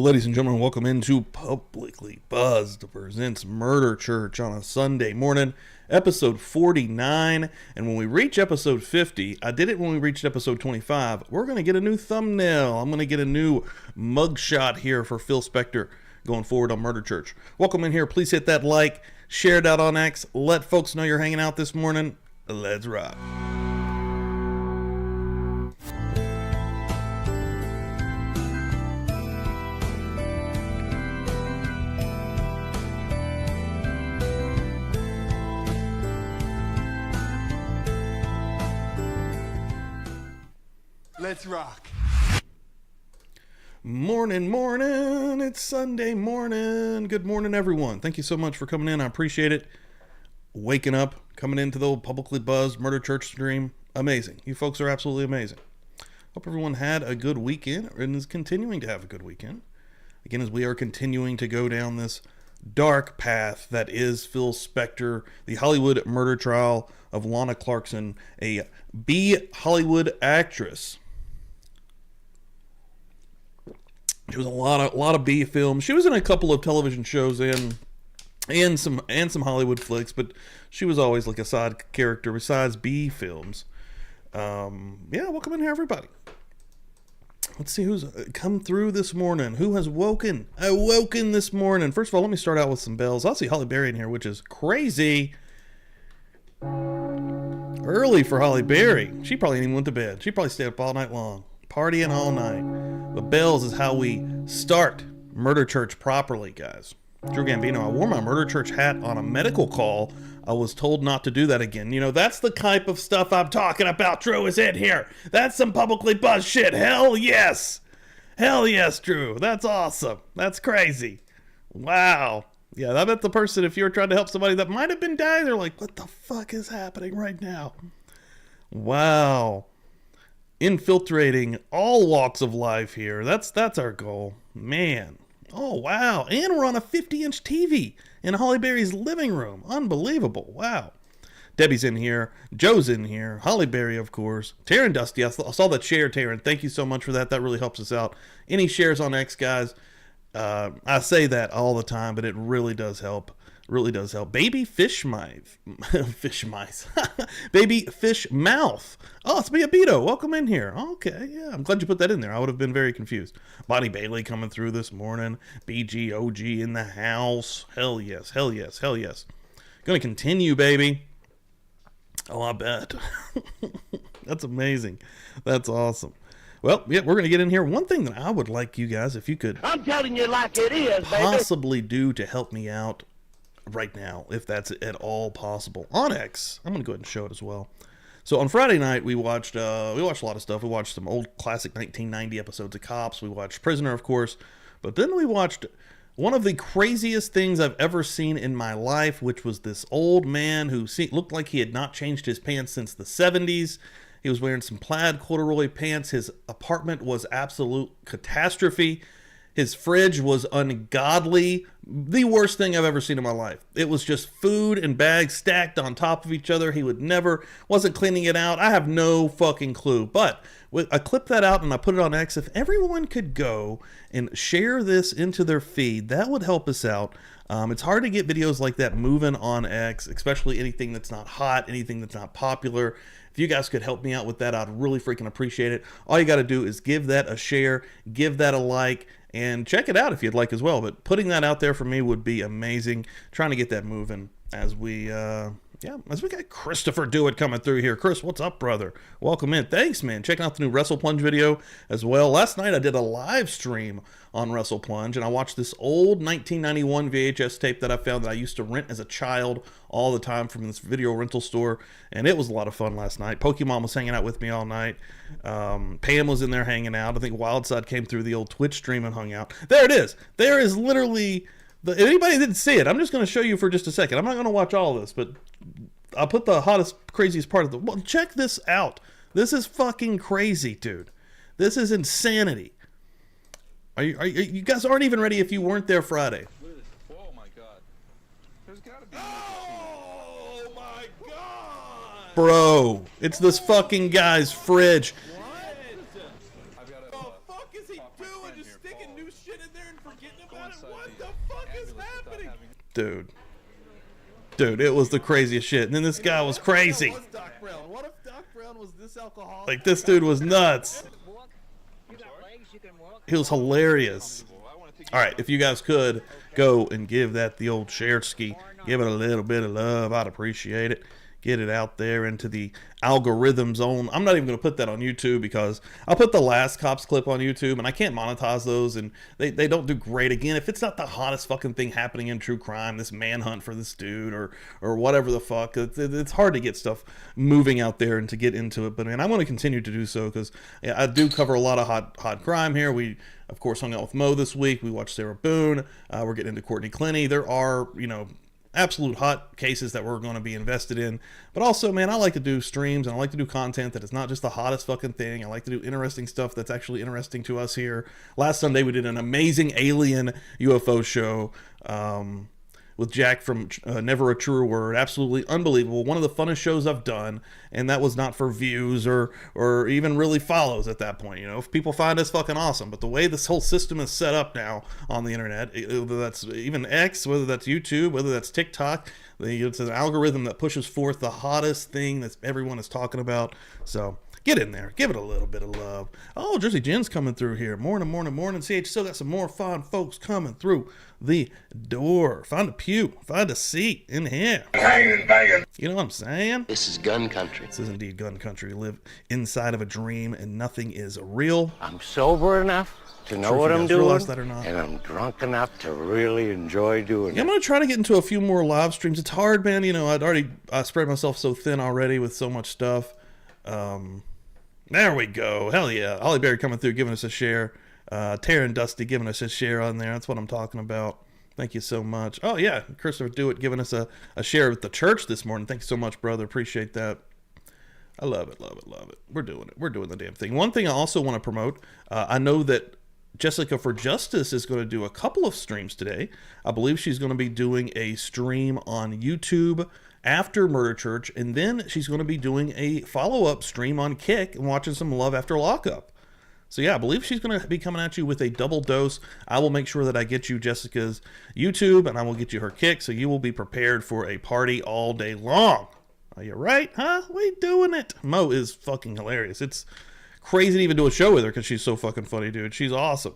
Ladies and gentlemen, welcome into Publicly Buzzed presents Murder Church on a Sunday morning, episode 49. And when we reach episode 50, I did it when we reached episode 25, we're going to get a new thumbnail. I'm going to get a new mugshot here for Phil Spector going forward on Murder Church. Welcome in here. Please hit that like, share it out on X, let folks know you're hanging out this morning. Let's rock. Let's rock. Morning, it's Sunday morning. Good morning, everyone. Thank you so much for coming in. I appreciate it. Waking up, coming into the old Publicly Buzzed Murder Church stream. Amazing. You folks are absolutely amazing. Hope everyone had a good weekend and is continuing to have a good weekend. Again, as we are continuing to go down this dark path that is Phil Spector, the Hollywood murder trial of Lana Clarkson, a B Hollywood actress. She was a lot of B films. She was in a couple of television shows and some Hollywood flicks, but she was always like a side character besides B films. Welcome in here, everybody. Let's see who's come through this morning. Who has awoken this morning? First of all, let me start out with some bells. I'll see Holly Berry in here, which is crazy. Early for Holly Berry. She probably didn't even went to bed. She probably stayed up all night long, partying all night. But bells is how we start Murder Church properly, guys. Drew Gambino, I wore my Murder Church hat on a medical call. I was told not to do that again. You know, that's the type of stuff I'm talking about, Drew, is in here. That's some Publicly Buzzed shit. Hell yes. Hell yes, Drew. That's awesome. That's crazy. Wow. Yeah, I bet the person, if you were trying to help somebody that might have been dying, they're like, what the fuck is happening right now? Wow. Infiltrating all walks of life here. That's our goal. Man. Oh, wow. And we're on a 50-inch TV in Holly Berry's living room. Unbelievable. Wow. Debbie's in here. Joe's in here. Holly Berry, of course. Taryn Dusty. I saw that share, Taryn. Thank you so much for that. That really helps us out. Any shares on X, guys? I say that all the time, but it really does help. Really does help. Baby fish mice. Baby fish mouth. Oh, it's Beabito. Welcome in here. Okay, yeah. I'm glad you put that in there. I would have been very confused. Bonnie Bailey coming through this morning. BGOG in the house. Hell yes. Hell yes. Hell yes. Gonna continue, baby. Oh, I bet. That's amazing. That's awesome. Well, yeah, we're going to get in here. One thing that I would like you guys, if you could... I'm telling you like it is, possibly do to help me out right now, if that's at all possible. On X, I'm going to go ahead and show it as well. So on Friday night, we watched a lot of stuff. We watched some old classic 1990 episodes of Cops. We watched Prisoner, of course. But then we watched one of the craziest things I've ever seen in my life, which was this old man who looked like he had not changed his pants since the 70s. He was wearing some plaid corduroy pants. His apartment was absolute catastrophe. His fridge was ungodly. The worst thing I've ever seen in my life. It was just food and bags stacked on top of each other. He wasn't cleaning it out. I have no fucking clue. But I clipped that out and I put it on X. If everyone could go and share this into their feed, that would help us out. It's hard to get videos like that moving on X, especially anything that's not hot, anything that's not popular. If you guys could help me out with that, I'd really freaking appreciate it. All you got to do is give that a share, give that a like, and check it out if you'd like as well. But putting that out there for me would be amazing. Trying to get that moving as we got Christopher Dewitt coming through here. Chris, what's up, brother? Welcome in. Thanks, man. Checking out the new Wrestle Plunge video as well. Last night I did a live stream on Wrestle Plunge, and I watched this old 1991 VHS tape that I found that I used to rent as a child all the time from this video rental store, and it was a lot of fun last night. Pokemon was hanging out with me all night. Pam was in there hanging out. I think Wildside came through the old Twitch stream and hung out. There it is. There is literally... If anybody didn't see it, I'm just going to show you for just a second. I'm not going to watch all of this, but I'll put the hottest, craziest part of the... Well, check this out. This is fucking crazy, dude. This is insanity. You guys aren't even ready if you weren't there Friday. Oh my god. There's gotta be... Oh my god! Bro, it's this fucking guy's fridge. What? The fuck is he doing? Just sticking new shit in there and Dude, it was the craziest shit. And then this guy was crazy. What if Doc Brown was this alcoholic? Like, this dude was nuts. He was hilarious. All right, if you guys could go and give that the old share ski, give it a little bit of love, I'd appreciate it. Get it out there into the algorithm zone. I'm not even going to put that on YouTube because I'll put the last Cops clip on YouTube and I can't monetize those, and they don't do great. Again, if it's not the hottest fucking thing happening in true crime, this manhunt for this dude or whatever the fuck, it's hard to get stuff moving out there and to get into it. But man, I want to continue to do so because I do cover a lot of hot crime here. We, of course, hung out with Mo this week. We watched Sarah Boone. We're getting into Courtney Clenny. There are, absolute hot cases that we're going to be invested in. But also, man, I like to do streams and I like to do content that is not just the hottest fucking thing. I like to do interesting stuff that's actually interesting to us here. Last Sunday we did an amazing alien UFO show with Jack from Never a Truer Word. Absolutely unbelievable. One of the funnest shows I've done, and that was not for views or even really follows at that point. If people find us fucking awesome, but the way this whole system is set up now on the internet, whether that's even X, whether that's YouTube, whether that's TikTok, it's an algorithm that pushes forth the hottest thing that everyone is talking about. So get in there. Give it a little bit of love. Oh, Jersey Jen's coming through here. Morning. CH still got some more fun folks coming through the door. Find a pew. Find a seat in here. You know what I'm saying? This is gun country. This is indeed gun country. Live inside of a dream and nothing is real. I'm sober enough to know what I'm doing. Realize that or not. And I'm drunk enough to really enjoy doing it. I'm going to try to get into a few more live streams. It's hard, man. I spread myself so thin already with so much stuff. There we go. Hell yeah. Holly Berry coming through, giving us a share. Taryn Dusty giving us a share on there. That's what I'm talking about. Thank you so much. Oh, yeah. Christopher Dewitt giving us a share at the church this morning. Thanks so much, brother. Appreciate that. I love it. We're doing it. We're doing the damn thing. One thing I also want to promote, I know that Jessica for Justice is going to do a couple of streams today. I believe she's going to be doing a stream on YouTube after Murder Church, and then she's going to be doing a follow-up stream on Kick and watching some Love After Lockup. So yeah, I believe she's going to be coming at you with a double dose. I will make sure that I get you Jessica's YouTube, and I will get you her Kick, so you will be prepared for a party all day long. Are you right, huh? We doing it. Mo is fucking hilarious. It's crazy to even do a show with her because she's so fucking funny, dude. She's awesome.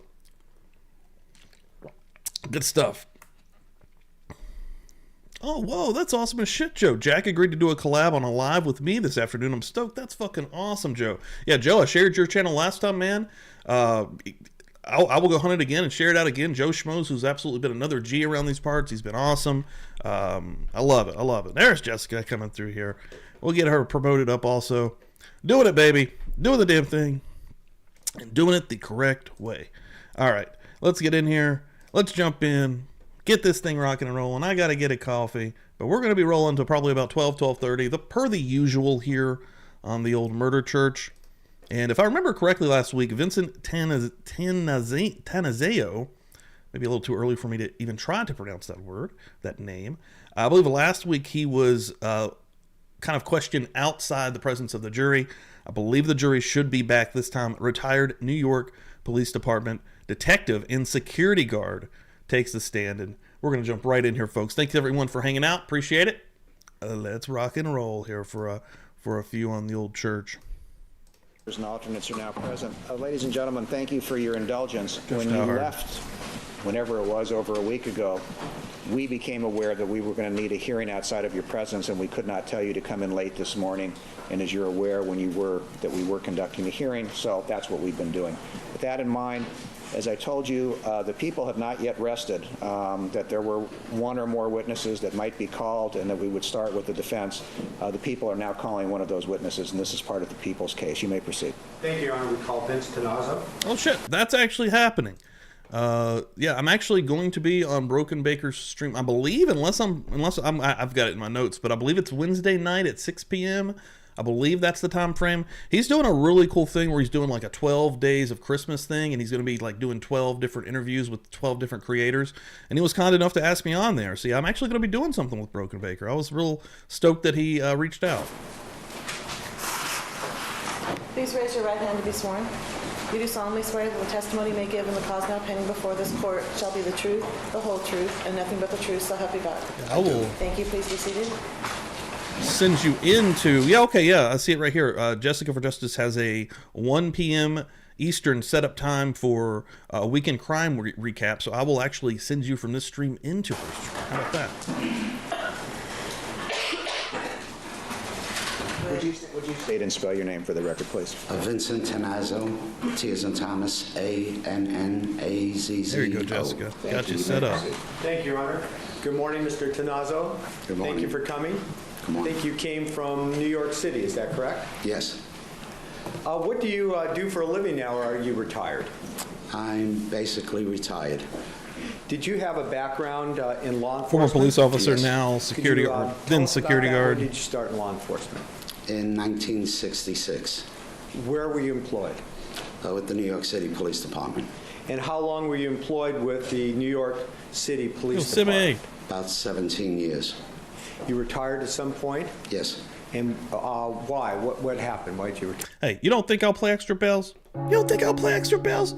Good stuff. Oh, whoa, that's awesome as shit, Joe. Jack agreed to do a collab on a live with me this afternoon. I'm stoked. That's fucking awesome, Joe. Yeah, Joe, I shared your channel last time, man. I will go hunt it again and share it out again. Joe Schmoes, who's absolutely been another G around these parts. He's been awesome. I love it. There's Jessica coming through here. We'll get her promoted up also. Doing it, baby. Doing the damn thing. And doing it the correct way. All right, let's get in here. Let's jump in. Get this thing rocking and rolling. I got to get a coffee, but we're going to be rolling to probably about 12:30, per the usual here on the old Murder Church. And if I remember correctly last week, Vincent Tanazeo, maybe a little too early for me to even try to pronounce that name. I believe last week he was kind of questioned outside the presence of the jury. I believe the jury should be back this time. Retired New York Police Department detective and security guard takes the stand, and we're going to jump right in here, folks. Thanks everyone for hanging out. Appreciate it. Let's rock and roll here for a few on the old church. And alternates are now present. Ladies and gentlemen, thank you for your indulgence. When you left, whenever it was, over a week ago, we became aware that we were going to need a hearing outside of your presence, and we could not tell you to come in late this morning. And as you're aware, we were conducting a hearing, so that's what we've been doing. With that in mind, as I told you, the people have not yet rested, that there were one or more witnesses that might be called and that we would start with the defense. The people are now calling one of those witnesses, and this is part of the people's case. You may proceed. Thank you, Your Honor. We call Vince Tanazzo. Oh, shit. That's actually happening. Yeah, I'm actually going to be on Broken Baker's stream, I believe, unless I've got it in my notes, but I believe it's Wednesday night at 6 p.m. I believe that's the time frame. He's doing a really cool thing where he's doing like a 12 days of Christmas thing, and he's going to be like doing 12 different interviews with 12 different creators, and he was kind enough to ask me on there. See, I'm actually going to be doing something with Broken Baker. I was real stoked that he reached out. Please raise your right hand to be sworn. You do solemnly swear that the testimony you may give in the cause now pending before this court shall be the truth, the whole truth, and nothing but the truth, so help you God. I will Thank you. Please be seated. send you into, I see it right here. Jessica for Justice has a 1 p.m. Eastern setup time for a weekend crime recap, so I will actually send you from this stream into her stream. How about that? Would you state and spell your name for the record, please? Vincent Tenazzo, T as in Thomas, A-N-N-A-Z-Z-O. There you go, Jessica. Got you set up. Thank you, Your Honor. Good morning, Mr. Tenazzo. Good morning. Thank you for coming. Good morning. I think you came from New York City, is that correct? Yes, What do you do for a living now, or are you retired? I'm basically retired. Did you have a background in law enforcement? Former police officer, Yes. now Could security, you, or tell then us security about that? guard. When did you start in law enforcement? In 1966, Where were you employed? with the New York City Police Department. And how long were you employed with the New York City Police Simi. Department? About 17 years. You retired at some point? Yes. And why? What happened? Why did you retire? Hey, you don't think I'll play extra bells? You don't think I'll play extra bells?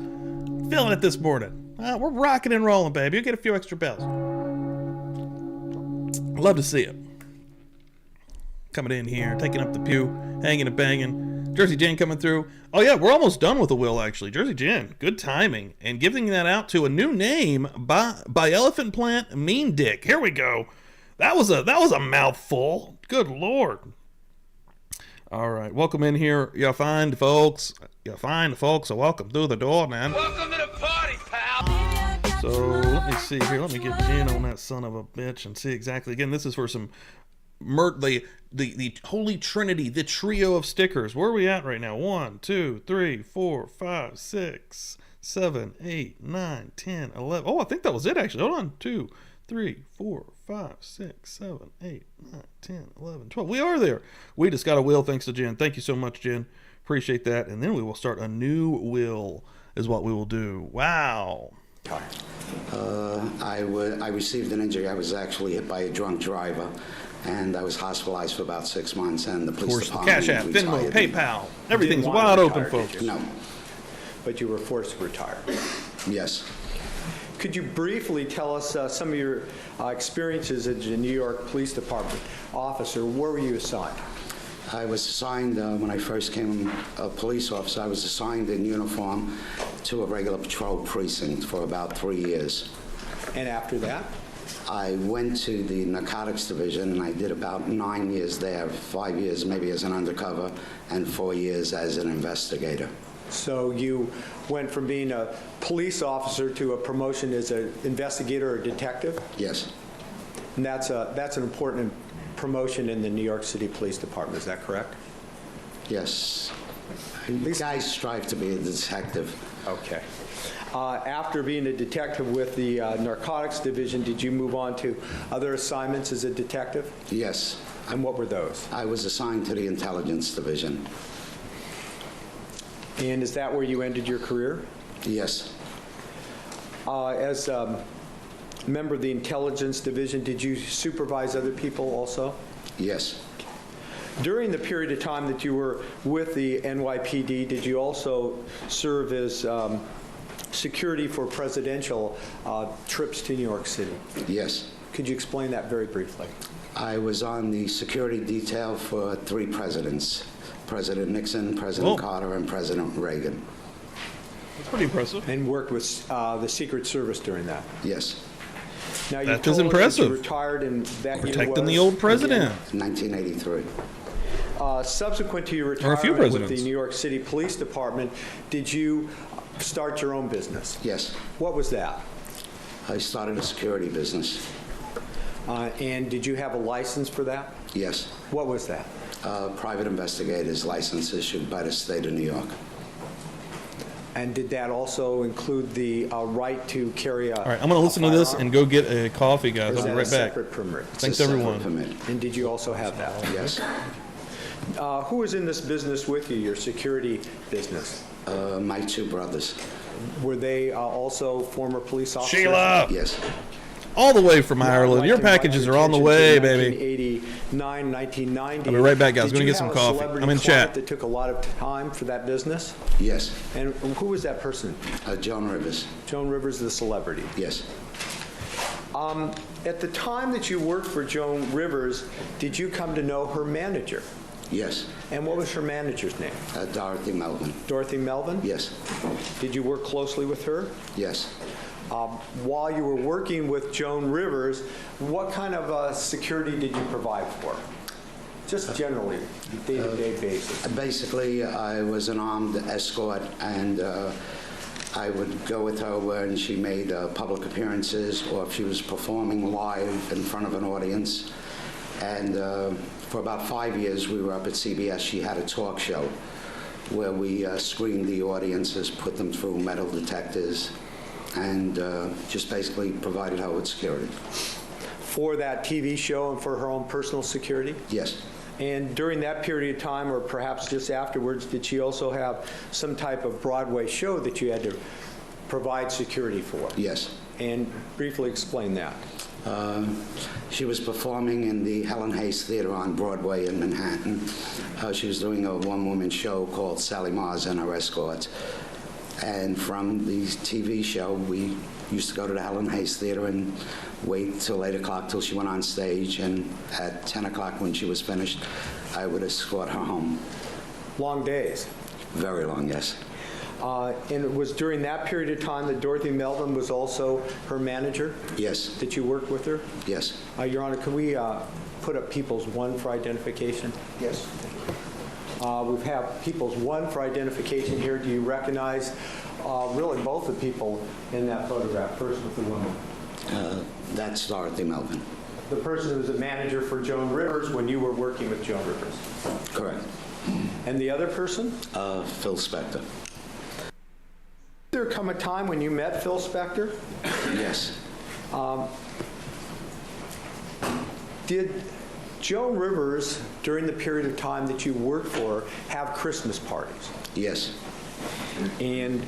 Feeling it this morning. We're rocking and rolling, baby. You'll get a few extra bells. Love to see it. Coming in here, taking up the pew, hanging and banging. Jersey Jen coming through. Oh yeah, we're almost done with the will, actually. Jersey Jen, good timing. And giving that out to a new name by Elephant Plant, Mean Dick. Here we go. That was a mouthful. Good Lord. All right, welcome in here. You find folks. So welcome through the door, man. Welcome to the party, pal. So let me see here. Let me get Jen on that son of a bitch and see exactly. Again, this is for some the Holy Trinity, the trio of stickers. Where are we at right now? 1, 2, 3, 4, 5, 6, 7, 8, 9, 10, 11. Oh, I think that was it actually. Hold on. 2, 3, 4, 5, 6, 7, 8, 9, 10, 11, 12. We are there. We just got a will thanks to Jen. Thank you so much, Jen. Appreciate that. And then we will start a new will is what we will do. Wow. I received an injury. I was actually hit by a drunk driver, and I was hospitalized for about 6 months, and the Of police course, department Cashapp, Venmo, retired me. PayPal. Everything's Didn't want wide to open, retire, did folks. you? No. But you were forced to retire. Yes. Could you briefly tell us some of your experiences as a New York Police Department officer? Where were you assigned? I was assigned, when I first came a police officer, I was assigned in uniform to a regular patrol precinct for about 3 years. And after that? I went to the narcotics division, and I did about 9 years there, 5 years maybe as an undercover, and 4 years as an investigator. So you went from being a police officer to a promotion as an investigator or detective? Yes. And that's an important promotion in the New York City Police Department, is that correct? Yes. Guys strive to be a detective. Okay. After being a detective with the narcotics division, did you move on to other assignments as a detective? Yes. And what were those? I was assigned to the intelligence division. And is that where you ended your career? Yes. As a member of the intelligence division, did you supervise other people also? Yes. During the period of time that you were with the NYPD, did you also serve as security for presidential trips to New York City? Yes. Could you explain that very briefly? I was on the security detail for 3 presidents. President Nixon, President Carter, and President Reagan. That's pretty impressive. And worked with the Secret Service during that? Yes. Now, you That told is us impressive. that you retired and that year Protecting the was, old president. 1983. Subsequent to your Or a few retirement with the presidents. New York City Police Department, did you start your own business? Yes. What was that? I started a security business. And did you have a license for that? Yes. What was that? Private investigator's license issued by the state of New York. And did that also include the right to carry a All right, I'm going to listen to this and go get a coffee, guys. I'll be right back. Separate permit? Thanks, It's a separate everyone. permit. And did you also have that? Yes. Who was in this business with you, your security business? My 2 brothers. Were they also former police officers? Sheila! Yes. all the way from Ireland. Your packages are on the way, baby. 1989, 1990. I'll be right back, guys. Did Going to you get some have a coffee. celebrity I'm in client chat. that took a lot of time for that business? Yes. And who was that person? Joan Rivers. Joan Rivers, the celebrity. Yes. At the time that you worked for Joan Rivers, did you come to know her manager? Yes. And what was her manager's name? Dorothy Melvin. Dorothy Melvin? Yes. Did you work closely with her? Yes. While you were working with Joan Rivers, what kind of security did you provide for? Just generally, day-to-day basis. Basically, I was an armed escort, and I would go with her when she made public appearances or if she was performing live in front of an audience. And for about 5 years, we were up at CBS. She had a talk show where we screened the audiences, put them through metal detectors, and just basically provided her with security. For that TV show and for her own personal security? Yes. And during that period of time, or perhaps just afterwards, did she also have some type of Broadway show that you had to provide security for? Yes. And briefly explain that. She was performing in the Helen Hayes Theater on Broadway in Manhattan. She was doing a one-woman show called Sally Mars and Her Escorts. And from the TV show, we used to go to the Helen Hayes Theater and wait till 8 o'clock till she went on stage. And at 10 o'clock when she was finished, I would escort her home. Long days. Very long, yes. And it was during that period of time that Dorothy Melvin was also her manager? Yes. That you worked with her? Yes. Your Honor, can we put up People's One for identification? Yes. We have People's One for identification here. Do you recognize really both the people in that photograph, first with the woman? That's Dorothy Melvin. The person who was a manager for Joan Rivers when you were working with Joan Rivers? Correct. And the other person? Phil Spector. Did there come a time when you met Phil Spector? Yes. Did Joan Rivers, during the period of time that you worked for her, have Christmas parties? Yes. And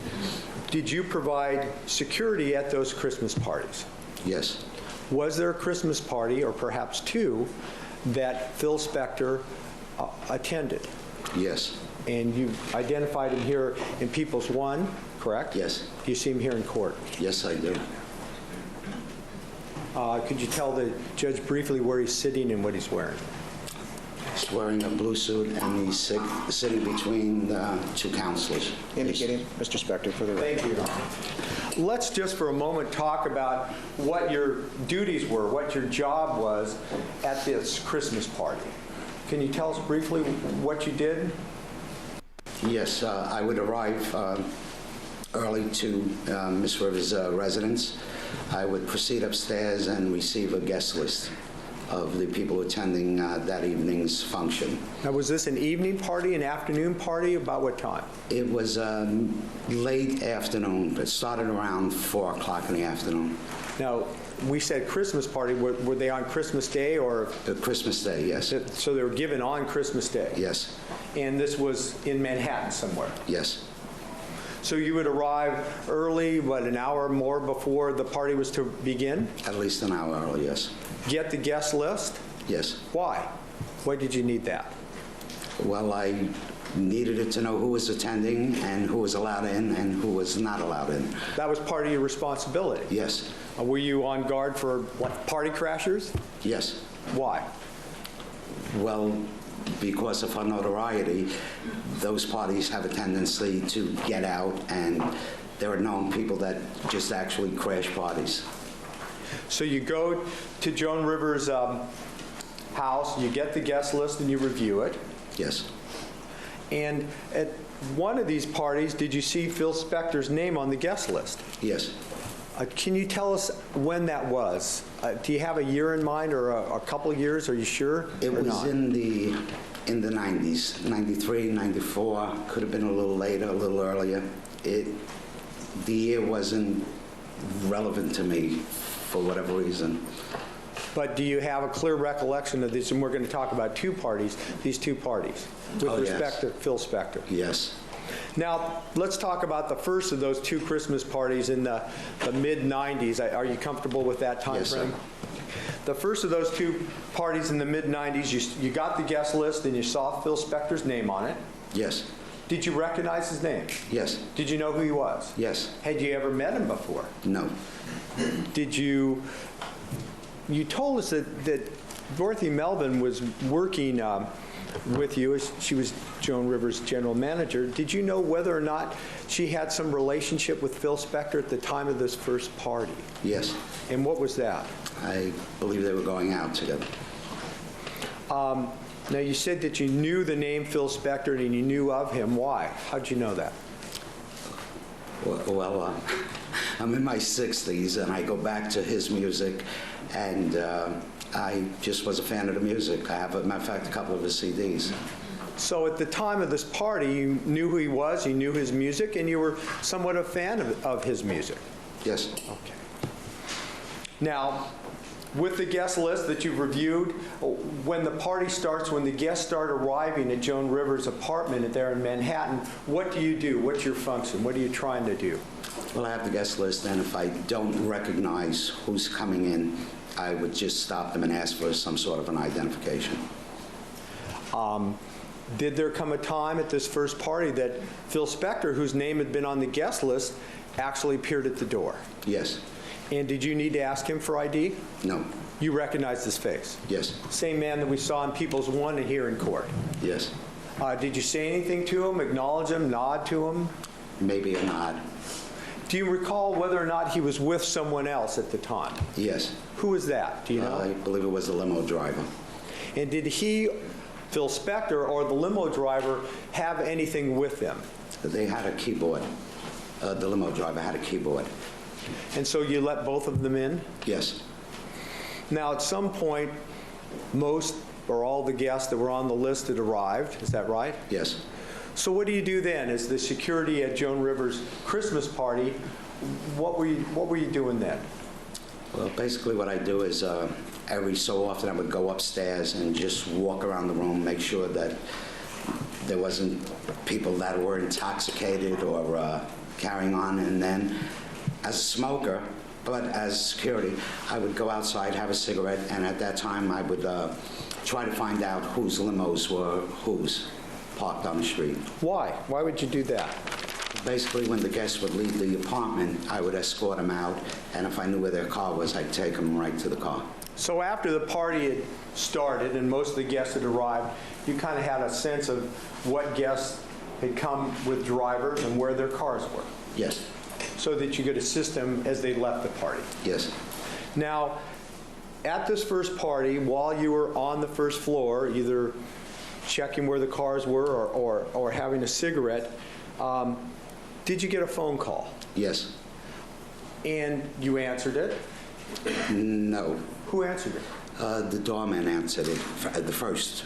did you provide security at those Christmas parties? Yes. Was there a Christmas party, or perhaps two, that Phil Spector attended? Yes. And you identified him here in People's One, correct? Yes. Do you see him here in court? Yes, I do. Could you tell the judge briefly where he's sitting and what he's wearing? He's wearing a blue suit and he's sitting between two counselors. Indicating Mr. Spector for the record. Thank you, Your Honor. Let's just for a moment talk about what your duties were, what your job was at this Christmas party. Can you tell us briefly what you did? Yes, I would arrive early to Miss Rivers' residence. I would proceed upstairs and receive a guest list of the people attending that evening's function. Now, was this an evening party, an afternoon party? About what time? It was late afternoon. It started around 4 o'clock in the afternoon. Now, we said Christmas party. Were they on Christmas Day or? Christmas Day, yes. So they were given on Christmas Day? Yes. And this was in Manhattan somewhere? Yes. So you would arrive early, what, an hour or more before the party was to begin? At least an hour early, yes. Get the guest list? Yes. Why? Why did you need that? Well, I needed it to know who was attending and who was allowed in and who was not allowed in. That was part of your responsibility? Yes. Were you on guard for what, party crashers? Yes. Why? Well, because of her notoriety, those parties have a tendency to get out, and there are known people that just actually crash parties. So you go to Joan Rivers' house, you get the guest list, and you review it. Yes. And at one of these parties, did you see Phil Spector's name on the guest list? Yes. Can you tell us when that was? Do you have a year in mind or a couple of years? Are you sure? It was not? in the 90s, 93, 94, could have been a little later, a little earlier. The year wasn't relevant to me for whatever reason. But do you have a clear recollection of this? And we're going to talk about two parties, these two parties, with respect to Phil Spector. Yes. Now, let's talk about the first of those two Christmas parties in the mid-'90s. Are you comfortable with that time Yes, frame? sir. The first of those two parties in the mid-'90s, you got the guest list and you saw Phil Spector's name on it. Yes. Did you recognize his name? Yes. Did you know who he was? Yes. Had you ever met him before? No. Did you told us that Dorothy Melvin was working with you as she was Joan Rivers' general manager. Did you know whether or not she had some relationship with Phil Spector at the time of this first party? Yes. And what was that? I believe they were going out together. Now, you said that you knew the name Phil Spector and you knew of him. Why? How'd you know that? Well, I'm in my 60s, and I go back to his music, and I just was a fan of the music. I have, as a matter of fact, a couple of his CDs. So at the time of this party, you knew who he was, you knew his music, and you were somewhat a fan of his music. Yes. Okay. Now, with the guest list that you've reviewed, when the party starts, when the guests start arriving at Joan Rivers' apartment there in Manhattan, what do you do? What's your function? What are you trying to do? Well, I have the guest list, and if I don't recognize who's coming in, I would just stop them and ask for some sort of an identification. Did there come a time at this first party that Phil Spector, whose name had been on the guest list, actually appeared at the door? Yes. And did you need to ask him for ID? No. You recognized his face? Yes. Same man that we saw in People's One and here in court? Yes. Did you say anything to him, acknowledge him, nod to him? Maybe a nod. Do you recall whether or not he was with someone else at the time? Yes. Who was that? Do you know? I believe it was the limo driver. And did he, Phil Spector, or the limo driver have anything with them? They had a keyboard. The limo driver had a keyboard. And so you let both of them in? Yes. Now, at some point, most or all the guests that were on the list had arrived. Is that right? Yes. So what do you do then? As the security at Joan Rivers' Christmas party, what were you doing then? Well, basically what I do is every so often I would go upstairs and just walk around the room, make sure that there wasn't people that were intoxicated or carrying on. And then as a smoker, but as security, I would go outside, have a cigarette, and at that time I would try to find out whose limos were whose parked on the street. Why? Why would you do that? Basically, when the guests would leave the apartment, I would escort them out, and if I knew where their car was, I'd take them right to the car. So after the party had started and most of the guests had arrived, you kind of had a sense of what guests had come with drivers and where their cars were, Yes. so that you could assist them as they left the party. Yes. Now, at this first party, while you were on the first floor, either checking where the cars were or having a cigarette, did you get a phone call? Yes. And you answered it? No. Who answered it? The doorman answered it at first.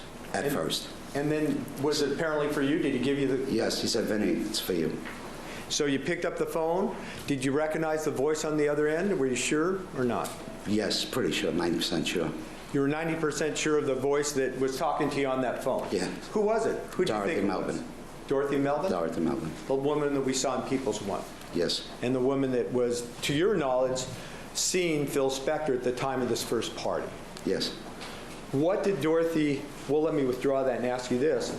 And then, was it apparently for you? Did he give you the... Yes, he said, Vinny, it's for you. So you picked up the phone. Did you recognize the voice on the other end? Were you sure or not? Yes, pretty sure, 90% sure. You were 90% sure of the voice that was talking to you on that phone? Yeah. Who was it? Who do you Dorothy think it Melvin. was? Dorothy Melvin? Dorothy Melvin. The woman that we saw in People's One. Yes. And the woman that was, to your knowledge, seeing Phil Spector at the time of this first party. Yes. What did Dorothy, well, let me withdraw that and ask you this.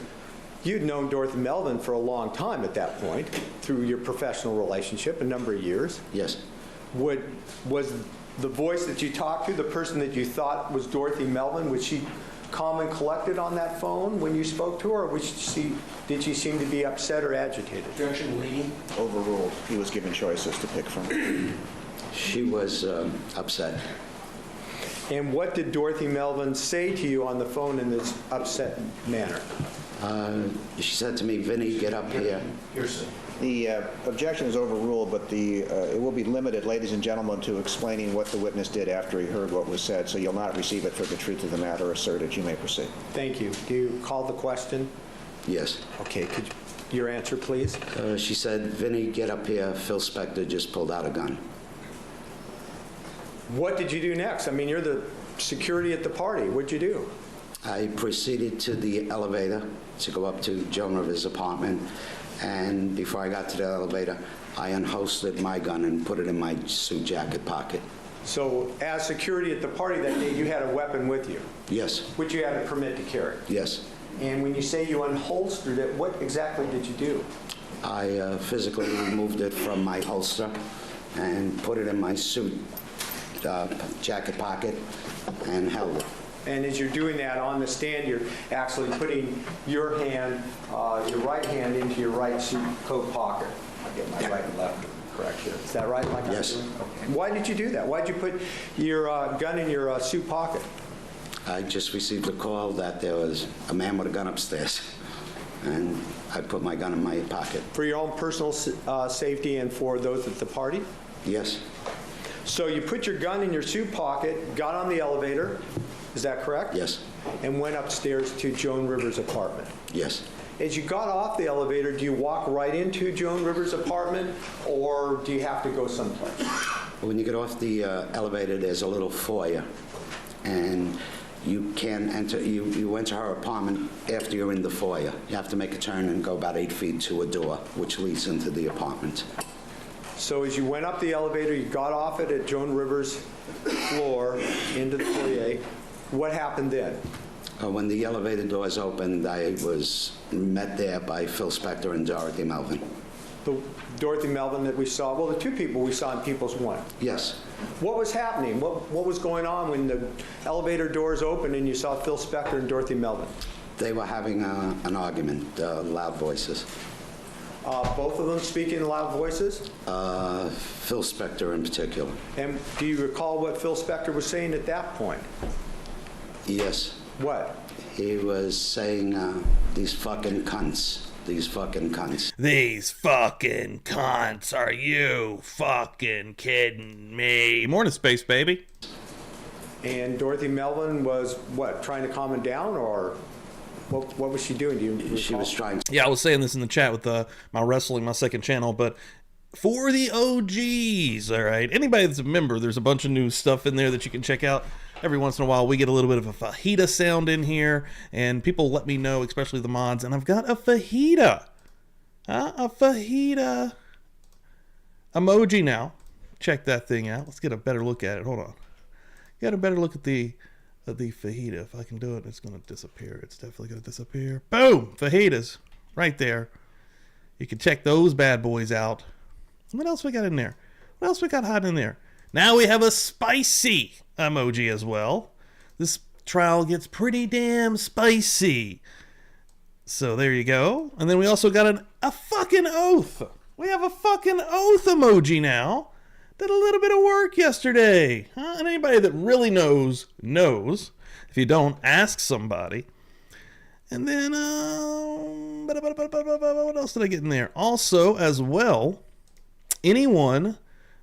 You'd known Dorothy Melvin for a long time at that point, through your professional relationship, a number of years. Yes. Was the voice that you talked to, the person that you thought was Dorothy Melvin, was she calm and collected on that phone when you spoke to her, or did she seem to be upset or agitated? Objection, leading. Overruled. He was given choices to pick from. She was upset. And what did Dorothy Melvin say to you on the phone in this upset manner? She said to me, Vinny, get up here. The objection is overruled, but it will be limited, ladies and gentlemen, to explaining what the witness did after he heard what was said, so you'll not receive it for the truth of the matter asserted. You may proceed. Thank you. Do you call the question? Yes. Okay, could your answer, please? She said, Vinny, get up here. Phil Spector just pulled out a gun. What did you do next? I mean, you're the security at the party. What'd you do? I proceeded to the elevator to go up to Joan Rivers' apartment, And before I got to the elevator, I unholstered my gun and put it in my suit jacket pocket. So as security at the party that day, you had a weapon with you, Yes, which you had a permit to carry. yes. And when you say you unholstered it, what exactly did you do? I physically removed it from my holster and put it in my suit jacket pocket and held it. And as you're doing that on the stand, you're actually putting your hand, your right hand into your right suit coat pocket. I'll get my right and left correct here. Is that right? Like Yes. I'm doing? Okay. Why did you do that? Why did you put your gun in your suit pocket? I just received a call that there was a man with a gun upstairs, and I put my gun in my pocket. For your own personal safety and for those at the party? Yes, So you put your gun in your suit pocket, got on the elevator, is that correct? yes, And went upstairs to Joan Rivers' apartment. yes. As you got off the elevator, do you walk right into Joan Rivers' apartment, or do you have to go someplace? When you get off the elevator, there's a little foyer, and you can enter. You enter her apartment after you're in the foyer. You have to make a turn and go about 8 feet to a door, which leads into the apartment. So as you went up the elevator, you got off it at Joan Rivers' floor into the foyer. What happened then? When the elevator doors opened, I was met there by Phil Spector and Dorothy Melvin. The Dorothy Melvin that we saw, well, the two people we saw in People's One. Yes. What was happening? What was going on when the elevator doors opened and you saw Phil Spector and Dorothy Melvin? They were having an argument, loud voices. Both of them speaking in loud voices? Phil Spector in particular. And do you recall what Phil Spector was saying at that point? Yes. What? He was saying, these fucking cunts. These fucking cunts. These fucking cunts. Are you fucking kidding me? Morning, Space Baby. And Dorothy Melvin was, what, trying to calm him down, or what was she doing? Do you recall? She was trying to... Yeah, I was saying this in the chat with my wrestling, my second channel, but for the OGs, all right? Anybody that's a member, there's a bunch of new stuff in there that you can check out. Every once in a while, we get a little bit of a fajita sound in here, and people let me know, especially the mods, and I've got a fajita. A fajita emoji now. Check that thing out. Let's get a better look at it. Hold on. Get a better look at the fajita. If I can do it, it's going to disappear. It's definitely going to disappear. Boom! Fajitas. Right there. You can check those bad boys out. What else we got in there? What else we got hiding in there? Now we have a spicy emoji as well. This trial gets pretty damn spicy. So there you go. And then we also got a fucking oath. We have a fucking oath emoji now. Did a little bit of work yesterday. Huh? And anybody that really knows. If you don't, ask somebody. And then, what else did I get in there? Also, as well, anyone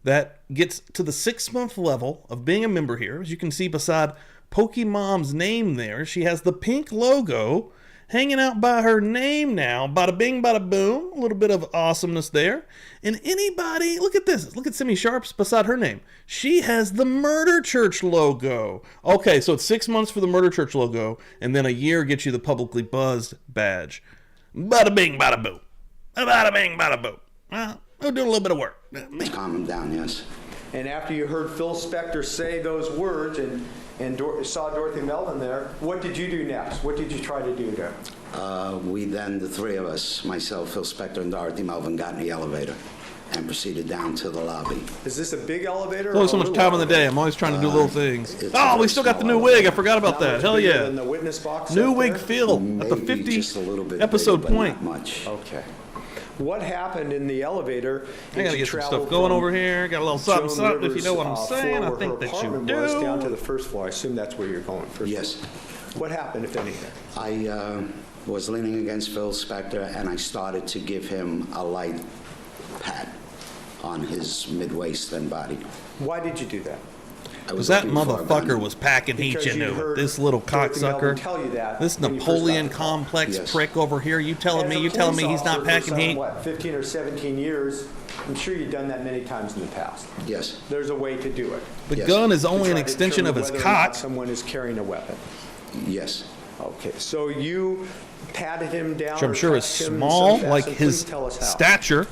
that gets to the 6-month level of being a member here, as you can see beside Pokemom's name there, she has the pink logo hanging out by her name now. Bada bing, bada boom. A little bit of awesomeness there. And anybody, look at this. Look at Simi Sharps beside her name. She has the Murder Church logo. Okay, so it's 6 months for the Murder Church logo, and then a year gets you the Publicly Buzzed badge. Bada bing, bada boom. Bada bing, bada boom. Well, we'll do a little bit of work. Calm him down, yes. And after you heard Phil Spector say those words and saw Dorothy Melvin there, what did you do next? What did you try to do there? We then, the three of us, myself, Phil Spector, and Dorothy Melvin, got in the elevator and proceeded down to the lobby. Is this a big elevator? There's only so much time in the day. I'm always trying to do little things. Oh, we still got the new wig. I forgot about that. Hell yeah. Than the witness box New up wig there? feel at the Maybe 50 just a little bit episode bigger, but point. not much. Okay. What happened in the elevator? I gotta get some stuff going over here. Got a little something, something, if you know what I'm saying. I think that you Was down to do. the first floor. I assume that's where you're going first. Yes. What happened, if anything? I was leaning against Phil Spector, and I started to give him a light pat on his mid-waist and body. Why did you do that? I Because that looking for a gun. motherfucker was packing heat, Because you you knew it. heard This little Dorothy Melvin cocksucker. tell you that This when you first got Napoleon the call. complex Yes. prick over here. You telling As me? a You telling me police he's not officer packing for some, heat? What, 15 or 17 years? I'm sure you've done that many times in the past. Yes. There's a way to do it. The Yes. gun is To only try an to extension of his determine whether or not cock. someone is carrying a weapon. Yes. Okay, so you patted him down. Which I'm or sure is touched him in small, some like fashion? his Please tell us how. stature.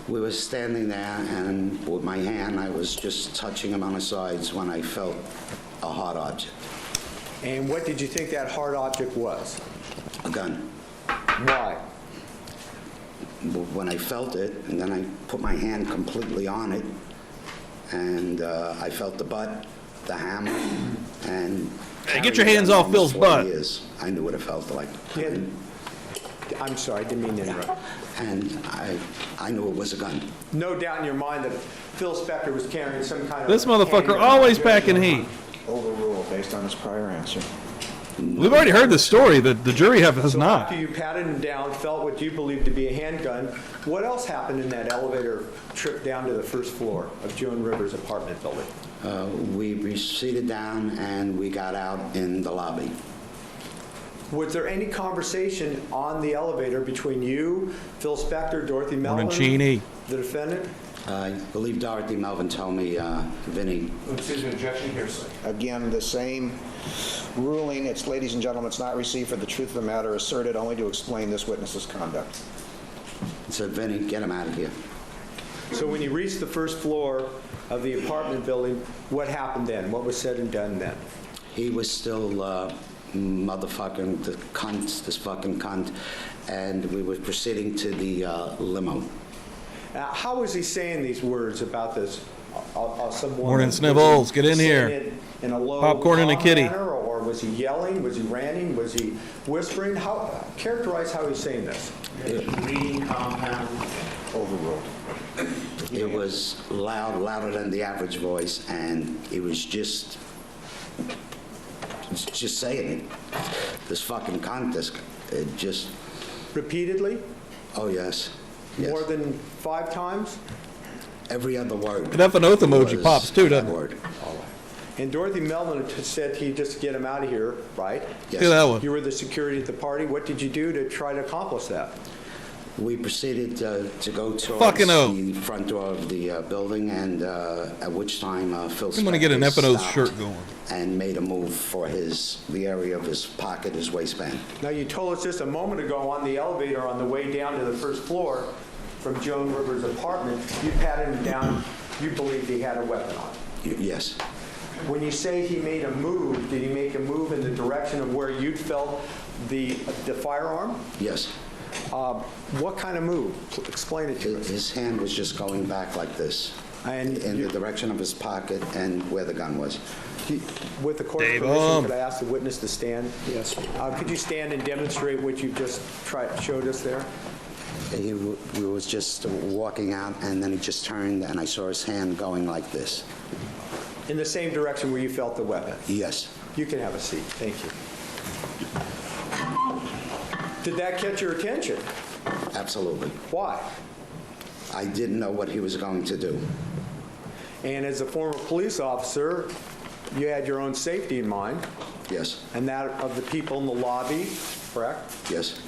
We were standing there, and with my hand, I was just touching him on the sides when I felt a hard object, And what did you think that hard object was? a gun. Why? When I felt it, and then I put my hand completely on it, and I felt the butt, the hammer, and... Hey, get your hands off Phil's butt. I knew what it felt like. Yeah. I'm sorry, I didn't mean to interrupt. And I knew it was a gun. No doubt in your mind that Phil Spector was carrying some kind of... This motherfucker handgun. always packing heat. Overruled based on his prior answer. We've already heard this story. The jury has So not. after you patted him down, felt what you believed to be a handgun, what else happened in that elevator trip down to the first floor of Joan Rivers' apartment building? We proceeded down, and we got out in the lobby. Was there any conversation on the elevator between you, Phil Spector, Dorothy Melvin, Morning, the defendant? I believe Dorothy Melvin told me, Vinny, Again, the same ruling. It's, ladies and gentlemen, it's not received for the truth of the matter asserted, only to explain this witness's conduct. said, Vinny, get him out of here. So when you reached the first floor of the apartment building, what happened then? What was said and done then? He was still motherfucking the cunt, this fucking cunt, and we were proceeding to the limo. How was he saying these words about this? Someone Morning, Snivels. Get in here. In a low, Popcorn and a calm kitty. manner, or was he yelling? Was he ranting? Was he whispering? How characterize how he's saying this? Overruled. It was loud, louder than the average voice, and he was just saying it. This fucking cunt, it just, Repeatedly? oh yes. Yes. More than 5 times? Every other word. An F and oath emoji was pops too, doesn't that it? word. And Dorothy Melvin said he'd just get him out of here, right? Yes. Look at that one. You were the security at the party. What did you do to try to accomplish that? We proceeded to go towards Fucking oath. the front door of the building, and at which time Phil I'm gonna get an F and O stopped shirt going. and made a move for the area of his pocket, his waistband. Now, you told us just a moment ago on the elevator on the way down to the first floor from Joan Rivers' apartment, you patted him down, you believed he had a weapon on. Yes. When you say he made a move, did he make a move in the direction of where you'd felt the firearm? Yes. What kind of move? Explain it to us. His hand was just going back like this, And in the direction of his pocket and where the gun was. with the court's Dave, permission, could I ask the witness to stand? Yes. Could you stand and demonstrate what you just showed us there? He was just walking out, and then he just turned, and I saw his hand going like this. In the same direction where you felt the weapon? Yes. You can have a seat. Thank you. Did that catch your attention? Absolutely. Why? I didn't know what he was going to do. And as a former police officer, you had your own safety in mind, Yes. and that of the people in the lobby, correct? Yes.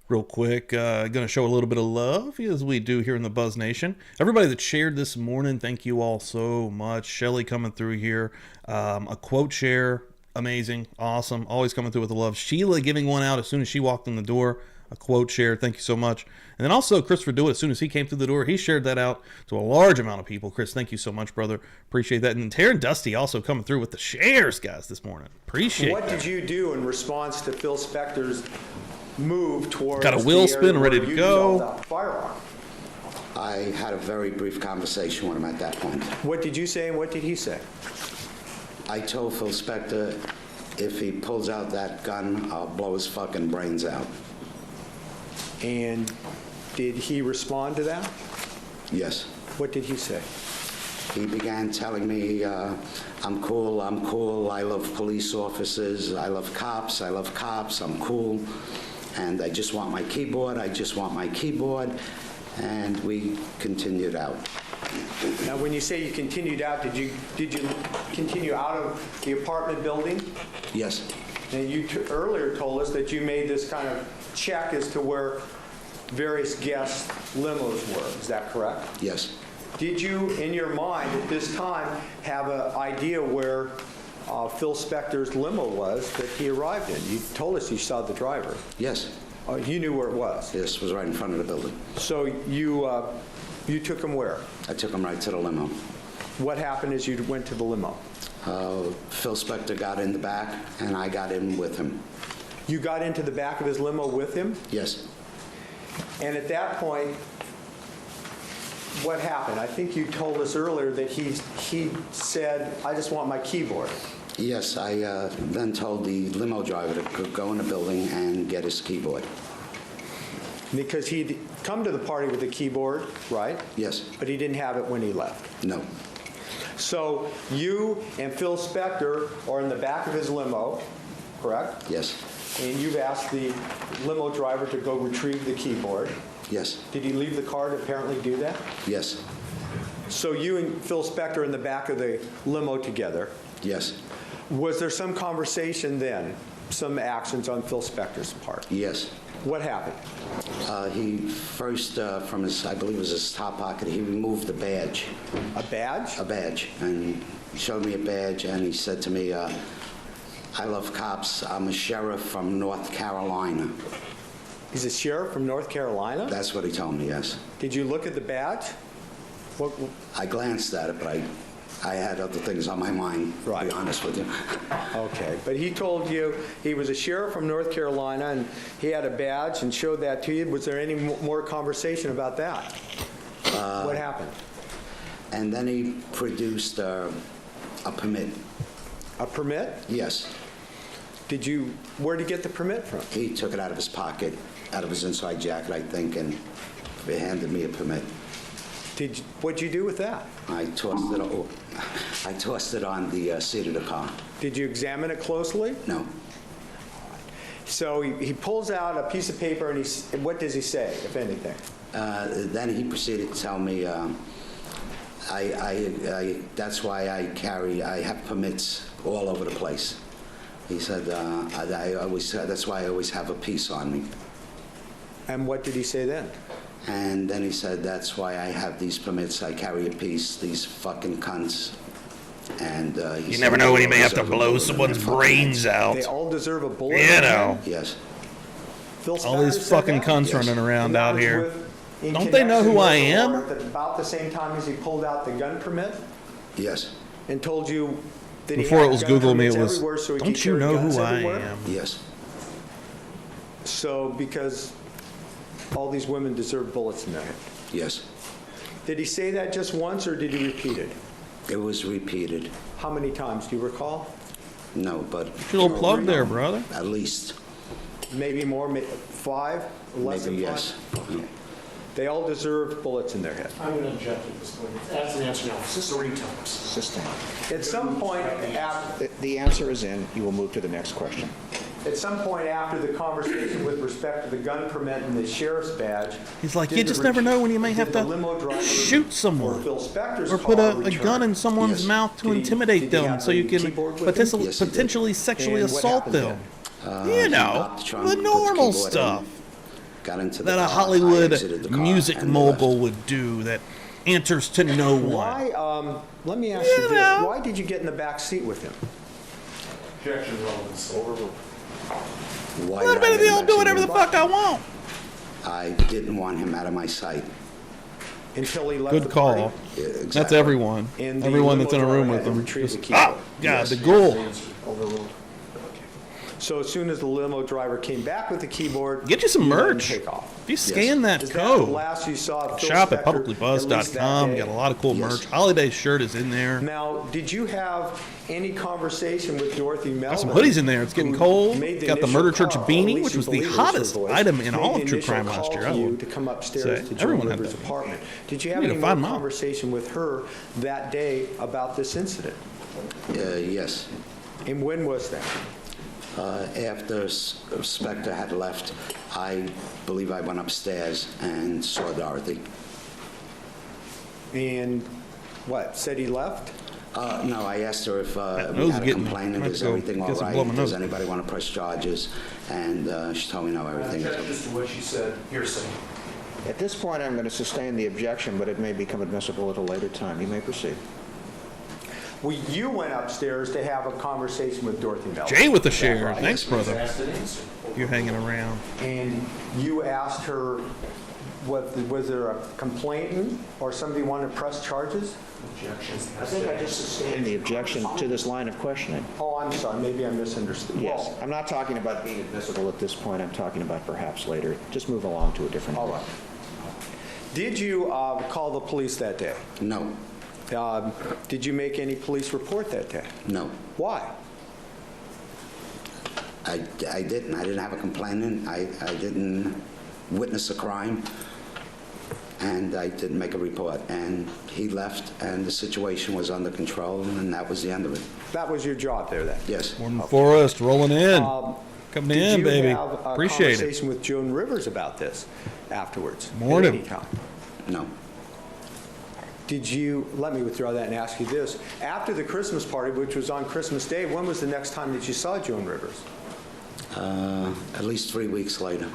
Real quick, going to show a little bit of love, as we do here in the Buzz Nation. Everybody that shared this morning, thank you all so much. Shelly coming through here. A quote share, amazing, awesome, always coming through with the love. Sheila giving one out as soon as she walked in the door. A quote share, thank you so much. And then also Christopher Dewitt, as soon as he came through the door, he shared that out to a large amount of people. Chris, thank you so much, brother. Appreciate that. And Taryn Dusty also coming through with the shares, guys, this morning. Appreciate What that. did you do in response to Phil Spector's move towards Got a wheel the spin area ready where to you go. felt that firearm? I had a very brief conversation with him at that point. What did you say and what did he say? I told Phil Spector, if he pulls out that gun, I'll blow his fucking brains out. And did he respond to that? Yes. What did he say? He began telling me, I'm cool, I love police officers, I love cops, I'm cool, and I just want my keyboard, and we continued out. Now, when you say you continued out, did you continue out of the apartment building? Yes. And you earlier told us that you made this kind of check as to where various guest limos were. Is that correct? Yes. Did you, in your mind at this time, have an idea where Phil Spector's limo was that he arrived in? You told us you saw the driver. Yes. You knew where it was. This was right in front of the building. So you took him where? I took him right to the limo. What happened as you went to the limo? Phil Spector got in the back, and I got in with him. You got into the back of his limo with him? Yes. And at that point, what happened? I think you told us earlier that he said, I just want my keyboard. Yes, I then told the limo driver to go in the building and get his keyboard. Because he'd come to the party with the keyboard, right? Yes. But he didn't have it when he left. No. So you and Phil Spector are in the back of his limo, correct? Yes. And you've asked the limo driver to go retrieve the keyboard. Yes. Did he leave the car to apparently do that? Yes. So you and Phil Spector are in the back of the limo together. Yes. Was there some conversation then, some actions on Phil Spector's part? Yes. What happened? He first, from his, I believe it was his top pocket, he removed a badge. A badge? A badge. And he showed me a badge, and he said to me, I love cops. I'm a sheriff from North Carolina. He's a sheriff from North Carolina? That's what he told me, yes. Did you look at the badge? What, I glanced at it, but I had other things on my mind, to Right. be honest with you. okay, but he told you he was a sheriff from North Carolina and he had a badge and showed that to you. Was there any more conversation about that? What happened? And then he produced a permit. A permit? Yes. Where did he get the permit from? He took it out of his pocket, out of his inside jacket, I think, and he handed me a permit. What'd you do with that? I tossed it on the seat of the car. Did you examine it closely? No. So he pulls out a piece of paper and what does he say, if anything? Then he proceeded to tell me, that's why I have permits all over the place. He said, that's why I always have a piece on me. And what did he say then? And then he said, that's why I have these permits. I carry a piece, these fucking cunts. And You never know when you may have to blow someone's brains out. They all deserve a bullet? You know. Yes. Phil All Spector these said fucking that? cunts Yes. running around And that out was here. in Don't they know who connection I with am? or at about the same time as he pulled out the gun permit Yes. and told you that he Before had it was gun Google me, it permits was, everywhere so he could don't you carry know guns who I everywhere? am? Yes. So because all these women deserve bullets in their head. Yes. Did he say that just once or did he repeat it? It was repeated. How many times, do you recall? No, but... Your little plug there, brother. At least. Maybe more, 5, or less Maybe than 5? yes. Okay. They all deserve bullets in their head. I'm going to object at this point. That's the answer now. It's just three times. Sustain. At some point, The answer is in. You will move to the next question. At some point after the conversation with respect to the gun permit and the sheriff's badge, He's like, did you the just re- never know when you may did have the to limo driver shoot or someone Phil Spector's or put car a return? gun in someone's Yes. mouth to Did he intimidate them have so you the can keyboard with him? Yes, he did. potentially sexually And what assault happened them. He You know, popped the trunk, the put the normal keyboard in, stuff got into the that a car, I Hollywood exited the car, music and mogul left. would do that answers to no one. Why, let me ask you You this, know. why did you get in the back seat with him? Objection, relevance. Overruled. Why Let did I me get do whatever the back fuck I want. to I didn't want him out of my sight. Until he left Good the call. party? Yeah, exactly. That's everyone. And the Everyone limo that's in a room driver with had to them. retrieve the Just, keyboard. God, Yes. the ghoul. Answer. Overruled. So as soon as the limo driver came back with the keyboard, Get you some let him merch. take off. If you scan that Is that the code, last you saw of Phil shop at Spector, at least PubliclyBuzzed.com. that Got a day? lot of cool Yes. merch. Holiday shirt is in there. Now, did you have any conversation with Dorothy Melvin? Got some hoodies in there. It's getting who cold. made Got the initial Murder Church call, at beanie, least which you was the believe it was her hottest voice, item in made all the of true initial crime last call year. to I you would to come upstairs say to Joan everyone had Rivers' that. apartment. Did you have You any need to more find mine. conversation with her that day about this incident? Yes. And when was that? After Spector had left, I believe I went upstairs and saw Dorothy. And what, said he left? No, I asked her if we nose had a getting- complaint and might is go everything all get some right? blow my Does nose. anybody want to press charges? And she told me no, everything. Objection as to what she said. Hearsay. At this point, I'm going to sustain the objection, but it may become admissible at a later time. You may proceed. You went upstairs to have a conversation with Dorothy Melvin. Jay with the Is that share. right? Thanks, brother. Asked and answered. You're hanging around. And you asked her, was there a complainant or somebody wanted to press charges? Objections. I think I just sustained the objection to this line of questioning. Oh, I'm sorry, maybe I misunderstood. Yes, Well, I'm not talking about being admissible at this point. I'm talking about perhaps later. Just move along to a different. all right. Did you call the police that day? No, Did you make any police report that day? no. Why? I didn't. I didn't have a complainant. I didn't witness a crime. And I didn't make a report. And he left, and the situation was under control, and that was the end of it. That was your job there then? Yes. Morning Forest, rolling in. Coming in, baby. Did you have a Appreciate it. conversation with Joan Rivers about this afterwards? Morning. At any time? No. Did you, let me withdraw that and ask you this. After the Christmas party, which was on Christmas Day, when was the next time that you saw Joan Rivers? At least 3 weeks later.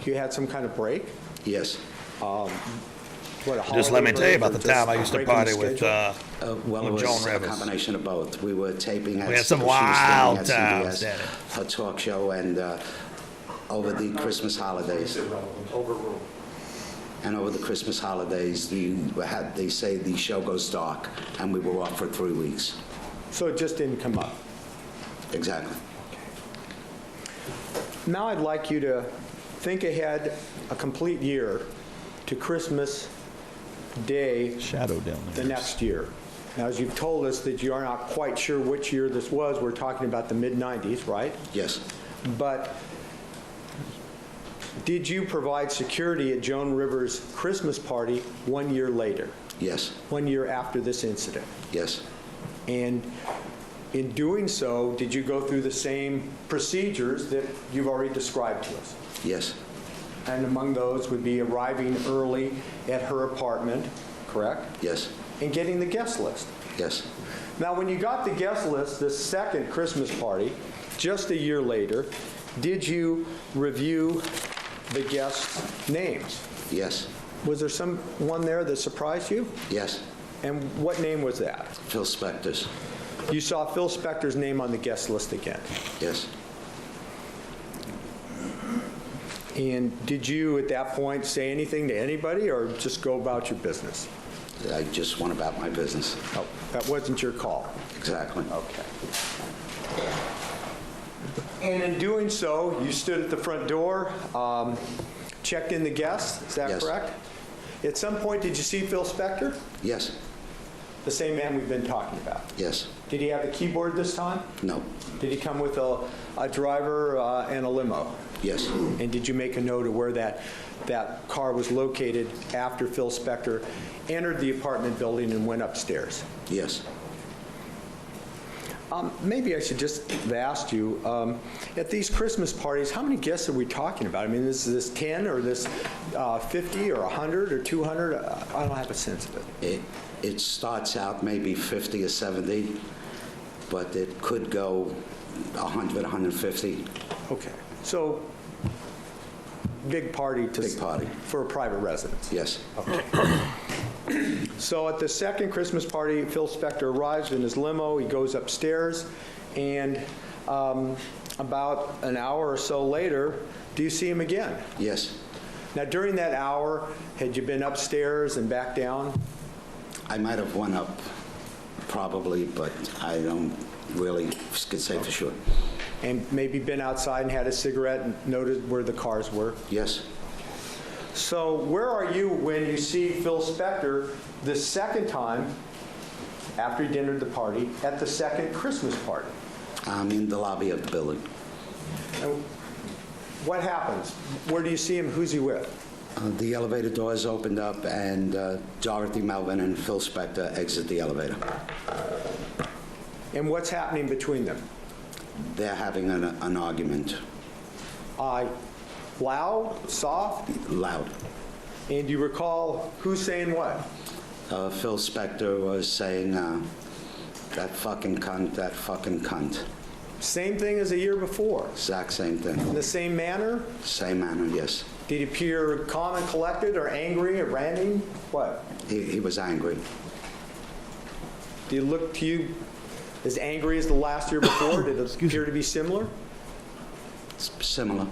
You had some kind of break? Yes. What, a Just let me holiday tell you break about or the time I just used to break in the party with schedule? Well, it with was Joan a Rivers. combination of both. We were taping at We had some she was taping wild at times, CBS, Daddy. her talk show, and over the Christmas holidays. It's irrelevant. Overruled. And over the Christmas holidays, they say the show goes dark, and we were off for 3 weeks. So it just didn't come up? Exactly. Now I'd like you to think ahead a complete year to Christmas Day Shadow down the there. next year. Now, as you've told us that you are not quite sure which year this was, we're talking about the mid-'90s, right? Yes. But did you provide security at Joan Rivers' Christmas party 1 year later, Yes. 1 year after this incident? Yes. And in doing so, did you go through the same procedures that you've already described to us? Yes. And among those would be arriving early at her apartment, correct? Yes. And getting the guest list. Yes. Now, when you got the guest list, this second Christmas party, just a year later, did you review the guests' names? Yes. Was there someone there that surprised you? Yes. And what name was that? Phil Spector's. You saw Phil Spector's name on the guest list again. Yes. And did you, at that point, say anything to anybody or just go about your business? I just went about my business. Oh, that wasn't your call. Exactly. Okay. And in doing so, you stood at the front door, checked in the guests, is that Yes. correct? At some point, did you see Phil Spector? Yes. The same man we've been talking about. Yes. Did he have a keyboard this time? No. Did he come with a driver and a limo? Yes. And did you make a note of where that car was located after Phil Spector entered the apartment building and went upstairs? Yes. Maybe I should just have asked you, at these Christmas parties, how many guests are we talking about? I mean, is this 10 or this 50 or 100 or 200? I don't have a sense of it. It starts out maybe 50 or 70, but it could go 100, 150. Okay. So, big party Big party. for a private residence. Yes. So at the second Christmas party, Phil Spector arrives in his limo, he goes upstairs, and about an hour or so later, do you see him again? Yes. Now, during that hour, had you been upstairs and back down? I might have went up, probably, but I don't really could say for sure. And maybe been outside and had a cigarette and noted where the cars were? Yes. So where are you when you see Phil Spector the second time after he'd entered the party at the second Christmas party? I'm in the lobby of the building. And what happens? Where do you see him? Who's he with? The elevator doors opened up, and Dorothy Melvin and Phil Spector exit the elevator. And what's happening between them? They're having an argument. Loud? Soft? Loud. And do you recall who's saying what? Phil Spector was saying, that fucking cunt, that fucking cunt. Same thing as a year before? Exact same thing. In the same manner? Same manner, yes. Did he appear calm and collected or angry or ranting? What? He was angry. Do you look to you as angry as the last year before? Did it appear to be similar? Similar.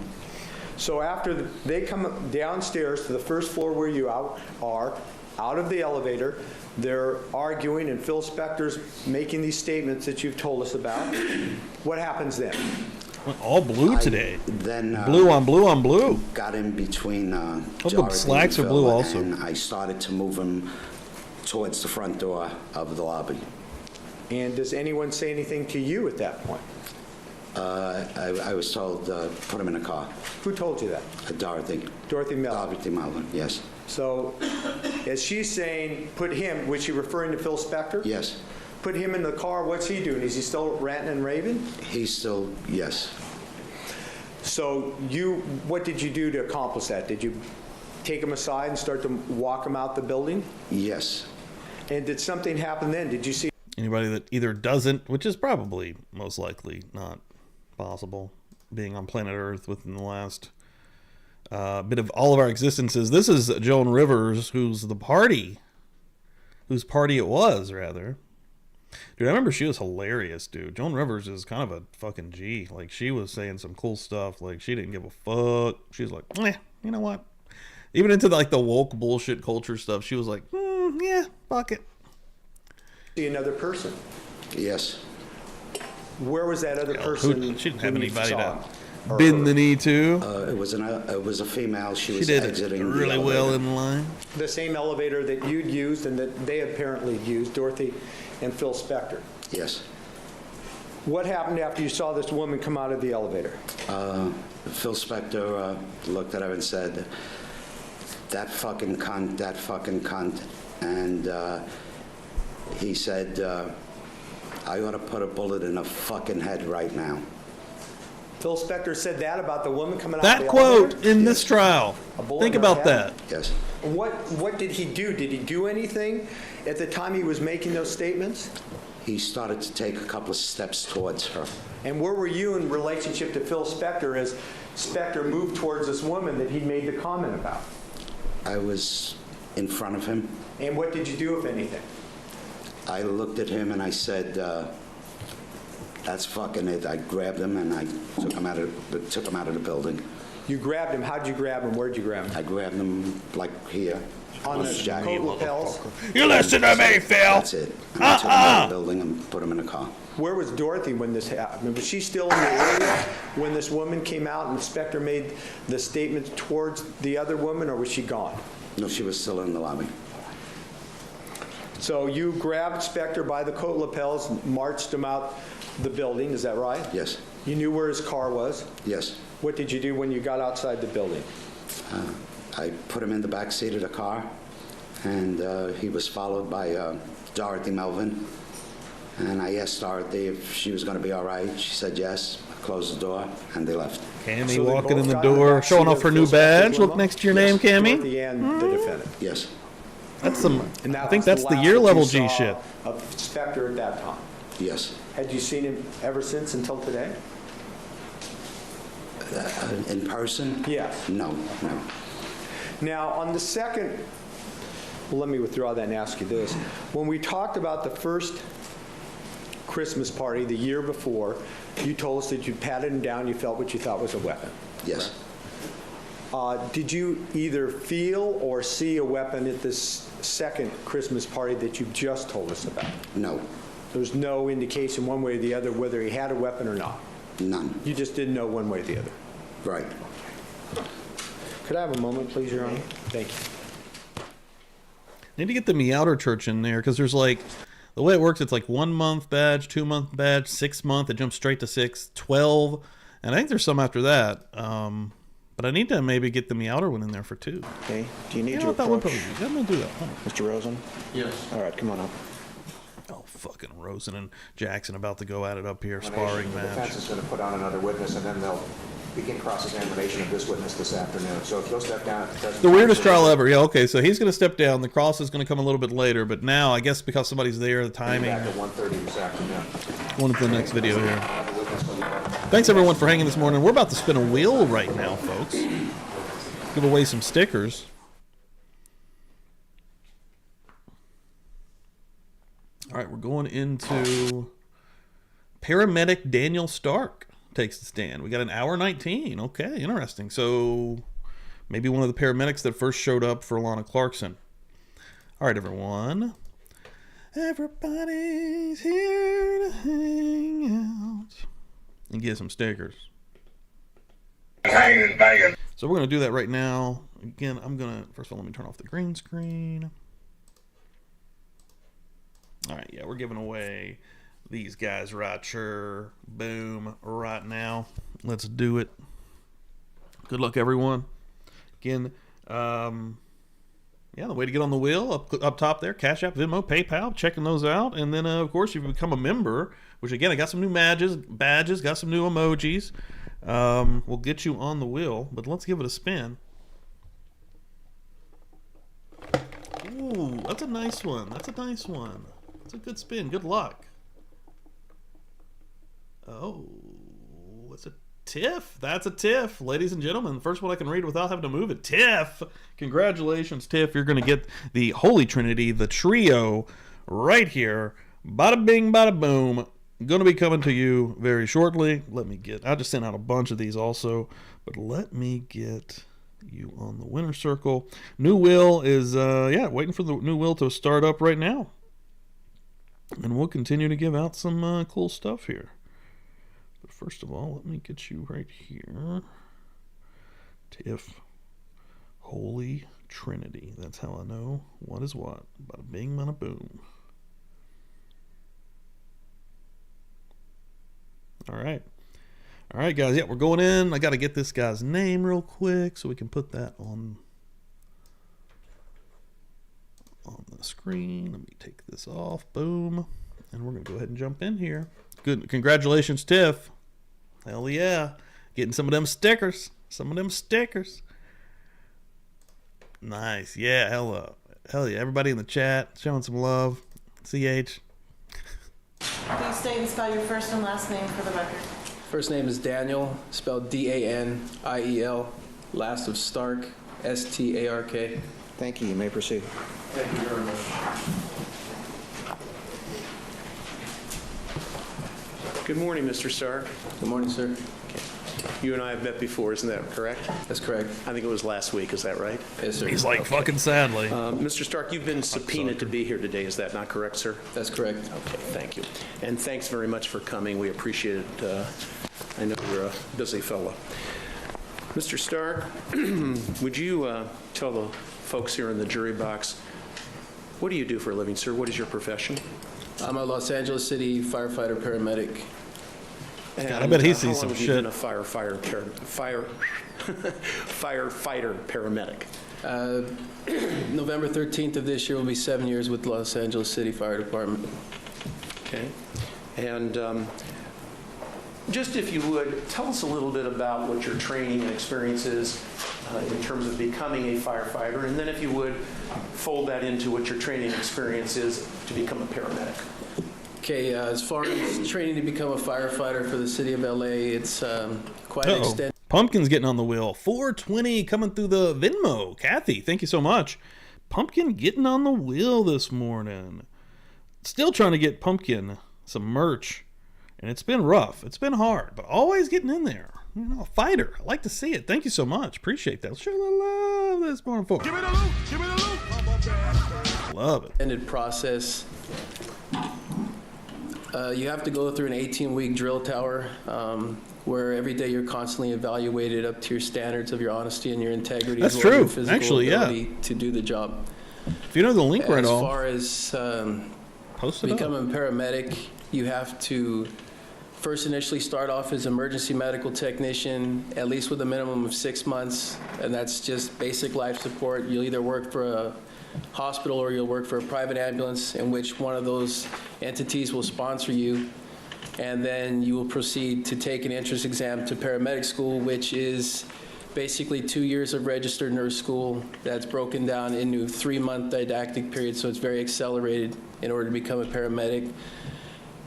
So after they come downstairs to the first floor where you are, out of the elevator, they're arguing and Phil Spector's making these statements that you've told us about. What happens then? Went all blue today. Then blue on blue on blue. Got in between the Dorothy slacks and are blue Phil, also. and I started to move him towards the front door of the lobby. And does anyone say anything to you at that point? I was told put him in a car. Who told you that? Dorothy. Dorothy Melvin. Dorothy Melvin, yes. So as she's saying, put him, was she referring to Phil Spector? Yes. Put him in the car, what's he doing? Is he still ranting and raving? He's still, yes. So what did you do to accomplish that? Did you take him aside and start to walk him out the building? Yes. And did something happen then? Did you see? Anybody that either doesn't, which is probably most likely not possible, being on planet Earth within the last bit of all of our existences. This is Joan Rivers, whose party it was, rather. Dude, I remember she was hilarious, dude. Joan Rivers is kind of a fucking G. Like, she was saying some cool stuff. Like, she didn't give a fuck. She was like, you know what? Even into, like, the woke bullshit culture stuff, she was like, yeah, fuck it. See another person? Yes. Where was that other person? She didn't have when you anybody saw to her? bend the knee to. It was a female. She was did exiting really the well elevator. in line. The same elevator that you'd used and that they apparently used, Dorothy and Phil Spector. Yes. What happened after you saw this woman come out of the elevator? Phil Spector looked at her and said, that fucking cunt. And he said, I ought to put a bullet in her fucking head right now. Phil Spector said that about the woman coming out That of the quote elevator? in this trial. bullet Think in her about head? that. Yes. What did he do? Did he do anything at the time he was making those statements? He started to take a couple of steps towards her. And where were you in relationship to Phil Spector as Spector moved towards this woman that he made the comment about? I was in front of him. And what did you do, if anything? I looked at him and I said, that's fucking it. I grabbed him and I took him out of the building. You grabbed him. How'd you grab him? Where'd you grab him? I grabbed him like here. On the coat lapels? You listen to me, Phil. That's it. And I took him out of the building and put him in a car. Where was Dorothy when this happened? Was she still in the area when this woman came out and Spector made the statement towards the other woman, or was she gone? No, she was still in the lobby. So you grabbed Spector by the coat lapels, marched him out the building, is that right? Yes. You knew where his car was? Yes. What did you do when you got outside the building? I put him in the back seat of the car, and he was followed by Dorothy Melvin. And I asked Dorothy if she was going to be all right. She said yes. I closed the door, and they left. Cammy So they walking both in the got in door, back showing seat off of her new Phil Spector's badge. limo? Look next to your Yes, name, Cammy. Dorothy and the defendant. Yes. That's some. And I that think was that's the last year that you level G saw shit. Of Spector at that time. Yes. Had you seen him ever since until today? In person? Yes. No. Now, on the second, well, let me withdraw that and ask you this. When we talked about the first Christmas party the year before, you told us that you patted him down, you felt what you thought was a weapon. Yes. Did you either feel or see a weapon at this second Christmas party that you just told us about? No. There's no indication one way or the other whether he had a weapon or not? None. You just didn't know one way or the other? Right. Could I have a moment, please, Your Honor? Thank you. Need to get the Meowder Church in there, because there's like, the way it works, it's like 1 month badge, 2 month badge, 6 month, it jumps straight to 6, 12, and I think there's some after that. But I need to maybe get the Meowder one in there for 2. Okay, do you need You to know what, that one approach probably, I'm gonna do that. Hold on. Mr. Rosen? Yes. All right, come on up. Oh, fucking Rosen and Jackson about to go at it up here, sparring The match. defense is going to put on another witness, and then they'll begin cross-examination of this witness this afternoon. So if you'll step down at the present The time, weirdest so- trial ever. Yeah, okay, so he's going to step down. The cross is going to come a little bit later, but now, I guess because somebody's there, the timing. Back at 1:30 this afternoon. Going to the next video here. Have a witness on the other. Thanks, everyone, for hanging this morning. We're about to spin a wheel right now, folks. Give away some stickers. All right, we're going into paramedic Daniel Stark takes the stand. We got an hour 19. Okay, interesting. So maybe one of the paramedics that first showed up for Lana Clarkson. All right, everyone. Everybody's here to hang out and get some stickers. So we're going to do that right now. Again, I'm going to, first of all, let me turn off the green screen. All right, yeah, we're giving away these guys right here. Boom, right now. Let's do it. Good luck, everyone. Again, yeah, the way to get on the wheel, up top there, Cashapp, Venmo, PayPal, checking those out. And then, of course, you become a member, which, again, I got some new badges, got some new emojis. We'll get you on the wheel, but let's give it a spin. Ooh, that's a nice one. That's a nice one. That's a good spin. Good luck. Oh, it's a TIFF. That's a TIFF, ladies and gentlemen. The first one I can read without having to move it. TIFF. Congratulations, TIFF. You're going to get the Holy Trinity, the trio, right here. Bada bing, bada boom. Going to be coming to you very shortly. I just sent out a bunch of these also, but let me get you on the winner circle. New wheel is, waiting for the new wheel to start up right now. And we'll continue to give out some cool stuff here. But first of all, let me get you right here. TIFF. Holy Trinity. That's how I know what is what. Bada bing, bada boom. All right. All right, guys. Yeah, we're going in. I got to get this guy's name real quick so we can put that on the screen. Let me take this off. Boom. And we're going to go ahead and jump in here. Good. Congratulations, Tiff. Hell yeah. Getting some of them stickers. Nice. Yeah, hell yeah. Everybody in the chat showing some love. CH. Please state and spell your first and last name for the record. First name is Daniel, spelled D-A-N-I-E-L. Last of Stark, S-T-A-R-K. Thank you. You may proceed. Thank you very much. Good morning, Mr. Stark. Good morning, sir. You and I have met before, isn't that correct? That's correct. I think it was last week, is that right? Yes, sir. He's like, fucking sadly. Mr. Stark, you've been subpoenaed to be here today, is that not correct, sir? That's correct. Okay, thank you. And thanks very much for coming. We appreciate it. I know you're a busy fellow. Mr. Stark, would you tell the folks here in the jury box, what do you do for a living, sir? What is your profession? I'm a Los Angeles City firefighter paramedic. God, I bet he sees some shit. shit. How long have you been a firefighter paramedic? November 13th of this year will be 7 years with Los Angeles City Fire Department. Okay. And just if you would, tell us a little bit about what your training and experience is in terms of becoming a firefighter, and then if you would, fold that into what your training experience is to become a paramedic. Okay, as far as training to become a firefighter for the city of LA, it's quite extensive. Pumpkin's getting on the wheel. 420 coming through the Venmo. Kathy, thank you so much. Pumpkin getting on the wheel this morning. Still trying to get Pumpkin some merch. And it's been rough. It's been hard, but always getting in there. You know, a fighter. I like to see it. Thank you so much. Appreciate that. Sure love this morning for. Give me the loot. Give me the loot. Love it. Ended process. You have to go through an 18-week drill tower where every day you're constantly evaluated up to your standards of your honesty and your integrity. That's as well as true. your physical Actually, ability to do the job. If you know the link right off. As far as becoming a paramedic, you have to first initially start off as emergency medical technician, at least with a minimum of 6 months, and that's just basic life support. You'll either work for a hospital or you'll work for a private ambulance in which one of those entities will sponsor you, and then you will proceed to take an entrance exam to paramedic school, which is basically 2 years of registered nurse school that's broken down into 3-month didactic periods, so it's very accelerated in order to become a paramedic.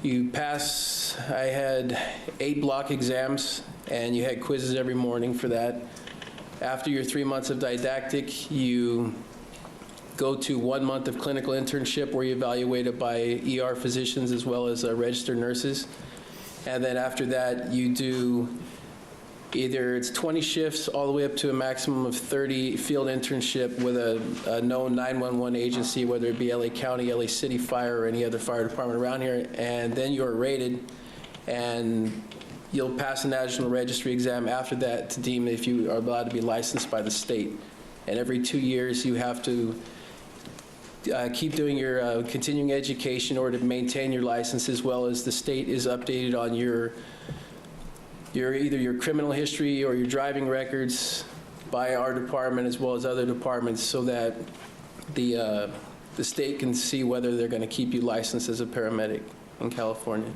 You pass, I had 8 block exams, and you had quizzes every morning for that. After your 3 months of didactic, you go to 1 month of clinical internship where you're evaluated by ER physicians as well as registered nurses. And then after that, you do either it's 20 shifts all the way up to a maximum of 30 field internship with a known 911 agency, whether it be LA County, LA City Fire, or any other fire department around here. And then you're rated, and you'll pass a national registry exam after that to deem if you are allowed to be licensed by the state. And every 2 years, you have to keep doing your continuing education in order to maintain your license, as well as the state is updated on your either your criminal history or your driving records by our department as well as other departments, so that the state can see whether they're going to keep you licensed as a paramedic in California.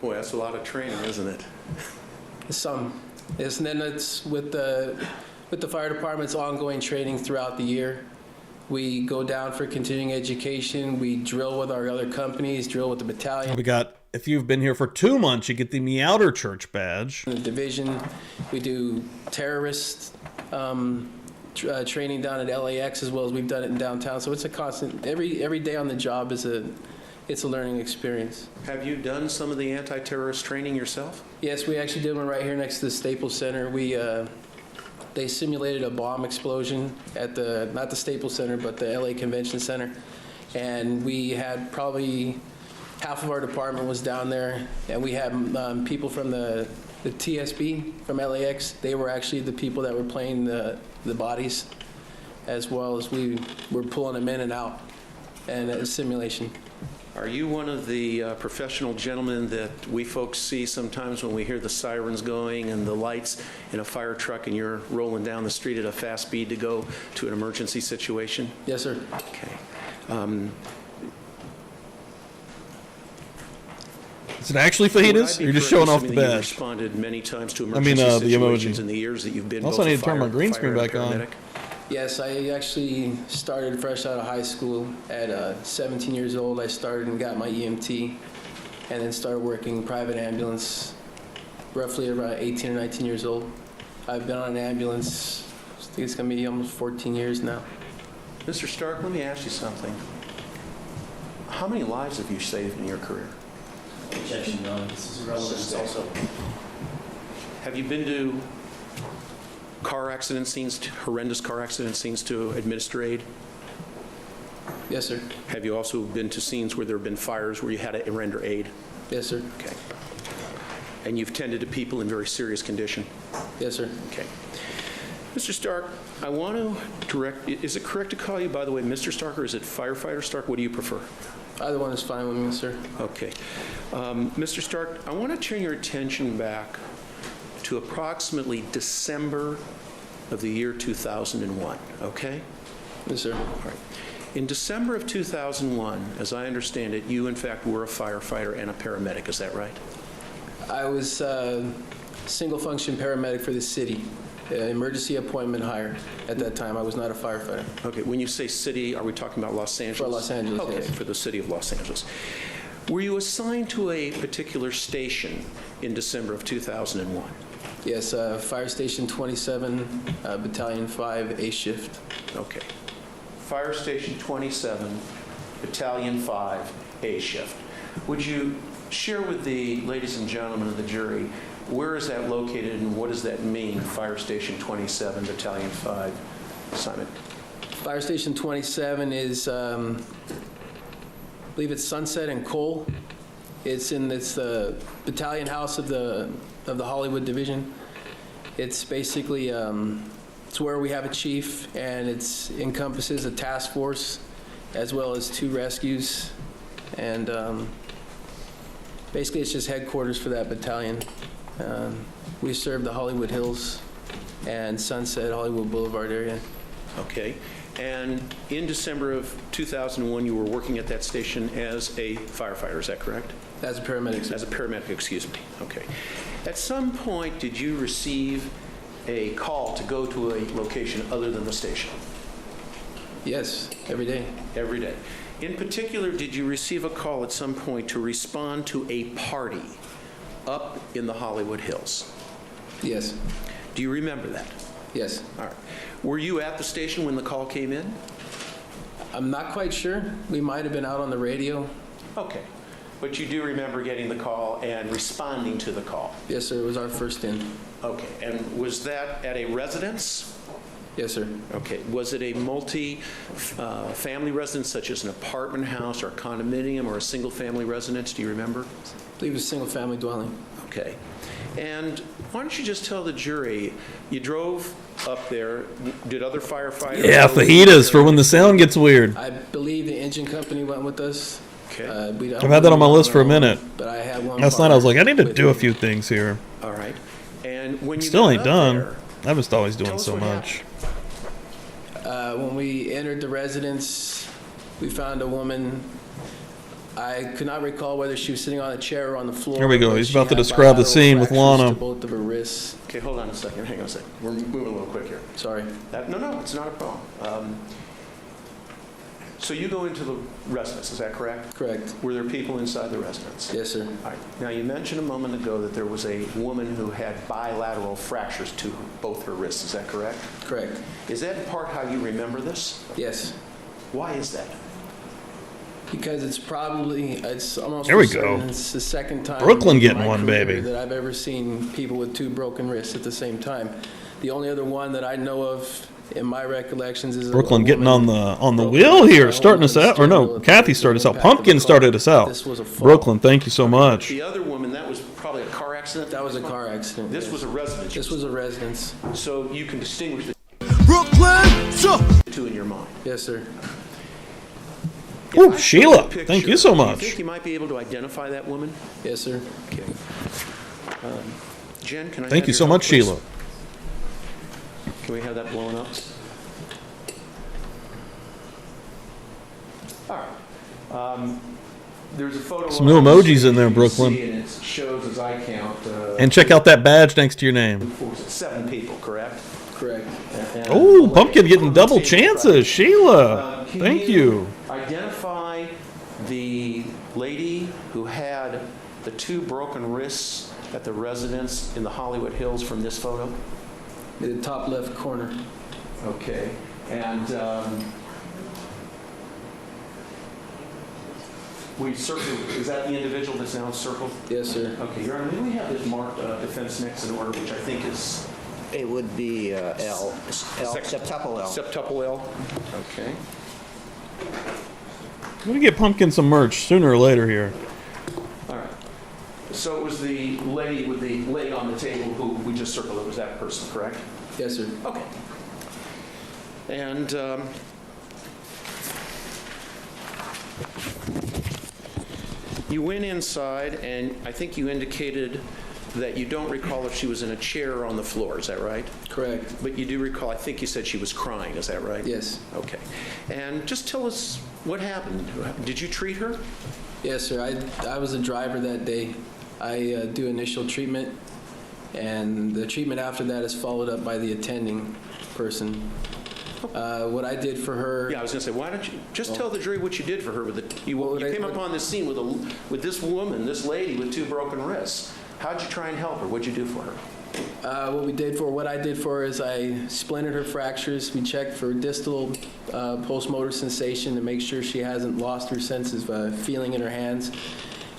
Boy, that's a lot of training, isn't it? Some. Yes, and then it's with the fire department's ongoing training throughout the year. We go down for continuing education. We drill with our other companies, drill with the battalion. We got, if you've been here for 2 months, you get the Meowder Church badge. The division, we do terrorist training down at LAX, as well as we've done it in downtown. So it's a constant, every day on the job is it's a learning experience. Have you done some of the anti-terrorist training yourself? Yes, we actually did one right here next to the Staples Center. They simulated a bomb explosion at not the Staples Center, but the LA Convention Center. And we had probably half of our department was down there, and we had people from the TSB from LAX. They were actually the people that were playing the bodies, as well as we were pulling them in and out, and a simulation. Are you one of the professional gentlemen that we folks see sometimes when we hear the sirens going and the lights in a fire truck and you're rolling down the street at a fast speed to go to an emergency situation? Yes, sir. Okay. Is it actually fajitas? Or you're just showing off the badge? You responded many times to emergency situations in the years that you've been also, both I need to turn my green screen back on. Yes, I actually started fresh out of high school. At 17 years old, I started and got my EMT, and then started working private ambulance roughly around 18 or 19 years old. I've been on an ambulance, I think it's going to be almost 14 years now. Mr. Stark, let me ask you something. How many lives have you saved in your career? Objection, no. This is irrelevant also. Have you been to car accident scenes, horrendous car accident scenes to administer aid? Yes, sir. Have you also been to scenes where there have been fires where you had to render aid? Yes, sir. Okay. And you've tended to people in very serious condition? Yes, sir. Okay. Mr. Stark, I want to direct, is it correct to call you, by the way, Mr. Stark, or is it Firefighter Stark? What do you prefer? Either one is fine with me, sir. Okay. Mr. Stark, I want to turn your attention back to approximately December of the year 2001, okay? Yes, sir. All right. In December of 2001, as I understand it, you in fact were a firefighter and a paramedic, is that right? I was a single function paramedic for the city, emergency appointment hire. At that time, I was not a firefighter. Okay, when you say city, are we talking about Los Angeles? For Los Angeles, okay, yes. For the city of Los Angeles. Were you assigned to a particular station in December of 2001? Yes, Fire Station 27, Battalion 5, A shift. Okay. Fire Station 27, Battalion 5, A shift. Would you share with the ladies and gentlemen of the jury, where is that located and what does that mean, Fire Station 27, Battalion 5, Simon? Fire Station 27 is, I believe it's Sunset and Cole. It's the battalion house of the Hollywood Division. It's basically, it's where we have a chief, and it encompasses a task force as well as 2 rescues. And basically it's just headquarters for that battalion. We serve the Hollywood Hills and Sunset, Hollywood Boulevard area. Okay. And in December of 2001, you were working at that station as a firefighter, is that correct? As a paramedic, sir. As a paramedic, excuse me. Okay. At some point, did you receive a call to go to a location other than the station? Yes, every day. Every day. In particular, did you receive a call at some point to respond to a party up in the Hollywood Hills? Yes. Do you remember that? Yes. All right. Were you at the station when the call came in? I'm not quite sure. We might have been out on the radio. Okay. But you do remember getting the call and responding to the call? Yes, sir. It was our first in. Okay. And was that at a residence? Yes, sir. Okay. Was it a multi-family residence, such as an apartment house or a condominium or a single-family residence? Do you remember? I believe it was a single-family dwelling. Okay. And why don't you just tell the jury, you drove up there, did other firefighters? Yeah, fajitas for when the sound gets weird. I believe the engine company went with us. Okay. I've had that on my list for a minute. But I had one. Last night I was like, I need to do a few things here. All right. And when you Still got ain't up done. there, I'm just always doing tell us so what much. When we entered the residence, we found a woman. I could not recall whether she was sitting on a chair or on the floor. Here we go. but He's she about to had describe the bilateral scene with fractures Lana. to both of her wrists. Okay, hold on a second. Hang on a second. We're moving a little quick here. Sorry. No, it's not a problem. So you go into the residence, is that correct? Correct. Were there people inside the residence? Yes, sir. All right. Now, you mentioned a moment ago that there was a woman who had bilateral fractures to both her wrists. Is that correct? Correct. Is that in part how you remember this? Yes. Why is that? Because it's almost There we certain go. It's the second time Brooklyn in getting my one, career baby. that I've ever seen people with two broken wrists at the same time. The only other one that I know of in my recollections is Brooklyn a getting on woman the broke wheel her here, wrist starting us with a out. Or no, sternal Kathy started us out. impact of the Pumpkin car. started us out. This was a fall. Brooklyn, thank you so much. The other woman, that was probably a car accident? That was a car accident. This yes. was a residence? This was a residence. So you can distinguish the two in your mind? Yes, sir. Ooh, Sheila, thank you so Do you much. think you might be able to identify that woman? Yes, sir. Okay. Jen, can I Thank have you your so help, much, please? Sheila. Can we have that blown up? All right. There's a photo. Some new emojis in there, you can Brooklyn. see, and it shows, as I count, And check out that badge next to your name. 7 people, correct? Correct. And Oh, Pumpkin getting double chances. Sheila, Can thank you. Identify the lady who had the 2 broken wrists at the residence in the Hollywood Hills from this photo? In the top left corner. Okay. And we circled, is that the individual that's now circled? Yes, sir. Okay, Your Honor, may we have this marked defense next in order, which I think is It would be L, septuple L. septuple L? Okay. We're going to get Pumpkin some merch sooner or later here. All right. So it was the lady with the leg on the table who we just circled. It was that person, correct? Yes, sir. Okay. And you went inside, and I think you indicated that you don't recall if she was in a chair or on the floor. Is that right? Correct. But you do recall, I think you said she was crying. Is that right? Yes. Okay. And just tell us what happened. Did you treat her? Yes, sir. I was a driver that day. I do initial treatment, and the treatment after that is followed up by the attending person. What I did for her... Yeah, I was going to say, why don't you just tell the jury what you did for her? You came upon this scene with this woman, this lady with 2 broken wrists. How'd you try and help her? What'd you do for her? What I did for her is I splintered her fractures. We checked for distal post-motor sensation to make sure she hasn't lost her sense of feeling in her hands,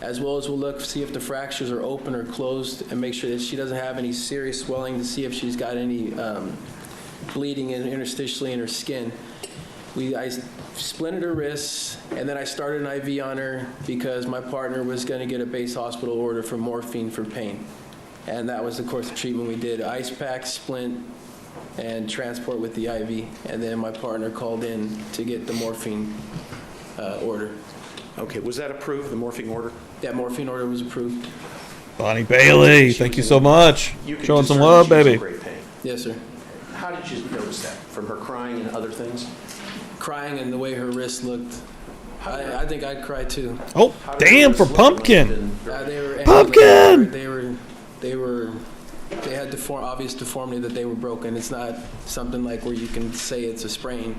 as well as we'll look to see if the fractures are open or closed and make sure that she doesn't have any serious swelling, to see if she's got any bleeding interstitially in her skin. I splintered her wrists, and then I started an IV on her because my partner was going to get a base hospital order for morphine for pain. And that was the course of treatment we did: ice pack, splint, and transport with the IV. And then my partner called in to get the morphine order. Okay, was that approved, the morphine order? That morphine order was approved. Bonnie Bailey, thank you so much. Showing some love, baby. Great pain. Yes, sir. How did you notice that? From her crying and other things? Crying and the way her wrist looked. I think I'd cry too. Oh, damn, for Pumpkin. They were Pumpkin! They had obvious deformity that they were broken. It's not something like where you can say it's a sprain.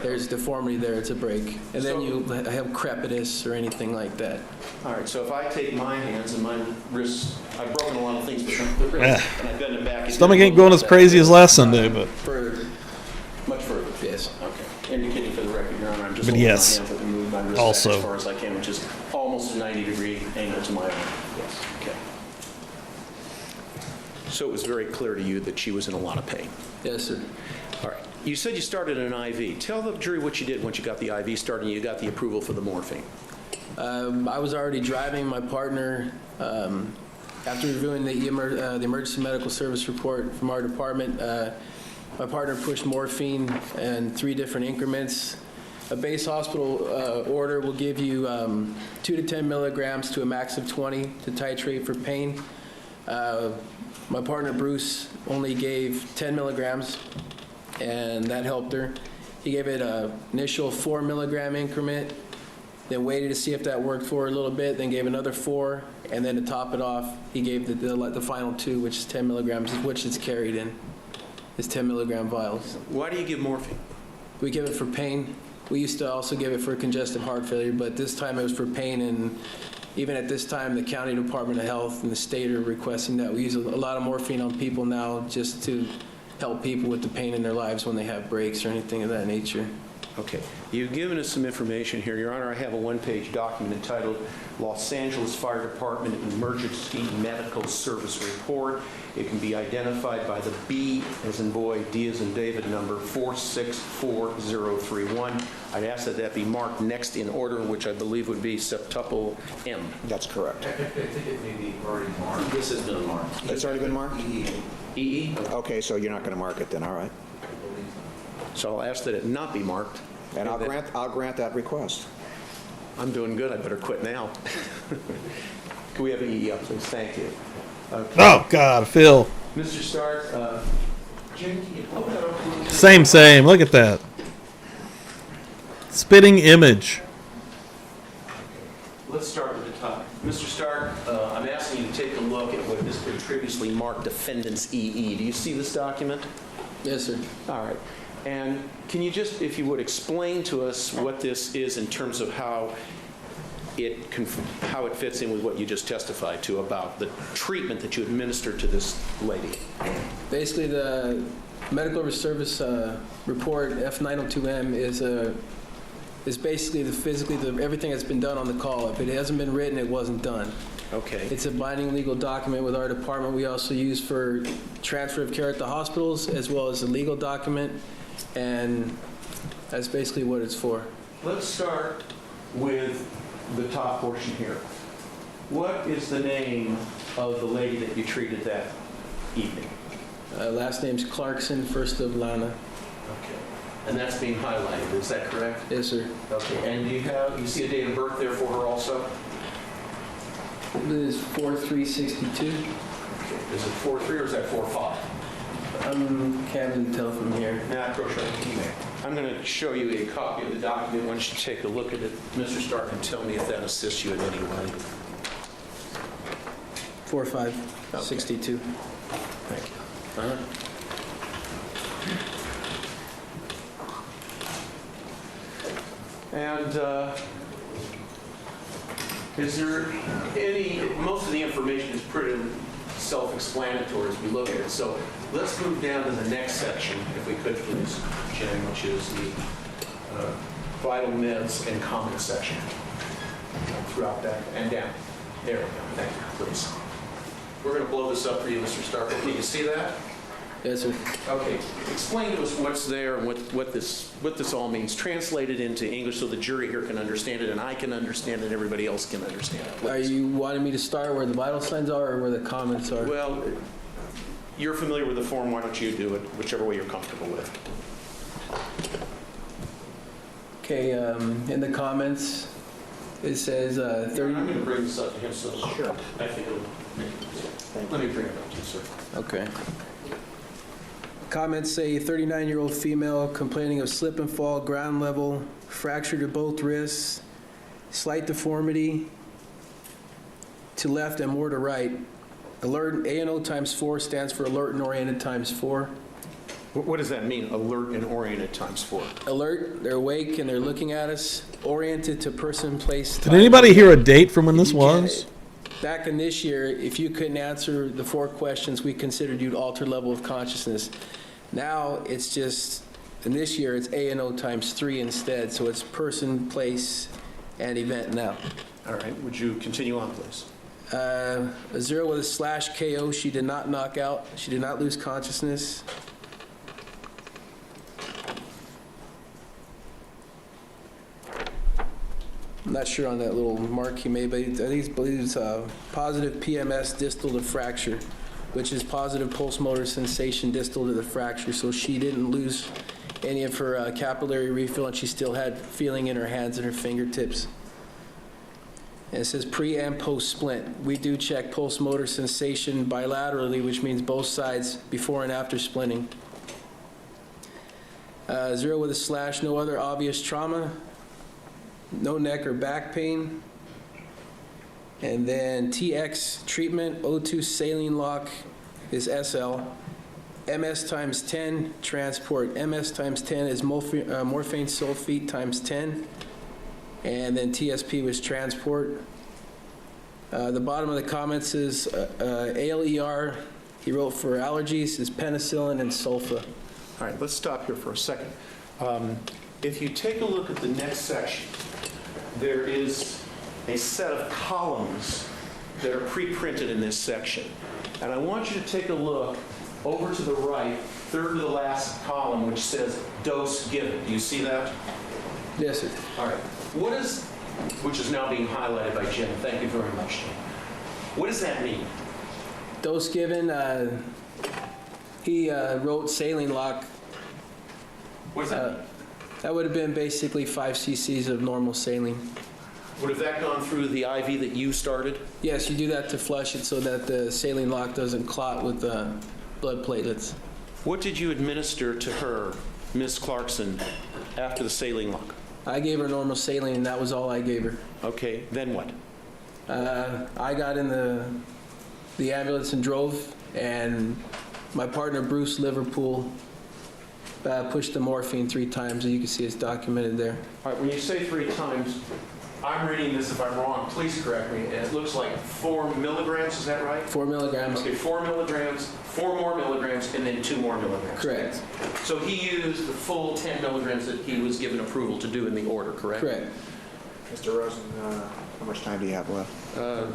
There's deformity there, it's a break. And then you have crepitus or anything like that. All right, so if I take my hands and my wrists, I've broken a lot of things, but the wrist, and I bend them back. Stomach ain't going as crazy as last Sunday, but... Much further. Yes. Okay. Indicating for the record, Your Honor, I'm just just But hold yes, my hand, but move my wrist also. back as far as I can, which is almost a 90-degree angle to my arm. Yes. Okay. So it was very clear to you that she was in a lot of pain. Yes, sir. All right. You said you started an IV. Tell the jury what you did once you got the IV started and you got the approval for the morphine. I was already driving. My partner, after reviewing the emergency medical service report from our department, my partner pushed morphine in 3 different increments. A base hospital order will give you 2 to 10 milligrams to a max of 20 to titrate for pain. My partner, Bruce, only gave 10 milligrams, and that helped her. He gave it an initial 4 milligram increment, then waited to see if that worked for her a little bit, then gave another 4, and then to top it off, he gave the final 2, which is 10 milligrams, which it's carried in. It's 10 milligram vials. Why do you give morphine? We give it for pain. We used to also give it for congestive heart failure, but this time it was for pain, and even at this time, the County Department of Health and the state are requesting that we use a lot of morphine on people now just to help people with the pain in their lives when they have breaks or anything of that nature. Okay. You've given us some information here. Your Honor, I have a 1-page document entitled Los Angeles Fire Department Emergency Medical Service Report. It can be identified by the B as in boy, D as in David, number 464031. I'd ask that that be marked next in order, which I believe would be septuple M. That's correct. I think it may be already marked. This has been marked. It's already been marked? EE? Okay, so you're not going to mark it then, all right. So I'll ask that it not be marked. And I'll grant that request. I'm doing good. I better quit now. Can we have EE up, please? Thank you. Okay. Oh, God, Phil. Mr. Stark, Jim, can you pull that up, please? Same. Look at that. Spitting image. Let's start with the top. Mr. Stark, I'm asking you to take a look at what has been previously marked defendant's EE. Do you see this document? Yes, sir. All right. And can you just, if you would, explain to us what this is in terms of how it fits in with what you just testified to about the treatment that you administered to this lady? Basically, the medical service report, F902M, is basically everything that's been done on the call. If it hasn't been written, it wasn't done. Okay. It's a binding legal document with our department. We also use for transfer of care at the hospitals, as well as a legal document, and that's basically what it's for. Let's start with the top portion here. What is the name of the lady that you treated that evening? Last name's Clarkson, first of Lana. Okay. And that's being highlighted, is that correct? Yes, sir. Okay. And you see a date of birth there for her also? It is 4/3/62. Okay. Is it 4/3 or is that 4/5? Can't tell from here. I'm going to show you a copy of the document. Why don't you take a look at it, Mr. Stark, and tell me if that assists you in any way. 4/5/62. Thank you. And is there most of the information is pretty self-explanatory as we look at it. So let's move down to the next section, if we could, please, Jim, which is the vital meds and comments section. Throughout that and down. There we go. Thank you, please. We're going to blow this up for you, Mr. Stark. Can you see that? Yes, sir. Okay. Explain to us what's there and what this all means. Translate it into English so the jury here can understand it, and I can understand it, and everybody else can understand it. Are you wanting me to start where the vital signs are or where the comments are? Well, you're familiar with the form. Why don't you do it, whichever way you're comfortable with. Okay, in the comments, it says 30... I'm going to bring this up to him, so sure. I think it'll make it easier. Let me bring it up to you, sir. Okay. Comments say 39-year-old female complaining of slip and fall, ground level, fracture to both wrists, slight deformity to left and more to right. Alert A&O ×4 stands for alert and oriented ×4. What does that mean, alert and oriented ×4? Alert, they're awake and they're looking at us. Oriented to person, place, time. Did anybody hear a date from when this was? Back in this year, if you couldn't answer the 4 questions, we considered you altered level of consciousness. Now it's just And this year, it's A&O times 3 instead, so it's person, place, and event now. All right, would you continue on, please? A 0 with a slash KO, she did not knock out. She did not lose consciousness. I'm not sure on that little mark he made, but I think he believes positive PMS distal to fracture, which is positive pulse motor sensation distal to the fracture. So she didn't lose any of her capillary refill, and she still had feeling in her hands and her fingertips. And it says pre and post splint. We do check pulse motor sensation bilaterally, which means both sides before and after splinting. 0 with a slash, no other obvious trauma. No neck or back pain. And then TX treatment, O2 saline lock is SL. MS times 10 transport. MS times 10 is morphine sulfate times 10. And then TSP was transport. The bottom of the comments is ALER, he wrote for allergies, is penicillin and sulfa. All right, let's stop here for a second. If you take a look at the next section, there is a set of columns that are pre-printed in this section. And I want you to take a look over to the right, third to the last column, which says dose given. Do you see that? Yes, sir. All right. Which is now being highlighted by Jim. Thank you very much, Jim. What does that mean? Dose given, he wrote saline lock. What does that mean? That would have been basically 5 cc's of normal saline. Would have that gone through the IV that you started? Yes, you do that to flush it so that the saline lock doesn't clot with blood platelets. What did you administer to her, Miss Clarkson, after the saline lock? I gave her normal saline, and that was all I gave her. Okay, then what? I got in the ambulance and drove, and my partner, Bruce Liverpool, pushed the morphine 3 times, and you can see it's documented there. All right, when you say 3 times, I'm reading this if I'm wrong, please correct me. It looks like 4 milligrams, is that right? 4 milligrams. Okay, 4 milligrams, 4 more milligrams, and then 2 more milligrams. Correct. So he used the full 10 milligrams that he was given approval to do in the order, correct? Correct. Mr. Rosen, how much time do you have left? I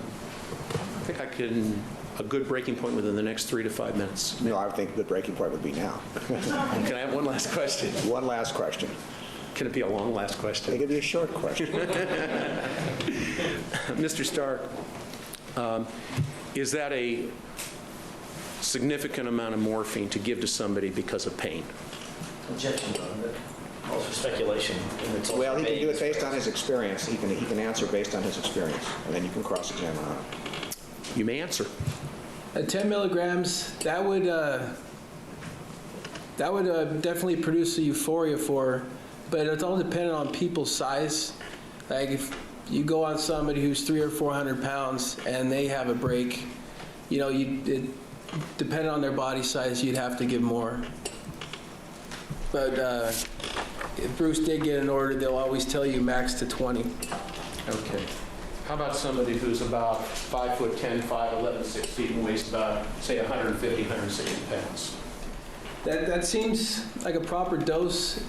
think I can, a good breaking point within the next 3 to 5 minutes. No, I would think a good breaking point would be now. Can I have one last question? One last question. Can it be a long last question? It could be a short question. Mr. Stark, is that a significant amount of morphine to give to somebody because of pain? Objection, Your Honor. Calls for speculation. Well, he can do it based on his experience. He can answer based on his experience, and then you can cross-examine on it. You may answer. At 10 milligrams, that would definitely produce a euphoria for her, but it's all dependent on people's size. Like if you go on somebody who's 300 or 400 pounds and they have a break, you know, depending on their body size, you'd have to give more. But if Bruce did get an order, they'll always tell you max to 20. Okay. How about somebody who's about 5'10", 5'11", 6 feet, and weighs about, say, 150, 160 pounds? That seems like a proper dose.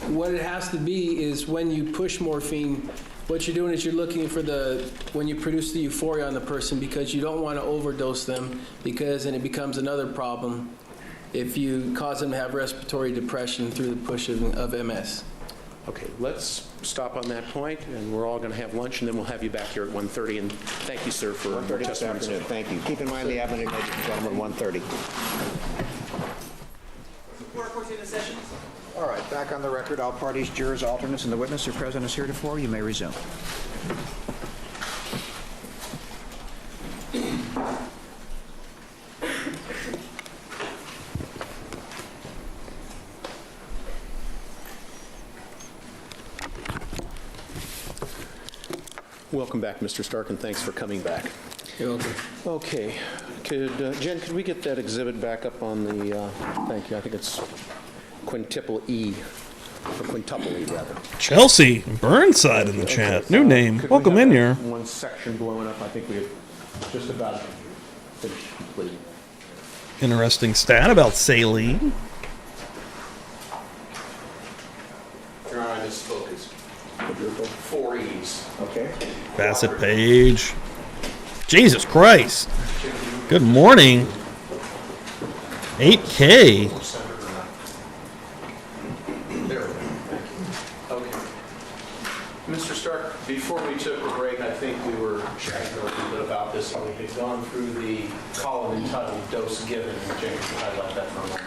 What it has to be is when you push morphine, what you're doing is you're looking for when you produce the euphoria on the person, because you don't want to overdose them, because then it becomes another problem if you cause them to have respiratory depression through the push of MS. Okay, let's stop on that point, and we're all going to have lunch, and then we'll have you back here at 1:30. And thank you, sir, for your this afternoon. Thank you. Keep in mind the avenue, ladies and gentlemen, 1:30. All right, back on the record. All parties, jurors, alternates, and the witness are present as heretofore. You may resume. Welcome back, Mr. Stark, and thanks for coming back. You're welcome. Okay. Jen, could we get that exhibit back up on the, thank you, I think it's quintuple E, or quintuple E, rather. Chelsea Burnside in the chat. New name. Welcome in here. One section blowing up. I think we have just about finished completing. Interesting stat about saline. 4 E's. Okay. Bassett Page. Jesus Christ. Good morning. 8K. There we go. Okay. Mr. Stark, before we took the break, I think we were chatting a little bit about this, and we had gone through the column entitled Dose Given, and James will highlight that for a moment.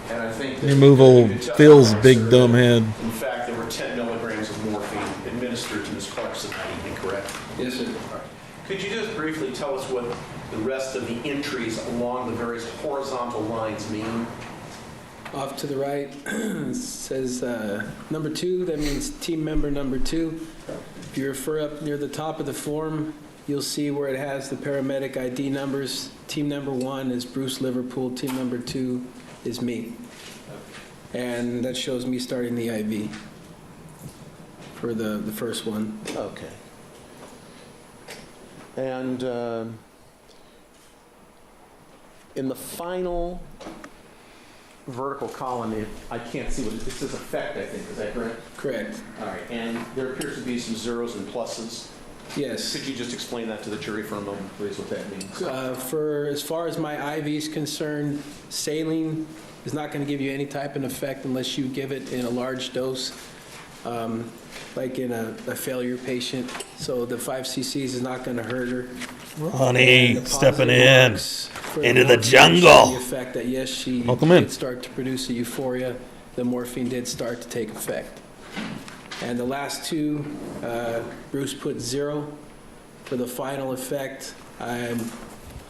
And I think that Remove old you could tell Phil's from big our dumb survey, head. In fact, there were 10 milligrams of morphine administered to Ms. Clarkson that evening, correct? Yes, sir. All right. Could you just briefly tell us what the rest of the entries along the various horizontal lines mean? Off to the right, it says number 2, that means team member number 2. If you refer up near the top of the form, you'll see where it has the paramedic ID numbers. Team number 1 is Bruce Liverpool, team number 2 is me. And that shows me starting the IV for the first one. Okay. And in the final vertical column, I can't see what it says. Effect, I think. Is that correct? Correct. All right. And there appears to be some zeros and pluses. Yes. Could you just explain that to the jury for a moment, please, what that means? For as far as my IV is concerned, saline is not going to give you any type of effect unless you give it in a large dose, like in a failure patient. So the 5 cc's is not going to hurt her. Ronnie, And the stepping positive in marks for into the morphine jungle. show The effect that yes, she Welcome in. did start to produce a euphoria. The morphine did start to take effect. And the last 2, Bruce put 0 for the final effect. I'm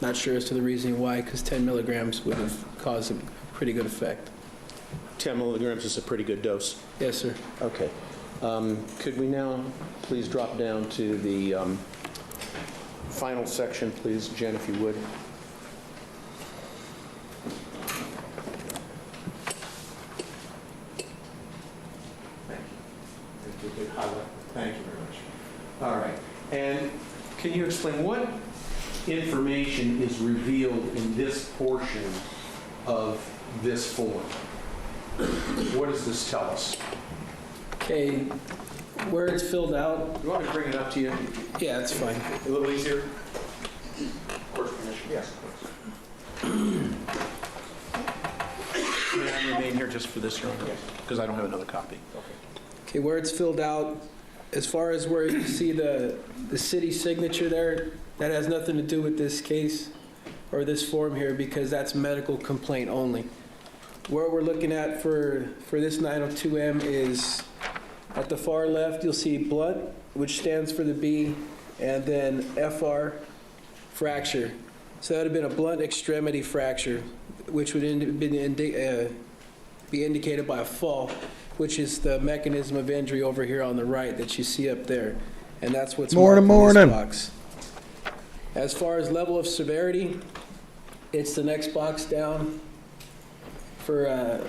not sure as to the reasoning why, because 10 milligrams would have caused a pretty good effect. 10 milligrams is a pretty good dose. Yes, sir. Okay. Could we now please drop down to the final section, please, Jen, if you would? Thank you. Good highlight. Thank you very much. All right. And can you explain what information is revealed in this portion of this form? What does this tell us? Okay, where it's filled out. You want me to bring it up to you? Yeah, that's fine. A little easier? Court permission? Yes, of course. May I remain here just for this, Your Honor? Because I don't have another copy. Okay, where it's filled out, as far as where you see the city signature there, that has nothing to do with this case or this form here, because that's medical complaint only. Where we're looking at for this 902M is at the far left, you'll see blunt, which stands for the B, and then FR, fracture. So that would have been a blunt extremity fracture, which would be indicated by a fall, which is the mechanism of injury over here on the right that you see up there. And that's what's marked in this box. As far as level of severity, it's the next box down for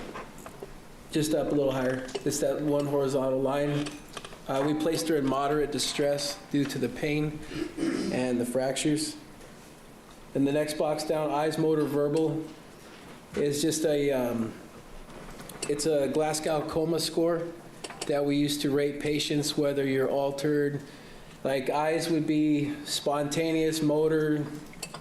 just up a little higher. It's that one horizontal line. We placed her in moderate distress due to the pain and the fractures. And the next box down, eyes, motor, verbal, is just it's a Glasgow coma score that we use to rate patients whether you're altered. Like eyes would be spontaneous, motor,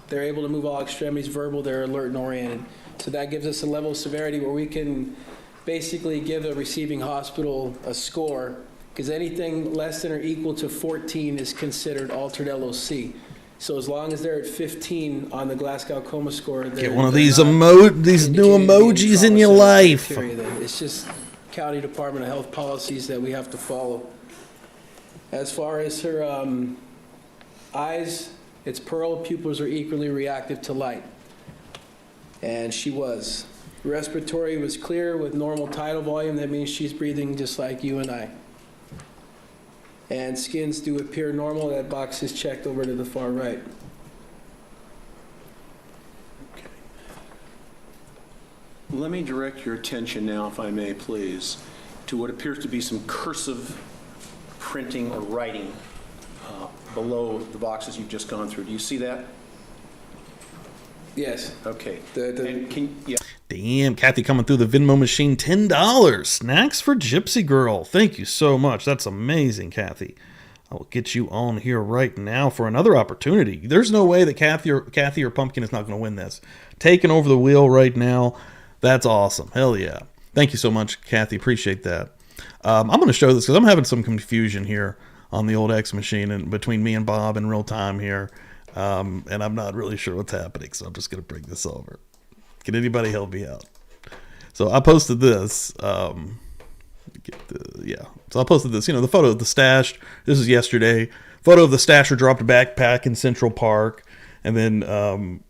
they're able to move all extremities, verbal, they're alert and oriented. So that gives us a level of severity where we can basically give a receiving hospital a score, because anything less than or equal to 14 is considered altered LOC. So as long as they're at 15 on the Glasgow coma score, get one of these these new emojis in your life. It's just county Department of Health policies that we have to follow. As far as her eyes, it's pearl, pupils are equally reactive to light. And she was. Respiratory was clear with normal tidal volume. That means she's breathing just like you and I. And skins do appear normal. That box is checked over to the far right. Okay. Let me direct your attention now, if I may, please, to what appears to be some cursive printing or writing below the boxes you've just gone through. Do you see that? Yes. Okay. Yeah. Damn, Kathy coming through the Venmo machine, $10. Snacks for Gypsy Girl. Thank you so much. That's amazing, Kathy. I will get you on here right now for another opportunity. There's no way that Kathy or Pumpkin is not going to win this. Taking over the wheel right now. That's awesome. Hell yeah. Thank you so much, Kathy. Appreciate that. I'm going to show this because I'm having some confusion here on the old X machine and between me and Bob in real time here. And I'm not really sure what's happening, so I'm just going to bring this over. Can anybody help me out? So I posted this. So I posted this, the photo of the stash. This is yesterday. Photo of the stasher dropped a backpack in Central Park. And then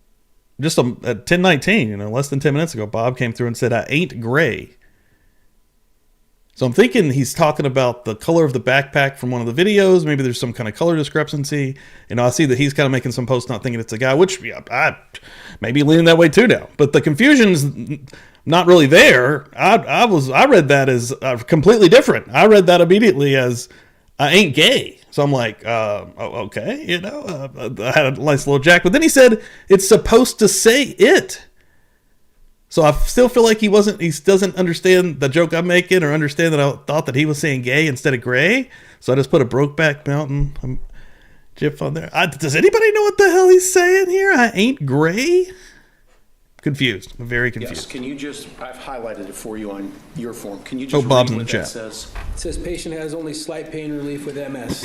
just at 10:19, less than 10 minutes ago, Bob came through and said, I ain't gray. So I'm thinking he's talking about the color of the backpack from one of the videos. Maybe there's some kind of color discrepancy. I see that he's kind of making some posts not thinking it's a guy, which I may be leaning that way too now. But the confusion's not really there. I read that as completely different. I read that immediately as I ain't gay. So I'm like, okay, I had a nice little jack. But then he said it's supposed to say it. So I still feel like he doesn't understand the joke I'm making or understand that I thought that he was saying gay instead of gray. So I just put a Brokeback Mountain GIF on there. Does anybody know what the hell he's saying here? I ain't gray? Confused. I'm very confused. Yes, can you I've highlighted it for you on your form. Can you just Bob's read in the what chat. that says? It says patient has only slight pain relief with MS.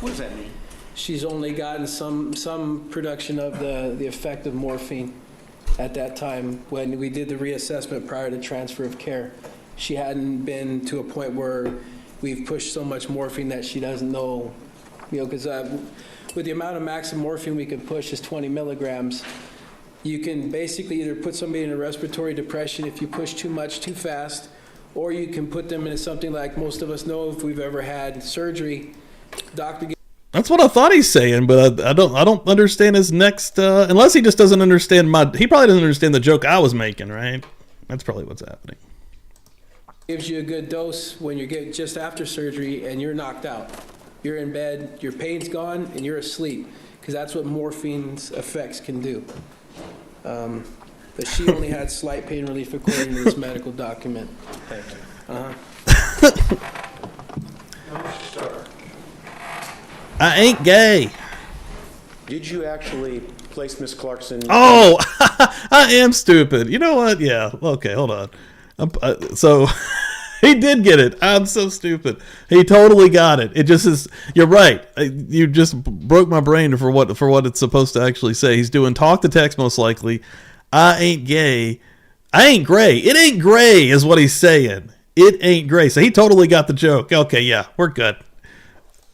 What does that mean? She's only gotten some production of the effect of morphine at that time when we did the reassessment prior to transfer of care. She hadn't been to a point where we've pushed so much morphine that she doesn't know, because with the amount of maximum morphine we can push is 20 milligrams. You can basically either put somebody in a respiratory depression if you push too much too fast, or you can put them into something like most of us know if we've ever had surgery. That's what I thought he's saying, but I don't understand his next, unless he just doesn't understand he probably doesn't understand the joke I was making, right? That's probably what's happening. Gives you a good dose when you get just after surgery and you're knocked out. You're in bed, your pain's gone, and you're asleep, because that's what morphine's effects can do. But she only had slight pain relief according to this medical document. Thank you. I ain't gay. Did you actually place Miss Clarkson? Oh, I am stupid. You know what? Yeah. Okay, hold on. So he did get it. I'm so stupid. He totally got it. It just is. You're right. You just broke my brain for what it's supposed to actually say. He's doing talk to text most likely. I ain't gay. I ain't gray. It ain't gray is what he's saying. It ain't gray. So he totally got the joke. Okay, yeah, we're good.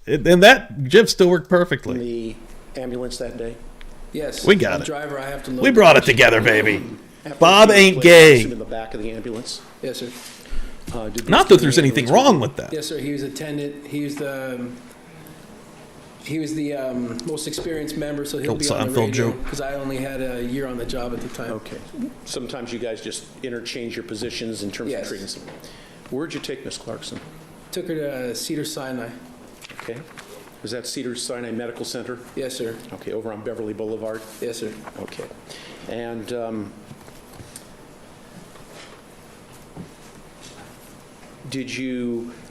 And that GIF still worked perfectly. The ambulance that day? Yes. We got it. Driver, I have to load We brought it together, baby. After Bob you ain't placed gay. in the back of the ambulance? Yes, sir. Not that there's anything wrong with that. Yes, sir. He was attendant. He was the most experienced member, so he'll be on the radio because I only had a year on the job at the time. Okay. Sometimes you guys just interchange your positions in terms of treating someone. Where'd you take Miss Clarkson? Took her to Cedars-Sinai. Okay. Was that Cedars-Sinai Medical Center? Yes, sir. Okay, over on Beverly Boulevard? Yes, sir. Okay. And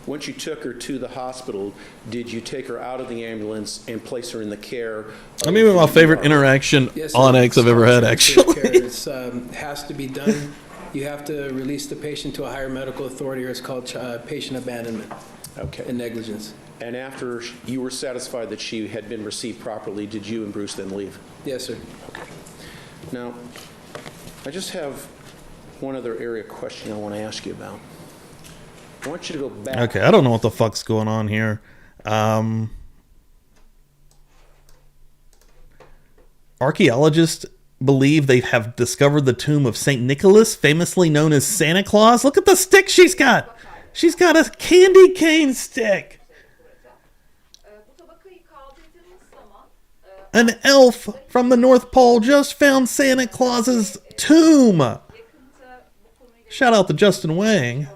once you took her to the hospital, did you take her out of the ambulance and place her in the care? I mean, my favorite interaction on X I've ever had, actually. It has to be done. You have to release the patient to a higher medical authority, or it's called patient abandonment. Okay. And negligence. And after you were satisfied that she had been received properly, did you and Bruce then leave? Yes, sir. Okay. Now, I just have one other area question I want to ask you about. I want you to go back. Okay, I don't know what the fuck's going on here. Archaeologists believe they have discovered the tomb of St. Nicholas, famously known as Santa Claus. Look at the stick she's got. She's got a candy cane stick. An elf from the North Pole just found Santa Claus's tomb. Shout out to Justin Wang.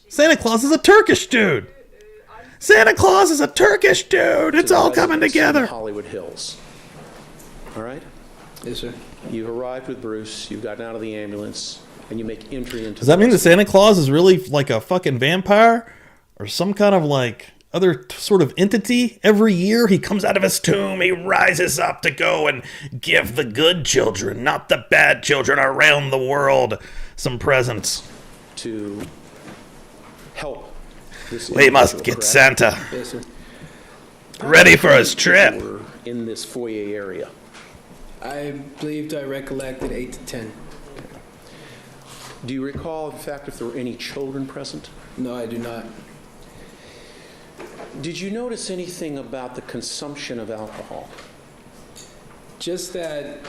Santa Claus is a Turkish dude. Santa Claus is a Turkish dude. It's all coming together. Hollywood Hills. All right? Yes, sir. You've arrived with Bruce. You've gotten out of the ambulance, and you make entry into. Does that mean that Santa Claus is really like a fucking vampire or some kind of like other sort of entity? Every year he comes out of his tomb, he rises up to go and give the good children, not the bad children around the world, some presents. To help this. We must get Santa Yes, sir. ready for his trip. We're in this foyer area. I believed I recollected 8 to 10. Do you recall, in fact, if there were any children present? No, I do not. Did you notice anything about the consumption of alcohol? Just that.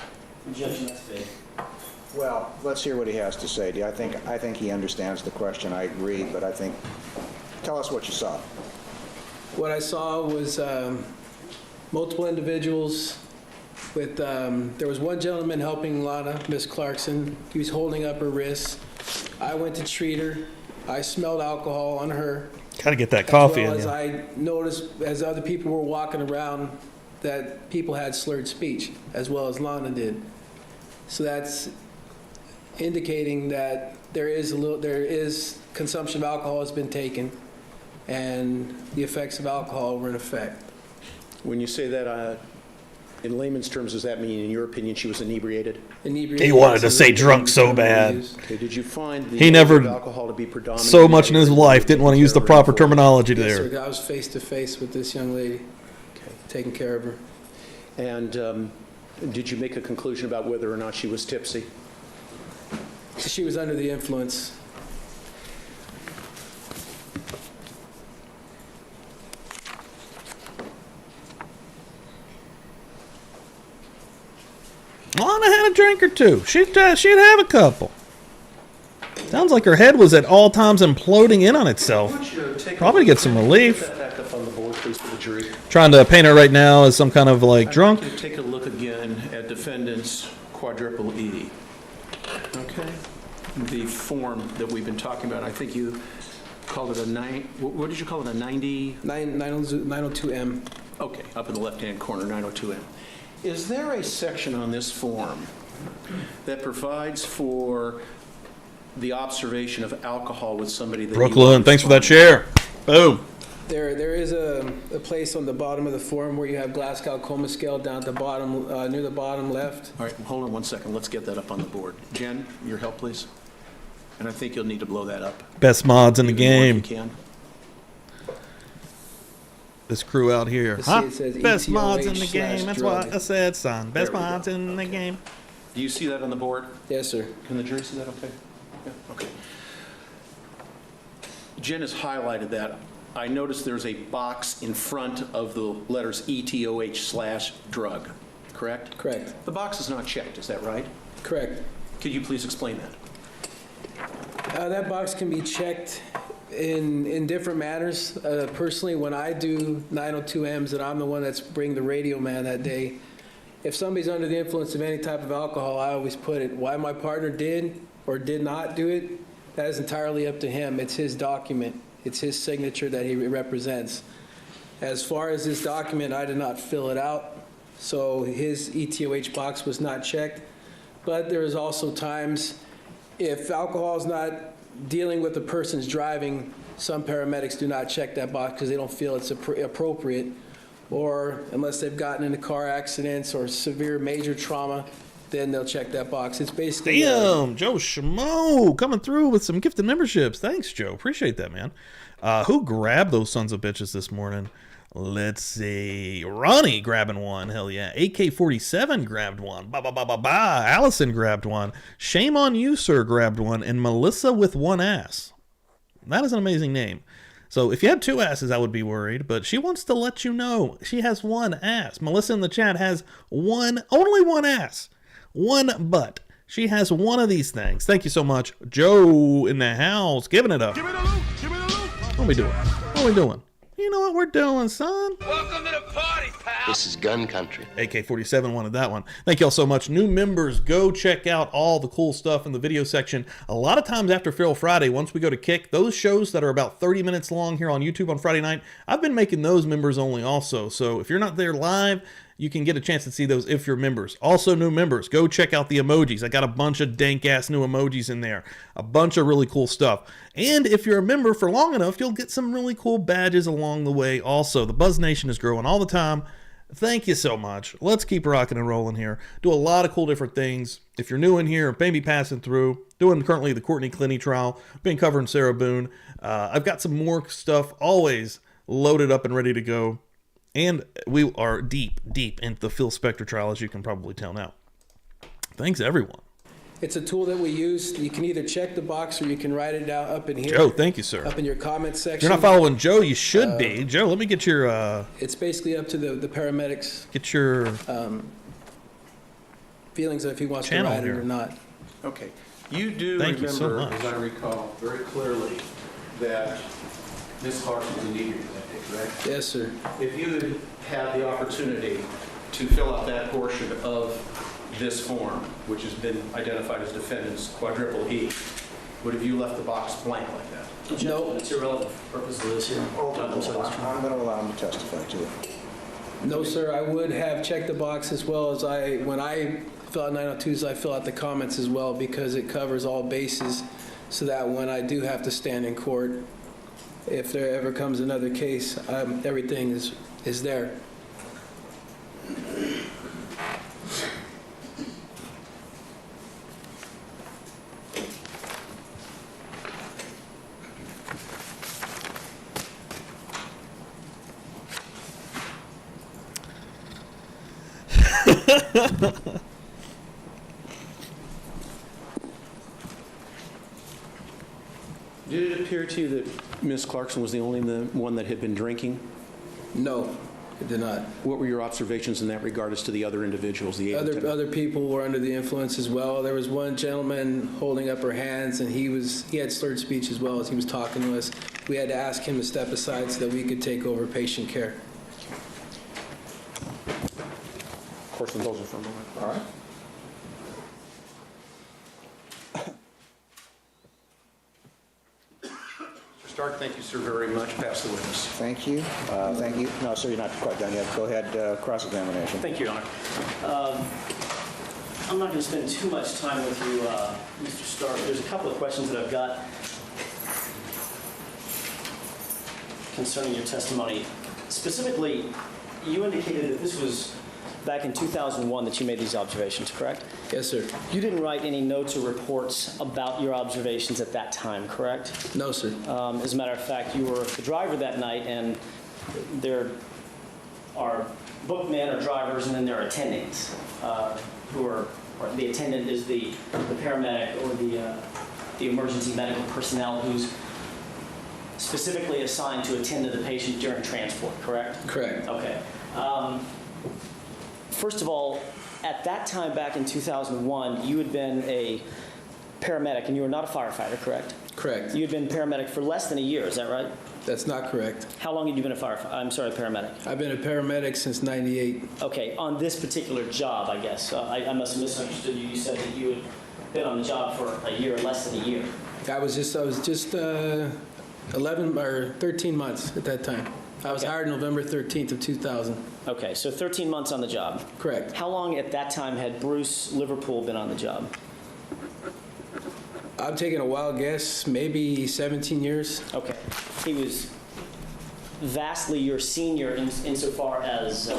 Well, let's hear what he has to say. I think he understands the question. I agree, but I think, tell us what you saw. What I saw was multiple individuals with, there was one gentleman helping Lana, Miss Clarkson. He was holding up her wrists. I went to treat her. I smelled alcohol on her. Gotta get that coffee as well in as you. I noticed as other people were walking around that people had slurred speech, as well as Lana did. So that's indicating that there is consumption of alcohol has been taken, and the effects of alcohol were in effect. When you say that, in layman's terms, does that mean, in your opinion, she was inebriated? He wanted to say drunk so bad. Okay, did you find the He never, alcohol to be predominant? so much in his life, didn't want to use the proper terminology Yes, there. sir, I was face to face with this young lady, taking care of her. And did you make a conclusion about whether or not she was tipsy? She was under the influence. Lana had a drink or two. She'd have a couple. Sounds like her head was at all times imploding in on itself. Probably to get some relief. Put that back up on the board, please, for the jury. Trying to paint her right now as some kind of like drunk. Take a look again at defendant's quadruple E. Okay. The form that we've been talking about, I think you called it a what did you call it, a 90? 902M. Okay, up in the left-hand corner, 902M. Is there a section on this form that provides for the observation of alcohol with somebody that Brooklyn, thanks for that share. Boom. There is a place on the bottom of the form where you have Glasgow Coma Scale down at the bottom, near the bottom left. All right, hold on one second. Let's get that up on the board. Jen, your help, please. And I think you'll need to blow that up. Best mods in the game. If you can. This crew out here. See, Huh? it says Best mods in the ETOH game. That's drug. what I said, son. Best There we mods in the game. Do you see that on the board? Yes, sir. Can the jury see that okay? Yeah, okay. Jen has highlighted that. I noticed there's a box in front of the letters ETOH/drug, correct? Correct. The box is not checked, is that right? Correct. Could you please explain that? That box can be checked in different manners. Personally, when I do 902Ms and I'm the one that's bringing the radio man that day, if somebody's under the influence of any type of alcohol, I always put it. Why my partner did or did not do it, that is entirely up to him. It's his document. It's his signature that he represents. As far as this document, I did not fill it out, so his ETOH box was not checked. But there is also times, if alcohol is not dealing with the person's driving, some paramedics do not check that box because they don't feel it's appropriate, or unless they've gotten into car accidents or severe major trauma, then they'll check that box. It's basically... Damn, Joe Schmo coming through with some gifted memberships. Thanks, Joe. Appreciate that, man. Who grabbed those sons of bitches this morning? Let's see. Ronnie grabbing one. Hell yeah. AK-47 grabbed one. Ba-ba-ba-ba-ba. Allison grabbed one. Shame on You, Sir grabbed one. And Melissa with one ass. That is an amazing name. So if you had two asses, I would be worried. But she wants to let you know she has one ass. Melissa in the chat has only one ass. One butt. She has one of these things. Thank you so much. Joe in the house. Giving it up. Give me the loot. Give me the loot. What are we doing? What are we doing? You know what we're doing, son? Welcome to the party, pal. This is gun country. AK-47 wanted that one. Thank y'all so much. New members, go check out all the cool stuff in the video section. A lot of times after Feral Friday, once we go to Kick, those shows that are about 30 minutes long here on YouTube on Friday night, I've been making those members only also. So if you're not there live, you can get a chance to see those if you're members. Also, new members, go check out the emojis. I got a bunch of dank-ass new emojis in there. A bunch of really cool stuff. And if you're a member for long enough, you'll get some really cool badges along the way also. The Buzz Nation is growing all the time. Thank you so much. Let's keep rocking and rolling here. Do a lot of cool different things. If you're new in here, maybe passing through, doing currently the Courtney Clinty trial, been covering Sarah Boone. I've got some more stuff always loaded up and ready to go. And we are deep into the Phil Spector trial, as you can probably tell now. Thanks, everyone. It's a tool that we use. You can either check the box or you can write it down up in here. Joe, thank you, sir. Up in your comments section. If you're not following Joe, you should be. Joe, let me get your... it's basically up to the paramedics. Get your... feelings of if he wants to write it or not. Okay. You do Thank you so remember, much. as I recall very clearly, that Ms. Clarkson was a need that day, correct? Yes, sir. If you had the opportunity to fill out that portion of this form, which has been identified as defendant's quadruple E, would have you left the box blank like that? No. It's irrelevant for purposes of this here. I'm going to allow him to testify to it. No, sir. I would have checked the box as well as when I fill out 902s, I fill out the comments as well because it covers all bases so that when I do have to stand in court, if there ever comes another case, everything is there. Did it appear to you that Ms. Clarkson was the only one that had been drinking? No, it did not. What were your observations in that regard as to the other individuals, the aide lieutenant? Other people were under the influence as well. There was one gentleman holding up her hands, and he had slurred speech as well as he was talking to us. We had to ask him to step aside so that we could take over patient care. Of course, those are for a moment. All right. Stark, thank you, sir, very much. Pass the witness. Thank you. Thank you. No, sir, you're not quite done yet. Go ahead, cross-examination. Thank you, Your Honor. I'm not going to spend too much time with you, Mr. Stark. There's a couple of questions that I've got concerning your testimony. Specifically, you indicated that this was back in 2001 that you made these observations, correct? Yes, sir. You didn't write any notes or reports about your observations at that time, correct? No, sir. As a matter of fact, you were the driver that night, and there are bookmen or drivers, and then there are attendants who are, or the attendant is the paramedic or the emergency medical personnel who's specifically assigned to attend to the patient during transport, correct? Correct. Okay. First of all, at that time back in 2001, you had been a paramedic and you were not a firefighter, correct? Correct. You had been paramedic for less than a year, is that right? That's not correct. How long had you been a paramedic? I've been a paramedic since '98. Okay, on this particular job, I guess. I must have misunderstood you. You said that you had been on the job for a year or less than a year. I was just 11 or 13 months at that time. I was hired November 13th of 2000. Okay, so 13 months on the job. Correct. How long at that time had Bruce Liverpool been on the job? I'm taking a wild guess, maybe 17 years. Okay. He was vastly your senior insofar as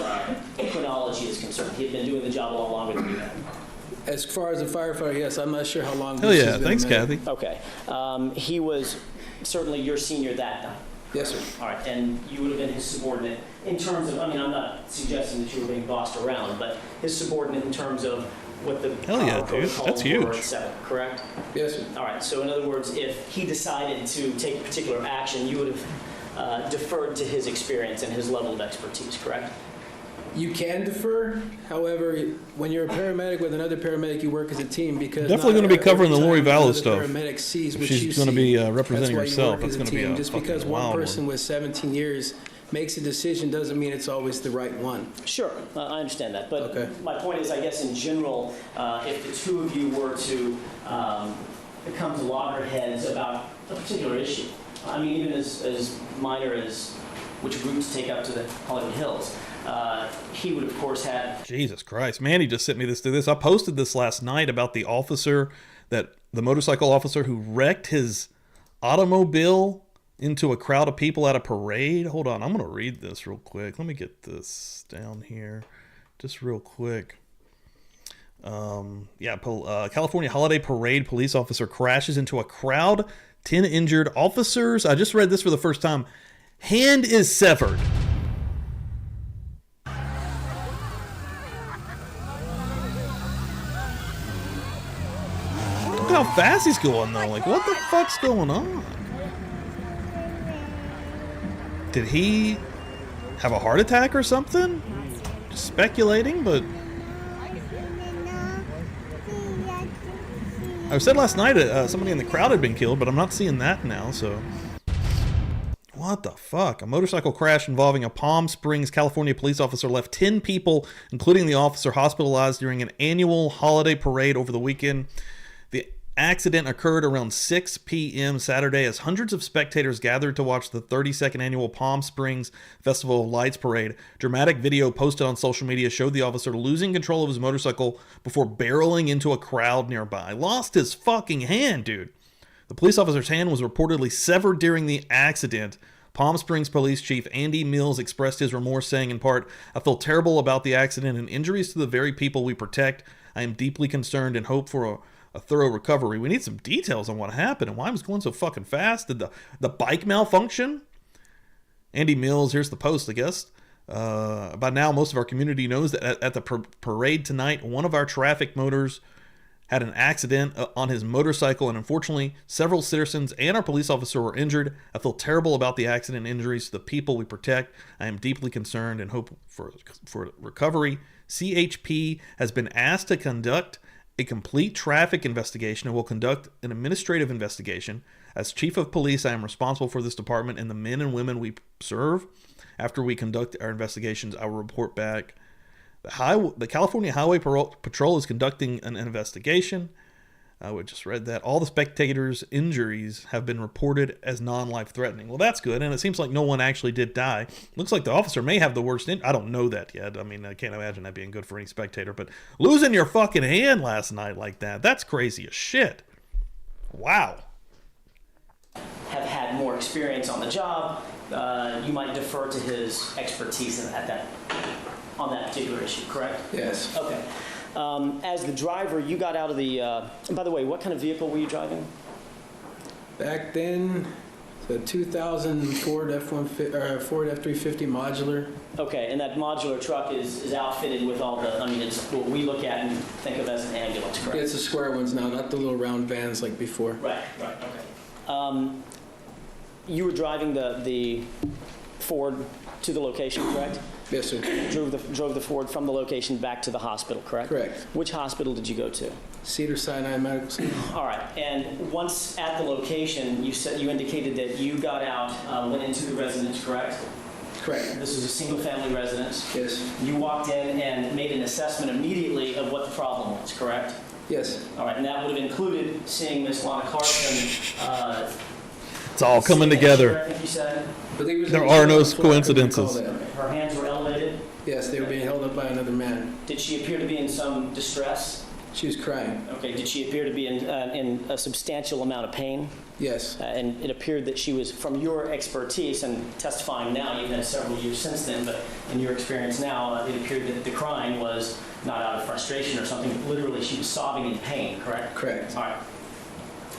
chronology is concerned. He had been doing the job a lot longer than you had. As far as a firefighter, yes. I'm not sure how long. Hell yeah, thanks, Kathy. Okay. He was certainly your senior that night. Yes, sir. All right, and you would have been his subordinate in terms of, I mean, I'm not suggesting that you were being bossed around, but his subordinate in terms of what the Hell yeah, dude. That's huge. were, et cetera, correct? Yes, sir. All right, so in other words, if he decided to take a particular action, you would have deferred to his experience and his level of expertise, correct? You can defer. However, when you're a paramedic with another paramedic, you work as a team because definitely going to be covering the Lori Vallow stuff. Paramedic sees what She's going to be representing herself. That's going to be a just because one person with 17 years makes a decision doesn't mean it's always the right one. Sure, I understand that. But my point is, I guess in general, if the two of you were to come to loggerheads about a particular issue, I mean, even as minor as which route to take out to the Hollywood Hills, he would, of course, have... Jesus Christ. Manny just sent me this. I posted this last night about the motorcycle officer who wrecked his automobile into a crowd of people at a parade. Hold on, I'm going to read this real quick. Let me get this down here just real quick. California Holiday Parade police officer crashes into a crowd, 10 injured. Officers, I just read this for the first time. Hand is severed. Look how fast he's going though. Like, what the fuck's going on? Did he have a heart attack or something? Just speculating, but I said last night somebody in the crowd had been killed, but I'm not seeing that now, so. What the fuck? A motorcycle crash involving a Palm Springs, California police officer left 10 people, including the officer, hospitalized during an annual holiday parade over the weekend. The accident occurred around 6 p.m. Saturday as hundreds of spectators gathered to watch the 32nd annual Palm Springs Festival of Lights parade. Dramatic video posted on social media showed the officer losing control of his motorcycle before barreling into a crowd nearby. Lost his fucking hand, dude. The police officer's hand was reportedly severed during the accident. Palm Springs Police Chief Andy Mills expressed his remorse, saying in part, "I feel terrible about the accident and injuries to the very people we protect. I am deeply concerned and hope for a thorough recovery." We need some details on what happened and why it was going so fucking fast. Did the bike malfunction? Andy Mills, here's the post, I guess. By now, most of our community knows that at the parade tonight, one of our traffic motors had an accident on his motorcycle, and unfortunately, several citizens and our police officer were injured. I feel terrible about the accident and injuries to the people we protect. I am deeply concerned and hope for recovery. CHP has been asked to conduct a complete traffic investigation and will conduct an administrative investigation. As chief of police, I am responsible for this department and the men and women we serve. After we conduct our investigations, I will report back. The California Highway Patrol is conducting an investigation. We just read that. All the spectators' injuries have been reported as non-life threatening. Well, that's good, and it seems like no one actually did die. Looks like the officer may have the worst I don't know that yet. I mean, I can't imagine that being good for any spectator, but losing your fucking hand last night like that's crazy as shit. Wow. Have had more experience on the job, you might defer to his expertise on that particular issue, correct? Yes. Okay. As the driver, you got out of the, by the way, what kind of vehicle were you driving? Back then, the 2000 Ford F-350 modular. Okay, and that modular truck is outfitted with all the, I mean, it's what we look at and think of as an ambulance, correct? Yeah, it's the square ones now, not the little round vans like before. Right, okay. You were driving the Ford to the location, correct? Yes, sir. Drove the Ford from the location back to the hospital, correct? Correct. Which hospital did you go to? Cedars-Sinai Medical Center. All right. And once at the location, you indicated that you got out, went into the residence, correct? Correct. This is a single-family residence. Yes. You walked in and made an assessment immediately of what the problem was, correct? Yes. All right. And that would have included seeing Miss Lana Carson. It's all coming together. I think you said. There are no coincidences. Her hands were elevated? Yes, they were being held up by another man. Did she appear to be in some distress? She was crying. Okay. Did she appear to be in a substantial amount of pain? Yes. And it appeared that she was, from your expertise and testifying now, you've had several years since then, but in your experience now, it appeared that the crying was not out of frustration or something, but literally she was sobbing in pain, correct? Correct. All right.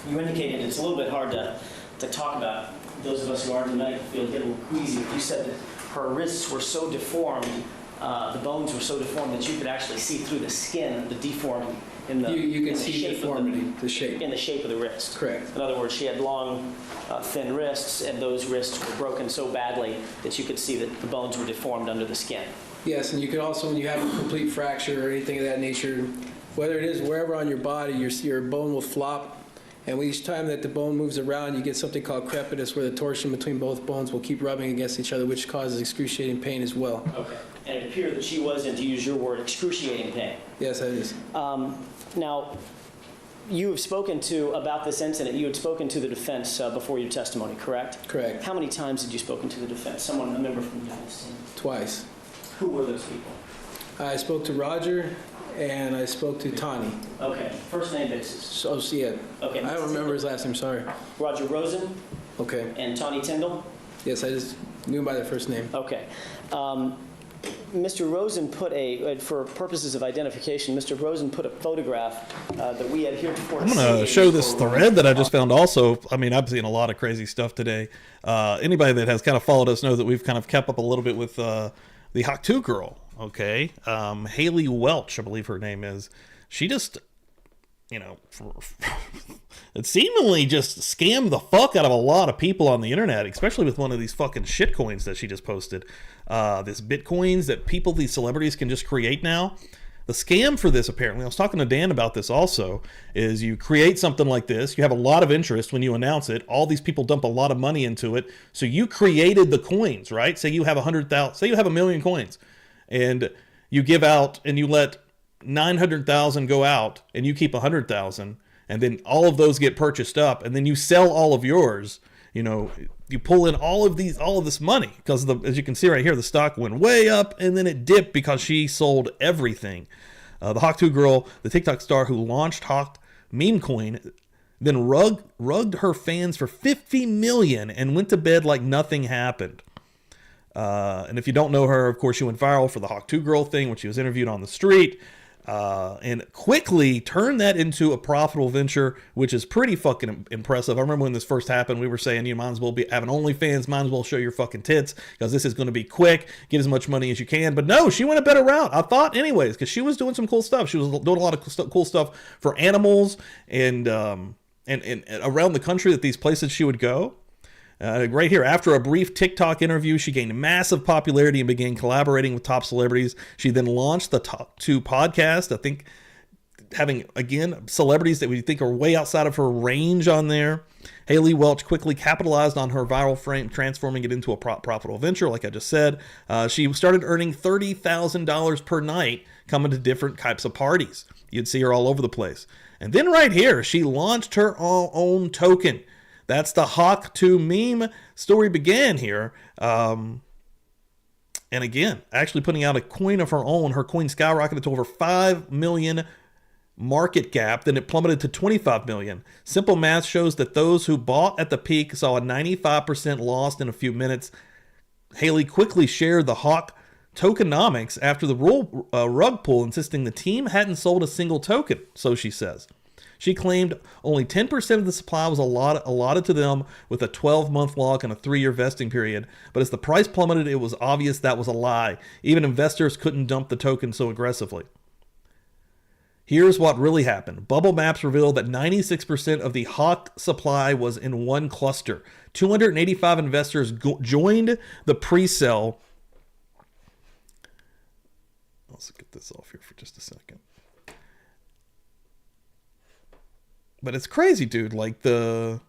You indicated it's a little bit hard to talk about. Those of us who are in the medical field get a little queasy. You said that her wrists were so deformed, the bones were so deformed that you could actually see through the skin, the deformed in the You could in see the deformity, the shape. in the shape of the wrist. Correct. In other words, she had long, thin wrists, and those wrists were broken so badly that you could see that the bones were deformed under the skin. Yes, and you can also, when you have a complete fracture or anything of that nature, whether it is wherever on your body, your bone will flop. And each time that the bone moves around, you get something called crepitus, where the torsion between both bones will keep rubbing against each other, which causes excruciating pain as well. Okay. And it appeared that she was, and to use your word, excruciating pain. Yes, that is. Now, you have spoken to, about this incident, you had spoken to the defense before your testimony, correct? Correct. How many times had you spoken to the defense? Someone, a member from the defense team? Twice. Who were those people? I spoke to Roger, and I spoke to Tani. Okay. First name basis. So, yeah. Okay. I don't remember his last name, sorry. Roger Rosen Okay. and Tawny Tyndall? Yes, I just knew him by their first name. Okay. Mr. Rosen put for purposes of identification, Mr. Rosen put a photograph that we had heretofore. I'm going to show this thread that I just found also. I mean, I've seen a lot of crazy stuff today. Anybody that has kind of followed us knows that we've kind of kept up a little bit with the Hawk 2 girl, okay? Haley Welch, I believe her name is. She just, it seemingly just scammed the fuck out of a lot of people on the internet, especially with one of these fucking shit coins that she just posted. This Bitcoins that these celebrities can just create now. The scam for this, apparently, I was talking to Dan about this also, is you create something like this, you have a lot of interest when you announce it, all these people dump a lot of money into it, so you created the coins, right? Say you have 100,000, say you have 1 million coins, and you give out, and you let 900,000 go out, and you keep 100,000, and then all of those get purchased up, and then you sell all of yours, you pull in all of this money, because as you can see right here, the stock went way up, and then it dipped because she sold everything. The Hawk 2 girl, the TikTok star who launched Hawk Meme Coin, then rugged her fans for $50 million and went to bed like nothing happened. And if you don't know her, of course, she went viral for the Hawk 2 girl thing when she was interviewed on the street. And quickly turned that into a profitable venture, which is pretty fucking impressive. I remember when this first happened, we were saying you might as well be having OnlyFans, might as well show your fucking tits, because this is going to be quick, get as much money as you can. But no, she went a better route, I thought, anyways, because she was doing some cool stuff. She was doing a lot of cool stuff for animals and around the country, that these places she would go. Right here, after a brief TikTok interview, she gained massive popularity and began collaborating with top celebrities. She then launched the Top 2 podcast, I think having, again, celebrities that we think are way outside of her range on there. Haley Welch quickly capitalized on her viral frame, transforming it into a profitable venture, like I just said. She started earning $30,000 per night coming to different types of parties. You'd see her all over the place. And then right here, she launched her own token. That's the Hawk 2 meme. Story began here. And again, actually putting out a coin of her own. Her coin skyrocketed to over 5 million market cap. Then it plummeted to 25 million. Simple math shows that those who bought at the peak saw a 95% loss in a few minutes. Haley quickly shared the Hawk tokenomics after the rug pull, insisting the team hadn't sold a single token, so she says. She claimed only 10% of the supply was allotted to them, with a 12-month lock and a 3-year vesting period. But as the price plummeted, it was obvious that was a lie. Even investors couldn't dump the token so aggressively. Here's what really happened. Bubble Maps revealed that 96% of the Hawk supply was in one cluster. 285 investors joined the pre-sale. Let's get this off here for just a second. But it's crazy, dude. Like and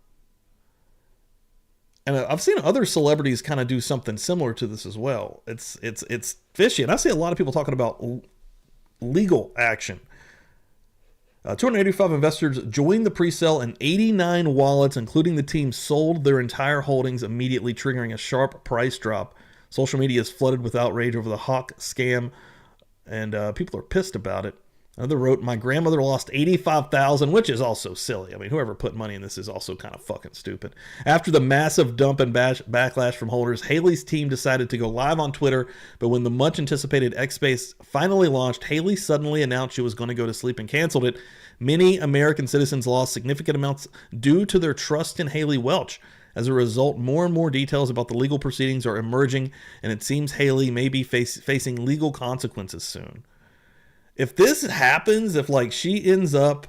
I've seen other celebrities kind of do something similar to this as well. It's fishy. And I see a lot of people talking about legal action. 285 investors joined the pre-sale, and 89 wallets, including the team, sold their entire holdings immediately, triggering a sharp price drop. Social media is flooded with outrage over the Hawk scam, and people are pissed about it. Another wrote, "My grandmother lost $85,000, which is also silly. I mean, whoever put money in this is also kind of fucking stupid. After the massive dump and backlash from holders, Haley's team decided to go live on Twitter, but when the much anticipated X Space finally launched, Haley suddenly announced she was going to go to sleep and canceled it. Many American citizens lost significant amounts due to their trust in Haley Welch. As a result, more and more details about the legal proceedings are emerging, and it seems Haley may be facing legal consequences soon." If this happens, if like she ends up,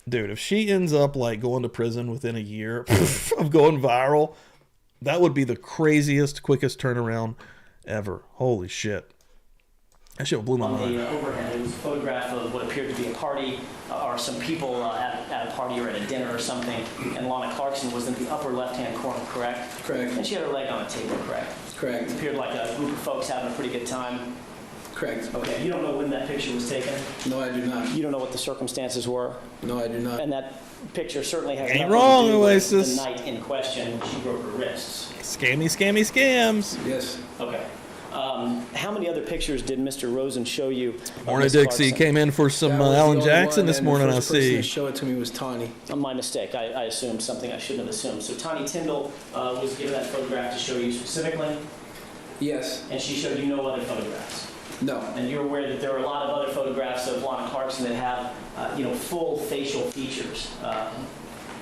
dude, if she ends up like going to prison within a year of going viral, that would be the craziest, quickest turnaround ever. Holy shit. That shit blew my On mind. the overhead, it was a photograph of what appeared to be a party or some people at a party or at a dinner or something, and Lana Clarkson was in the upper left-hand corner, correct? Correct. And she had her leg on a table, correct? Correct. It appeared like a group of folks having a pretty good time. Correct. Okay, you don't know when that picture was taken? No, I do not. You don't know what the circumstances were? No, I do not. And that picture certainly has Ain't nothing wrong, to do with Oasis. the night in question when she broke her wrists. Scammy, scammy, scams. Yes. Okay. How many other pictures did Mr. Rosen show you? Morning, Dixie. Came in for some That was the Alan only Jackson one, this and morning, the I first person see. to show it to me was Tawny. My mistake. I assumed something I shouldn't have assumed. So Tawny Tyndall was given that photograph to show you specifically, Yes. and she showed you no other photographs. No. And you're aware that there are a lot of other photographs of Lana Clarkson that have, full facial features,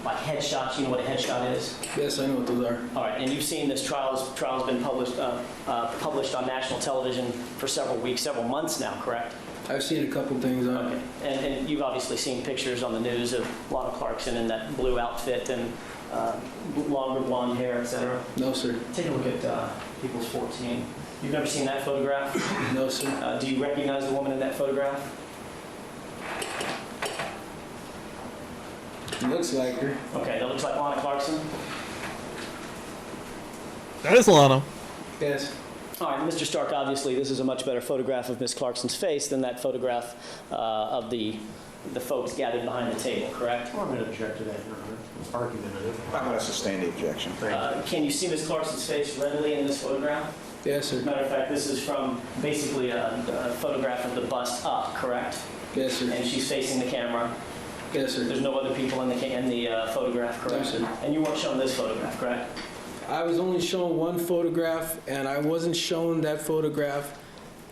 like headshots. You know what a headshot is? Yes, I know what those are. All right, and you've seen this trial's been published on national television for several weeks, several months now, correct? I've seen a couple things on it. Okay, and you've obviously seen pictures on the news of Lana Clarkson in that blue outfit and longer blonde hair, etc. No, sir. Take a look at People's 14. You've never seen that photograph? No, sir. Do you recognize the woman in that photograph? Looks like her. Okay, that looks like Lana Clarkson. That is Lana. Yes. All right, Mr. Stark, obviously this is a much better photograph of Miss Clarkson's face than that photograph of the folks gathered behind the table, correct? Well, I'm going to object to that, Your Honor. It's argumentative. I'm going to sustain the objection. Can you see Miss Clarkson's face readily in this photograph? Yes, sir. Matter of fact, this is from basically a photograph of the bust up, correct? Yes, sir. And she's facing the camera. Yes, sir. There's no other people in the photograph, correct? No, sir. And you weren't shown this photograph, correct? I was only shown one photograph, and I wasn't shown that photograph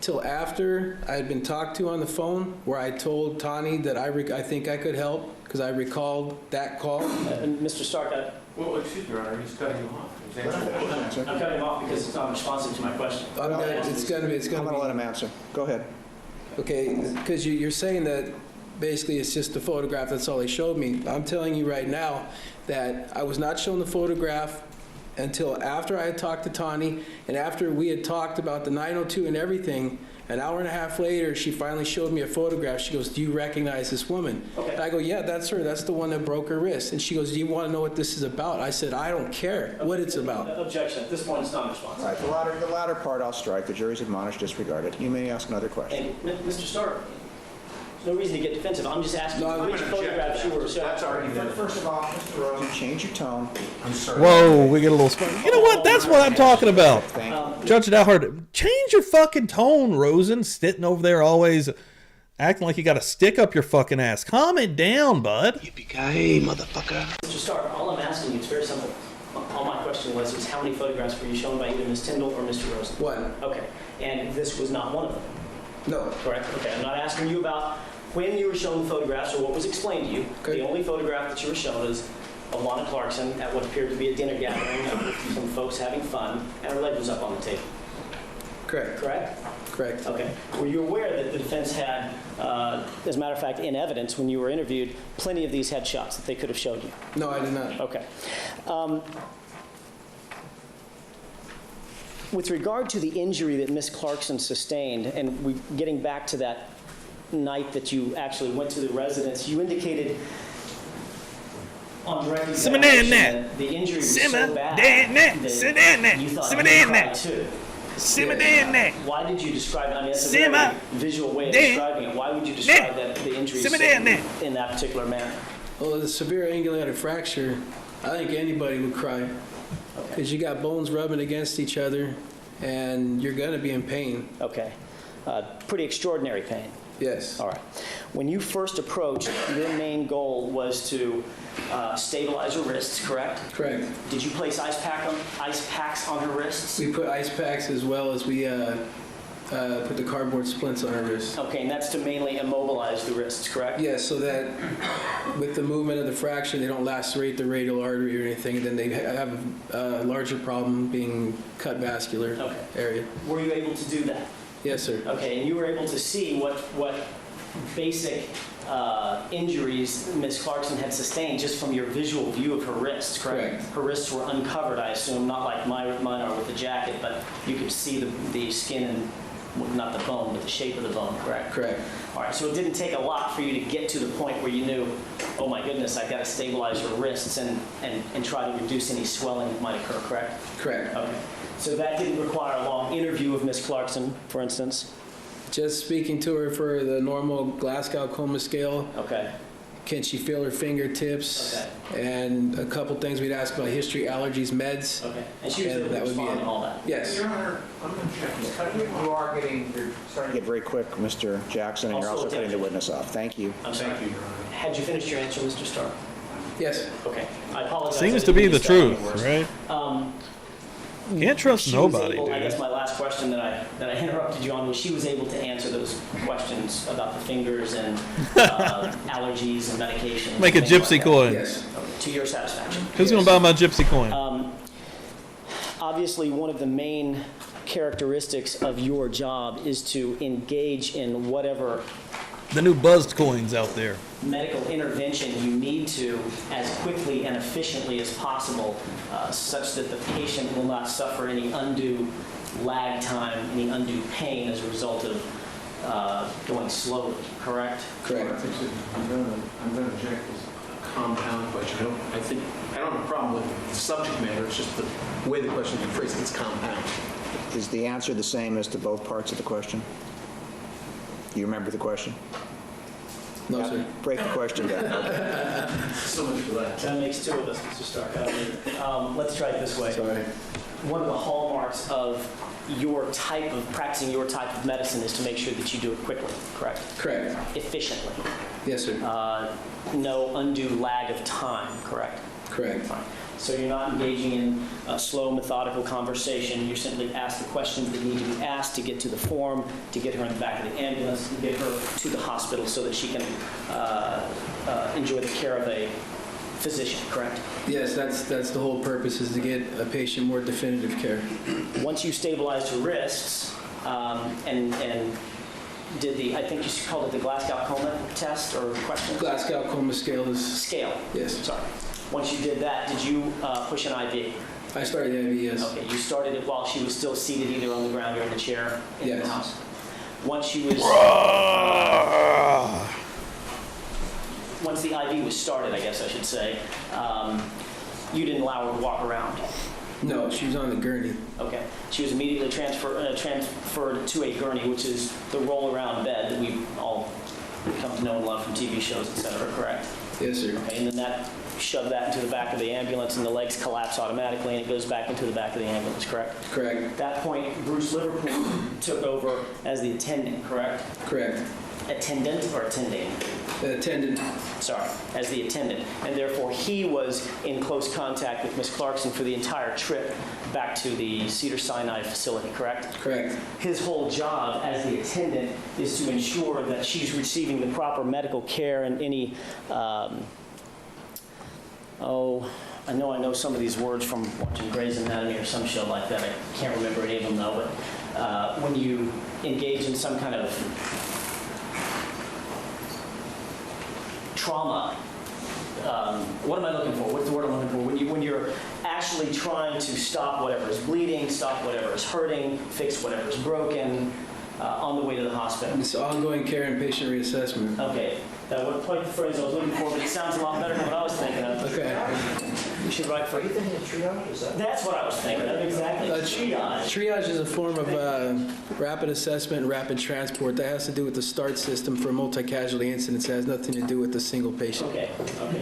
till after I had been talked to on the phone, where I told Tawny that I think I could help because I recalled that call. And Mr. Stark, Well, excuse me, Your Honor, he's cutting you off. He's answering. I'm cutting him off because it's not responsive to my question. It's going to I'm going to let him answer. Go ahead. Okay, because you're saying that basically it's just a photograph, that's all they showed me. I'm telling you right now that I was not shown the photograph until after I had talked to Tawny, and after we had talked about the 902 and everything. An hour and a half later, she finally showed me a photograph. She goes, "Do you recognize this woman?" Okay. And I go, "Yeah, that's her. That's the one that broke her wrist." And she goes, "Do you want to know what this is about?" I said, "I don't care what it's about." Objection. At this point, it's not responsive. All right, the latter part I'll strike. The jury's admonished, disregard it. You may ask another question. And Mr. Stark, there's no reason to get defensive. I'm just asking which photographs you were shown. That's argumentative. First of all, Mr. Rosen, change your tone. I'm sorry. Whoa, we get a little spicy. You know what? That's what I'm talking about. Judge it out hard. Change your fucking tone, Rosen. Sitting over there always acting like you got a stick up your fucking ass. Calm it down, bud. Yippee-ki-yay, motherfucker. Mr. Stark, all I'm asking you, it's very simple. All my question was how many photographs were you shown by either Ms. Tyndall or Mr. Rosen? One. Okay. And this was not one of them? No. Correct? Okay. I'm not asking you about when you were shown the photographs or what was explained to you. Okay. The only photograph that you were shown is of Lana Clarkson at what appeared to be a dinner gathering with some folks having fun, and her leg was up on the table. Correct. Correct? Correct. Okay. Were you aware that the defense had, as a matter of fact, in evidence when you were interviewed, plenty of these headshots that they could have showed you? No, I did not. Okay. With regard to the injury that Ms. Clarkson sustained, and getting back to that night that you actually went to the residence, you indicated on direct examination that the injury was so bad that you thought you would cry too. Why did you describe it? I mean, that's a very visual way of describing it. Why would you describe the injury in that particular manner? Well, the severe angulated fracture, I think anybody would cry. Because you got bones rubbing against each other, and you're going to be in pain. Okay. Pretty extraordinary pain. Yes. All right. When you first approached, your main goal was to stabilize her wrists, correct? Correct. Did you place ice packs on her wrists? We put ice packs as well as we put the cardboard splints on her wrists. Okay, and that's to mainly immobilize the wrists, correct? Yes, so that with the movement of the fracture, they don't lacerate the radial artery or anything, and then they have a larger problem being cut vascular area. Were you able to do that? Yes, sir. Okay, and you were able to see what basic injuries Ms. Clarkson had sustained just from your visual view of her wrists, correct? Her wrists were uncovered, I assume, not like mine are with the jacket, but you could see the skin and, well, not the bone, but the shape of the bone, correct? Correct. All right, so it didn't take a lot for you to get to the point where you knew, oh my goodness, I've got to stabilize your wrists and try to reduce any swelling that might occur, correct? Correct. Okay. So that didn't require a long interview of Ms. Clarkson, for instance? Just speaking to her for the normal Glasgow Coma scale. Okay. Can she feel her fingertips? Okay. And a couple things we'd ask about history, allergies, meds. Okay. And she was able to respond and all that? Yes. Your Honor, I'm going to check. You're starting Get very quick, Mr. Jackson, and you're also cutting the witness off. Thank you. I'm sorry. Thank you, Your Honor. Had you finished your answer, Mr. Starr? Yes. Okay. I apologize. Seems I to didn't be mean the start any truth, worse. right? Can't trust She was nobody, able, dude. I guess my last question that I interrupted you on was she was able to answer those questions about the fingers and allergies and medications. Make a and things gypsy like that. coin. Yes. To your satisfaction. Who's going to buy my gypsy coin? Obviously, one of the main characteristics of your job is to engage in whatever The new buzzed coins out there. medical intervention you need to as quickly and efficiently as possible, such that the patient will not suffer any undue lag time, any undue pain as a result of going slowly, correct? Correct. I'm going to object this compound question. I don't have a problem with the subject matter. It's just the way the question is phrased. It's compound. Is the answer the same as to both parts of the question? Do you remember the question? No, sir. Break the question down. So much for that. That makes two of us, Mr. Stark. Let's try it this way. Sorry. One of the hallmarks of practicing your type of medicine is to make sure that you do it quickly, correct? Correct. Efficiently. Yes, sir. No undue lag of time, correct? Correct. Fine. So you're not engaging in a slow, methodical conversation. You simply ask the questions that need to be asked to get to the form, to get her in the back of the ambulance, to get her to the hospital so that she can enjoy the care of a physician, correct? Yes, that's the whole purpose, is to get a patient more definitive care. Once you stabilized her wrists and did I think you called it the Glasgow Coma test or question? Glasgow Coma scale is... Scale. Yes. Sorry. Once you did that, did you push an IV? I started the IV, yes. Okay, you started it while she was still seated either on the ground or in the chair in Yes. the house. Once she was... once the IV was started, I guess I should say, you didn't allow her to walk around. No, she was on the gurney. Okay. She was immediately transferred to a gurney, which is the roll-around bed that we all come to know and love from TV shows, et cetera, correct? Yes, sir. Okay, and then shove that into the back of the ambulance and the legs collapse automatically and it goes back into the back of the ambulance, correct? Correct. At that point, Bruce Liverpool took over as the attendant, correct? Correct. Attendant or attending? Attendant. Sorry, as the attendant. And therefore, he was in close contact with Ms. Clarkson for the entire trip back to the Cedars-Sinai facility, correct? Correct. His whole job as the attendant is to ensure that she's receiving the proper medical care and any, I know some of these words from watching Grey's Anatomy or some show like that. I can't remember any of them though, but when you engage in some kind of trauma, what am I looking for? What's the word I'm looking for? When you're actually trying to stop whatever is bleeding, stop whatever is hurting, fix whatever is broken, on the way to the hospital. It's ongoing care and patient reassessment. Okay. That wasn't quite the phrase I was looking for, but it sounds a lot better than what I was thinking of. Okay. You should write for... Are you thinking of triage? Is that... That's what I was thinking of, exactly. Triage. Triage is a form of rapid assessment and rapid transport that has to do with the START system for multi-casualty incidents. It has nothing to do with a single patient. Okay,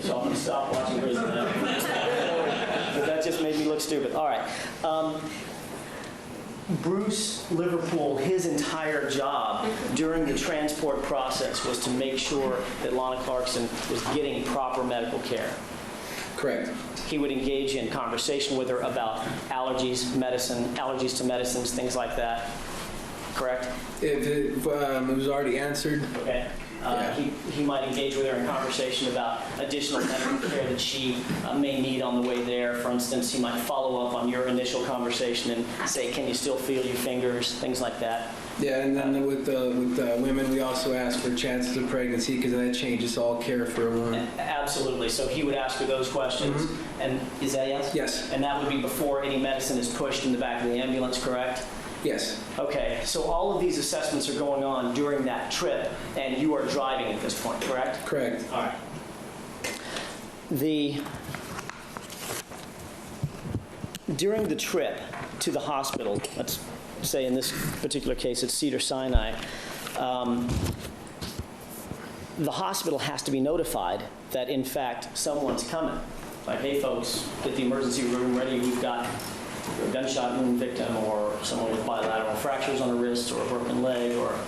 so I'm going to stop watching Grey's Anatomy. But that just made me look stupid. All right. Bruce Liverpool, his entire job during the transport process was to make sure that Lana Clarkson was getting proper medical care. Correct. He would engage in conversation with her about allergies to medicines, things like that. Correct? If it was already answered. Okay. He might engage with her in conversation about additional medical care that she may need on the way there. For instance, he might follow up on your initial conversation and say, can you still feel your fingers, things like that. Yeah, and then with women, we also ask for chances of pregnancy because that changes all care for a woman. Absolutely. So he would ask her those questions. Mm-hmm. And is that yes? Yes. And that would be before any medicine is pushed in the back of the ambulance, correct? Yes. Okay. So all of these assessments are going on during that trip, and you are driving at this point, correct? Correct. All right. During the trip to the hospital, let's say in this particular case it's Cedars-Sinai, the hospital has to be notified that in fact someone's coming. Like, hey folks, get the emergency room ready, we've got a gunshot wound victim or someone with bilateral fractures on a wrist or a broken leg or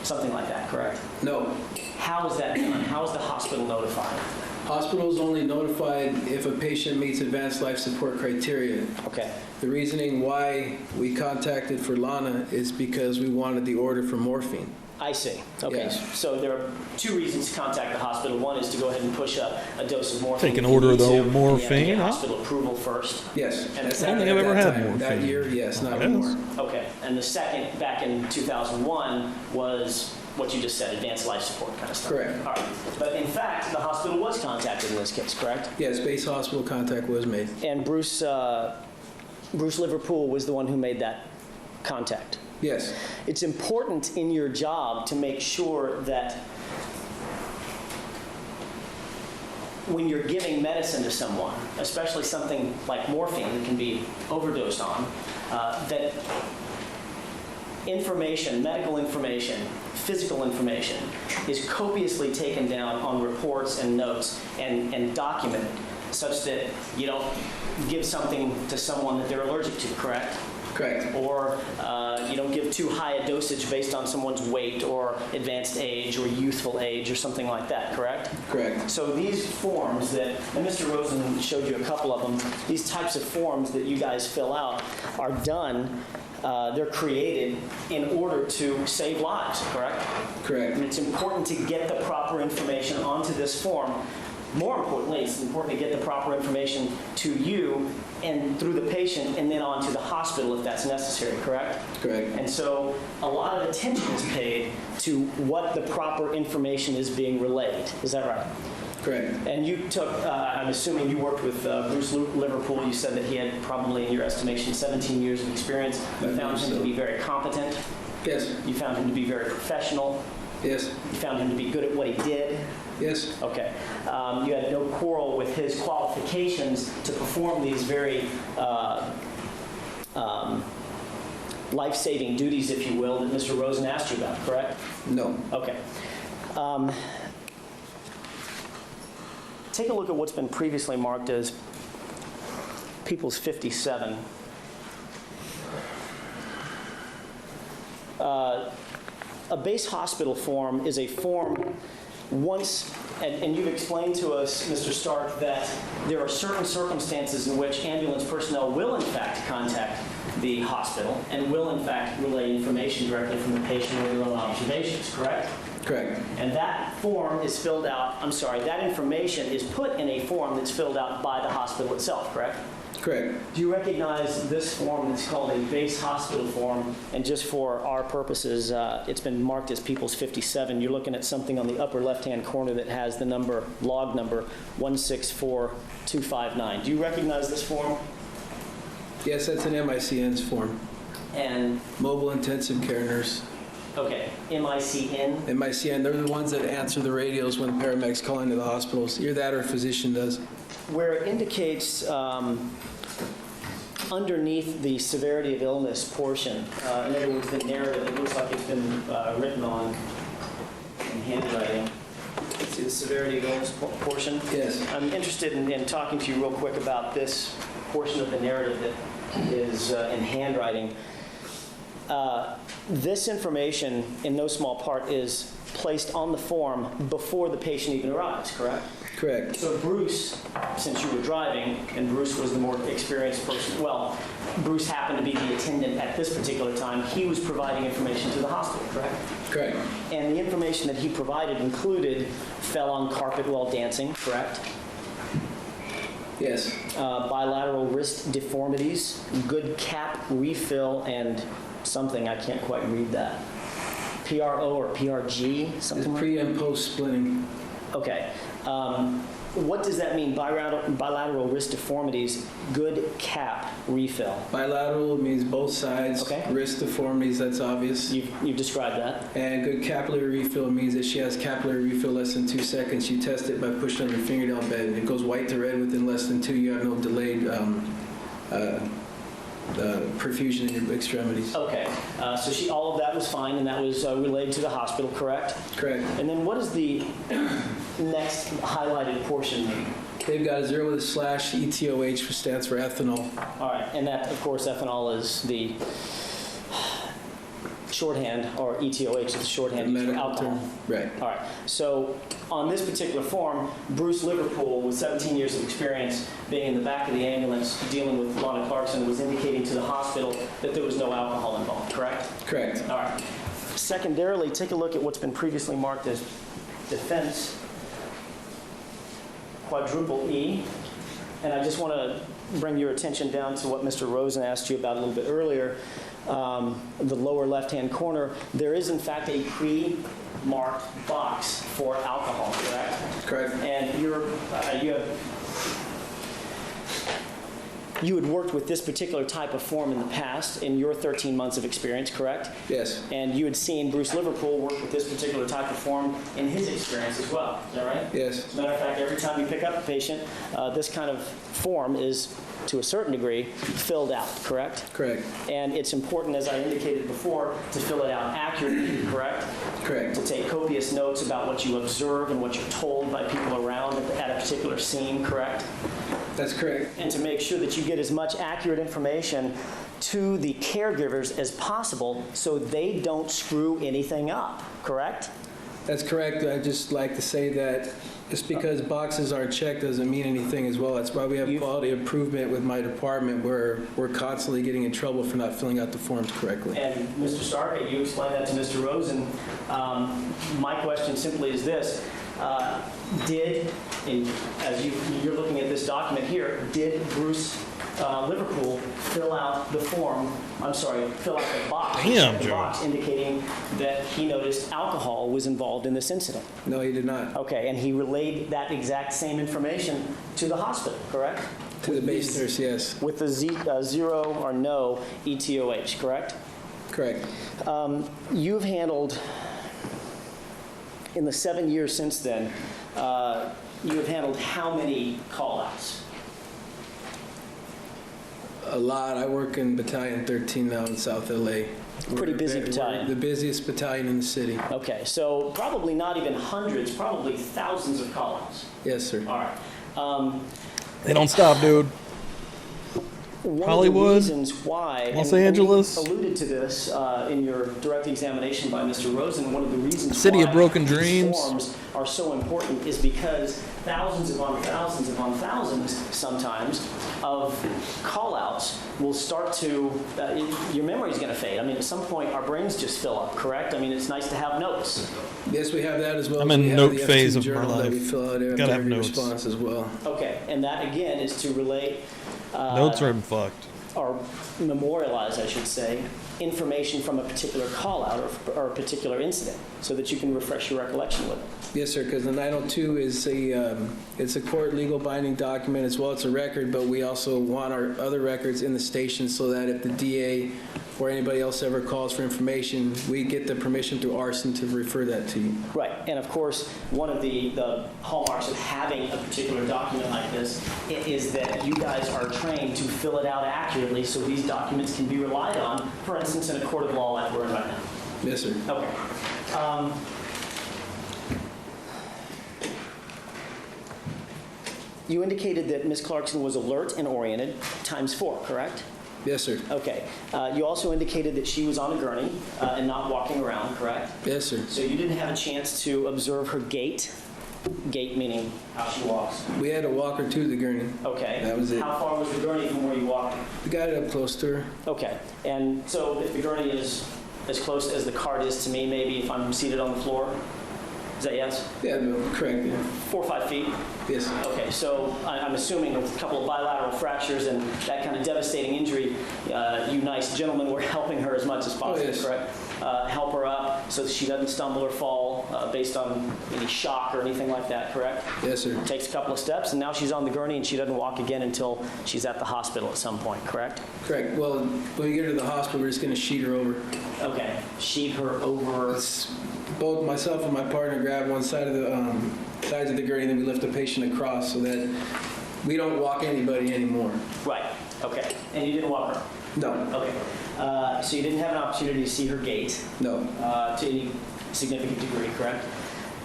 something like that, correct? No. How is that done? How is the hospital notified? Hospital is only notified if a patient meets advanced life support criteria. Okay. The reasoning why we contacted for Lana is because we wanted the order for morphine. I see. Okay. Yeah. So there are two reasons to contact the hospital. One is to go ahead and push up a dose of morphine. Take an if you order of need the to, old and you have to morphine, get huh? hospital approval first. Yes. And I don't think I've ever had morphine. That year, yes, not Yes. anymore. Okay. And the second, back in 2001, was what you just said, advanced life support kind of stuff. Correct. All right. But in fact, the hospital was contacted in this case, correct? Yes, base hospital contact was made. And Bruce Liverpool was the one who made that contact. Yes. It's important in your job to make sure that when you're giving medicine to someone, especially something like morphine that can be overdosed on, that information, medical information, physical information is copiously taken down on reports and notes and documented such that you don't give something to someone that they're allergic to, correct? Correct. Or you don't give too high a dosage based on someone's weight or advanced age or youthful age or something like that, correct? Correct. So these forms that, and Mr. Rosen showed you a couple of them, these types of forms that you guys fill out are done, they're created in order to save lives, correct? Correct. And it's important to get the proper information onto this form. More importantly, it's important to get the proper information to you and through the patient and then on to the hospital if that's necessary, correct? Correct. And so a lot of attention is paid to what the proper information is being relayed. Is that right? Correct. And you took, I'm assuming you worked with Bruce Liverpool. You said that he had probably, in your estimation, 17 years of experience. You found him to be very competent. Yes. You found him to be very professional. Yes. You found him to be good at what he did. Yes. Okay. You had no quarrel with his qualifications to perform these very life-saving duties, if you will, that Mr. Rosen asked you about, correct? No. Okay. Take a look at what's been previously marked as People's 57. A base hospital form is a form once, and you've explained to us, Mr. Stark, that there are certain circumstances in which ambulance personnel will in fact contact the hospital and will in fact relay information directly from the patient or their own observations, correct? Correct. And that form is filled out, that information is put in a form that's filled out by the hospital itself, correct? Correct. Do you recognize this form that's called a base hospital form? And just for our purposes, it's been marked as People's 57. You're looking at something on the upper left-hand corner that has the number, log number 164259. Do you recognize this form? Yes, that's an MICN's form. And Mobile Intensive Care Nurse. okay, MICN? MICN, they're the ones that answer the radios when paramedics call into the hospitals. Either that or a physician does. Where it indicates underneath the severity of illness portion, in other words, the narrative, it looks like it's been written on in handwriting. See the severity of illness portion? Yes. I'm interested in talking to you real quick about this portion of the narrative that is in handwriting. This information, in no small part, is placed on the form before the patient even arrives, correct? Correct. So Bruce, since you were driving, and Bruce was the more experienced person, well, Bruce happened to be the attendant at this particular time, he was providing information to the hospital, correct? Correct. And the information that he provided included fell on carpet while dancing, correct? Yes. Bilateral wrist deformities, good cap refill and something, I can't quite read that. PRO or PRG, something like that? Pre and post splitting. Okay. What does that mean? Bilateral wrist deformities, good cap refill. Bilateral means both sides. Okay. Wrist deformities, that's obvious. You've described that. And good capillary refill means that she has capillary refill less than 2 seconds. You test it by pushing on your fingernail bed. It goes white to red within less than 2. You have no delayed perfusion in your extremities. Okay. So all of that was fine, and that was relayed to the hospital, correct? Correct. And then what is the next highlighted portion mean? They've got a 0 with a slash, ETOH, which stands for ethanol. All right. And that, of course, ethanol is the shorthand, or ETOH is the shorthand for alcohol. Term. Right. All right. So on this particular form, Bruce Liverpool, with 17 years of experience being in the back of the ambulance dealing with Lana Clarkson, was indicating to the hospital that there was no alcohol involved, correct? Correct. All right. Secondarily, take a look at what's been previously marked as defense quadruple E. And I just want to bring your attention down to what Mr. Rosen asked you about a little bit earlier. The lower left-hand corner, there is in fact a pre-marked box for alcohol, correct? Correct. And you had worked with this particular type of form in the past in your 13 months of experience, correct? Yes. And you had seen Bruce Liverpool work with this particular type of form in his experience as well, is that right? Yes. As a matter of fact, every time you pick up a patient, this kind of form is, to a certain degree, filled out, correct? Correct. And it's important, as I indicated before, to fill it out accurately, correct? Correct. To take copious notes about what you observe and what you're told by people around at a particular scene, correct? That's correct. And to make sure that you get as much accurate information to the caregivers as possible so they don't screw anything up, correct? That's correct. I'd just like to say that just because boxes aren't checked doesn't mean anything as well. That's why we have quality improvement with my department where we're constantly getting in trouble for not filling out the forms correctly. And Mr. Stark, you explained that to Mr. Rosen. My question simply is this. As you're looking at this document here, did Bruce Liverpool fill out the box, the box indicating that he noticed alcohol was involved in this incident? No, he did not. Okay, and he relayed that exact same information to the hospital, correct? To the base nurse, yes. With the 0 or no ETOH, correct? Correct. You've handled, in the 7 years since then, you have handled how many call-outs? A lot. I work in Battalion 13 now in South LA. Pretty busy battalion. We're the busiest battalion in the city. Okay, so probably not even hundreds, probably thousands of call-outs. Yes, sir. All right. They don't stop, dude. Hollywood, of the reasons why, Los Angeles. And we alluded to this in your direct examination by Mr. Rosen. One of the reasons City why of Broken these Dreams forms are so important is because thousands upon thousands sometimes of call-outs will start to, your memory is going to fade. I mean, at some point, our brains just fill up, correct? I mean, it's nice to have notes. Yes, we have that as well. I'm in note phase of my That we life. fill out Gotta have every notes. response as well. Okay, and that, again, is to relate Notes are fucked. or memorialize, I should say, information from a particular call-out or a particular incident so that you can refresh your recollection with it. Yes, sir, because the 902 is it's a court legal binding document as well. It's a record, but we also want our other records in the station so that if the DA or anybody else ever calls for information, we get the permission through arson to refer that to you. Right, and of course, one of the hallmarks of having a particular document like this is that you guys are trained to fill it out accurately so these documents can be relied on, for instance, in a court of law like we're in right now. Yes, sir. Okay. You indicated that Ms. Clarkson was alert and oriented, ×4, correct? Yes, sir. Okay. You also indicated that she was on a gurney and not walking around, correct? Yes, sir. So you didn't have a chance to observe her gait? Gait meaning how she walks. We had to walk her to the gurney. Okay. That was it. How far was the gurney from where you walked? We got it up close to her. Okay. And so if the gurney is as close as the cart is to me, maybe if I'm seated on the floor? Is that yes? Yeah, no, correct. Yeah. 4 or 5 feet? Yes. Okay, so I'm assuming with a couple of bilateral fractures and that kind of devastating injury, you nice gentlemen were helping her as much as possible, yes. correct? Help her up so that she doesn't stumble or fall based on any shock or anything like that, correct? Yes, sir. Takes a couple of steps, and now she's on the gurney, and she doesn't walk again until she's at the hospital at some point, correct? Correct. Well, when we get her to the hospital, we're just going to sheet her over. Okay, sheet her over. Both myself and my partner grab one side of the sides of the gurney, and then we lift the patient across so that we don't walk anybody anymore. Right. Okay. And you didn't walk her? No. Okay. So you didn't have an opportunity to see her gait? No. To any significant degree, correct?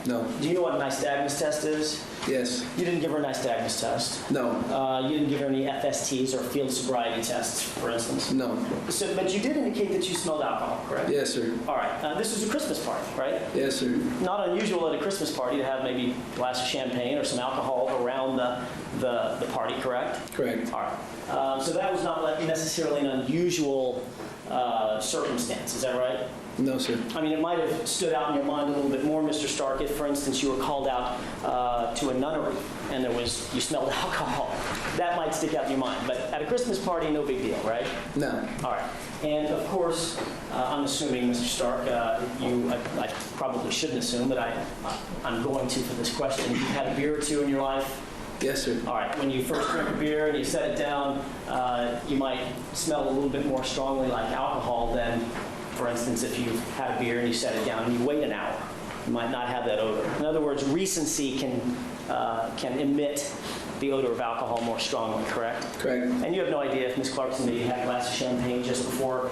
No. Do you know what a nystagmus test is? Yes. You didn't give her a nystagmus test? No. You didn't give her any FSTs or field sobriety tests, for instance? No. So, but you did indicate that you smelled alcohol, correct? Yes, sir. All right. This was a Christmas party, right? Yes, sir. Not unusual at a Christmas party to have maybe a glass of champagne or some alcohol around the party, correct? Correct. All right. So that was not necessarily an unusual circumstance, is that right? No, sir. I mean, it might have stood out in your mind a little bit more, Mr. Stark, if, for instance, you were called out to a nunnery and you smelled alcohol. That might stick out in your mind. But at a Christmas party, no big deal, right? No. All right. And, of course, I'm assuming, Mr. Stark, I probably shouldn't assume, but I'm going to for this question. You've had a beer or two in your life? Yes, sir. All right. When you first drink a beer and you set it down, you might smell a little bit more strongly like alcohol than, for instance, if you had a beer and you set it down and you wait an hour. You might not have that odor. In other words, recency can emit the odor of alcohol more strongly, correct? Correct. And you have no idea if Ms. Clarkson maybe had a glass of champagne just before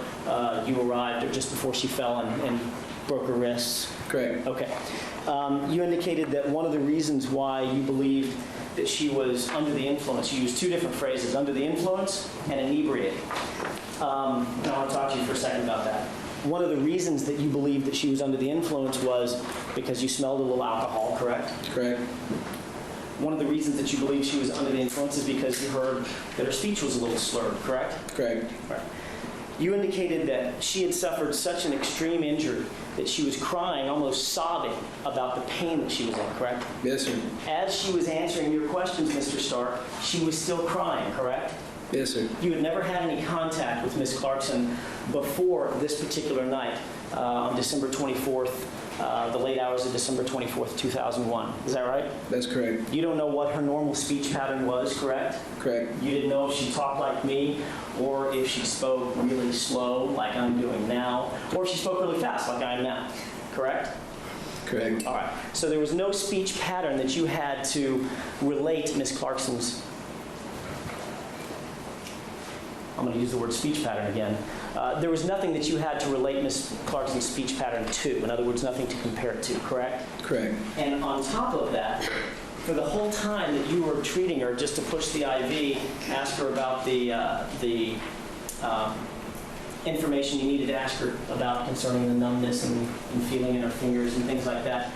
you arrived or just before she fell and broke her wrists? Correct. Okay. You indicated that one of the reasons why you believed that she was under the influence, you used two different phrases, under the influence and inebriated. I want to talk to you for a second about that. One of the reasons that you believed that she was under the influence was because you smelled a little alcohol, correct? Correct. One of the reasons that you believe she was under the influence is because you heard that her speech was a little slurred, correct? Correct. Right. You indicated that she had suffered such an extreme injury that she was crying, almost sobbing, about the pain that she was in, correct? Yes, sir. As she was answering your questions, Mr. Stark, she was still crying, correct? Yes, sir. You had never had any contact with Ms. Clarkson before this particular night, on December 24th, the late hours of December 24th, 2001. Is that right? That's correct. You don't know what her normal speech pattern was, correct? Correct. You didn't know if she talked like me, or if she spoke really slow, like I'm doing now, or if she spoke really fast, like I am now, correct? Correct. All right. So there was no speech pattern that you had to relate Ms. Clarkson's, I'm going to use the word speech pattern again. There was nothing that you had to relate Ms. Clarkson's speech pattern to. In other words, nothing to compare it to, correct? Correct. And on top of that, for the whole time that you were treating her just to push the IV, ask her about the information you needed to ask her about concerning the numbness and feeling in her fingers and things like that,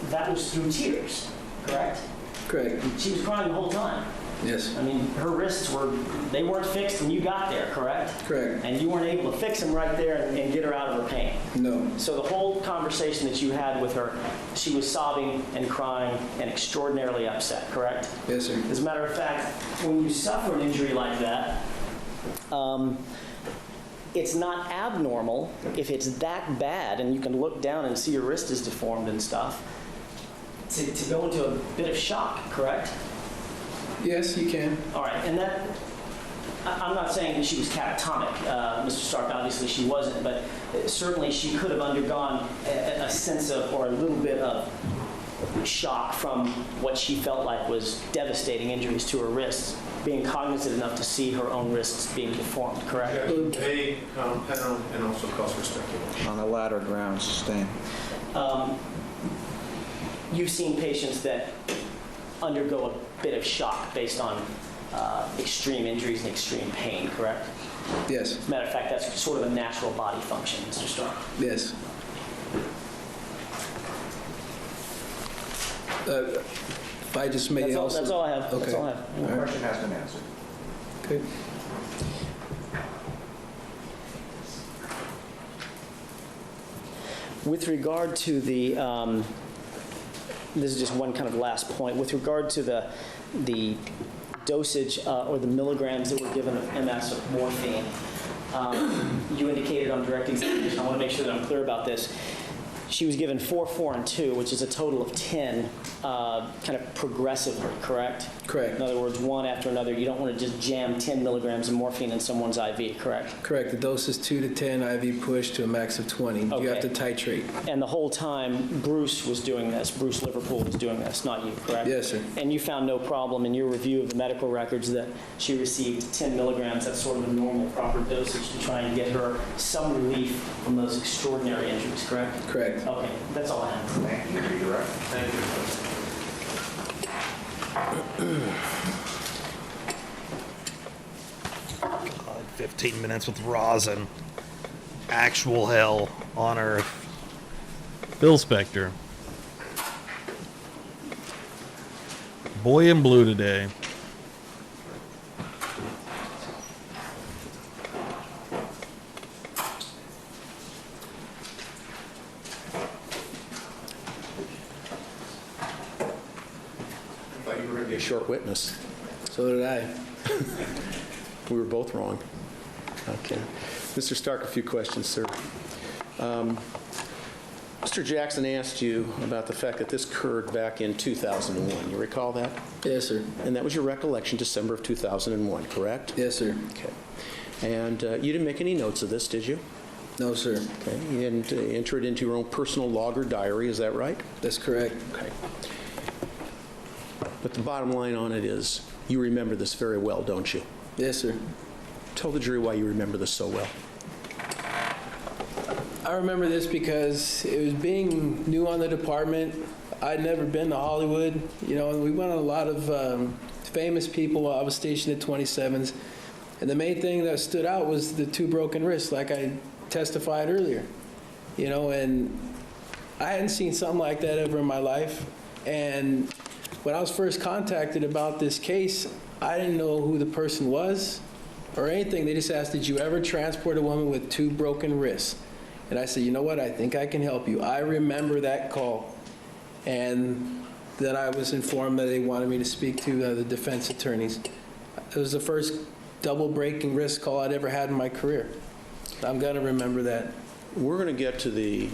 that was through tears, correct? Correct. She was crying the whole time. Yes. I mean, her wrists weren't fixed when you got there, correct? Correct. And you weren't able to fix them right there and get her out of her pain. No. So the whole conversation that you had with her, she was sobbing and crying and extraordinarily upset, correct? Yes, sir. As a matter of fact, when you suffer an injury like that, it's not abnormal if it's that bad and you can look down and see your wrist is deformed and stuff, to go into a bit of shock, correct? Yes, you can. All right, and that, I'm not saying that she was catatonic, Mr. Stark, obviously she wasn't, but certainly she could have undergone a sense of, or a little bit of shock from what she felt like was devastating injuries to her wrists, being cognizant enough to see her own wrists being deformed, correct? A compound and also cause for speculation. On the latter ground, sustained. You've seen patients that undergo a bit of shock based on extreme injuries and extreme pain, correct? Yes. As a matter of fact, that's sort of a natural body function, Mr. Stark. Yes. If I just may also... That's all I have. Okay. That's all I have. The question has been answered. Okay. With regard to the this is just one kind of last point. With regard to the dosage or the milligrams that were given of MS of morphine, you indicated on direct examination, I want to make sure that I'm clear about this, she was given 4, 4, and 2, which is a total of 10, kind of progressively, correct? Correct. In other words, one after another. You don't want to just jam 10 milligrams of morphine in someone's IV, correct? Correct. The dose is 2 to 10, IV push to a max of 20. Okay. You have to titrate. And the whole time, Bruce was doing this. Bruce Liverpool was doing this, not you, correct? Yes, sir. And you found no problem in your review of the medical records that she received 10 milligrams. That's sort of a normal, proper dosage to try and get her some relief from those extraordinary injuries, correct? Correct. Okay, that's all I have. Thank you, Your Honor. Thank you. 15 minutes with rosin. Actual hell on earth. Bill Spector. Boy in blue today. I thought you were going to be a short witness. So did I. We were both wrong. Okay. Mr. Stark, a few questions, sir. Mr. Jackson asked you about the fact that this occurred back in 2001. You recall that? Yes, sir. And that was your recollection, December of 2001, correct? Yes, sir. Okay. And you didn't make any notes of this, did you? No, sir. Okay. You didn't enter it into your own personal log or diary, is that right? That's correct. Okay. But the bottom line on it is, you remember this very well, don't you? Yes, sir. Tell the jury why you remember this so well. I remember this because it was being new on the department. I'd never been to Hollywood, you know, and we went on a lot of famous people while I was stationed at 27s. And the main thing that stood out was the 2 broken wrists, like I testified earlier, you know, and I hadn't seen something like that ever in my life. And when I was first contacted about this case, I didn't know who the person was or anything. They just asked, did you ever transport a woman with 2 broken wrists? And I said, you know what, I think I can help you. I remember that call. And then I was informed that they wanted me to speak to the defense attorneys. It was the first double breaking wrist call I'd ever had in my career. I'm going to remember that. We're going to get to the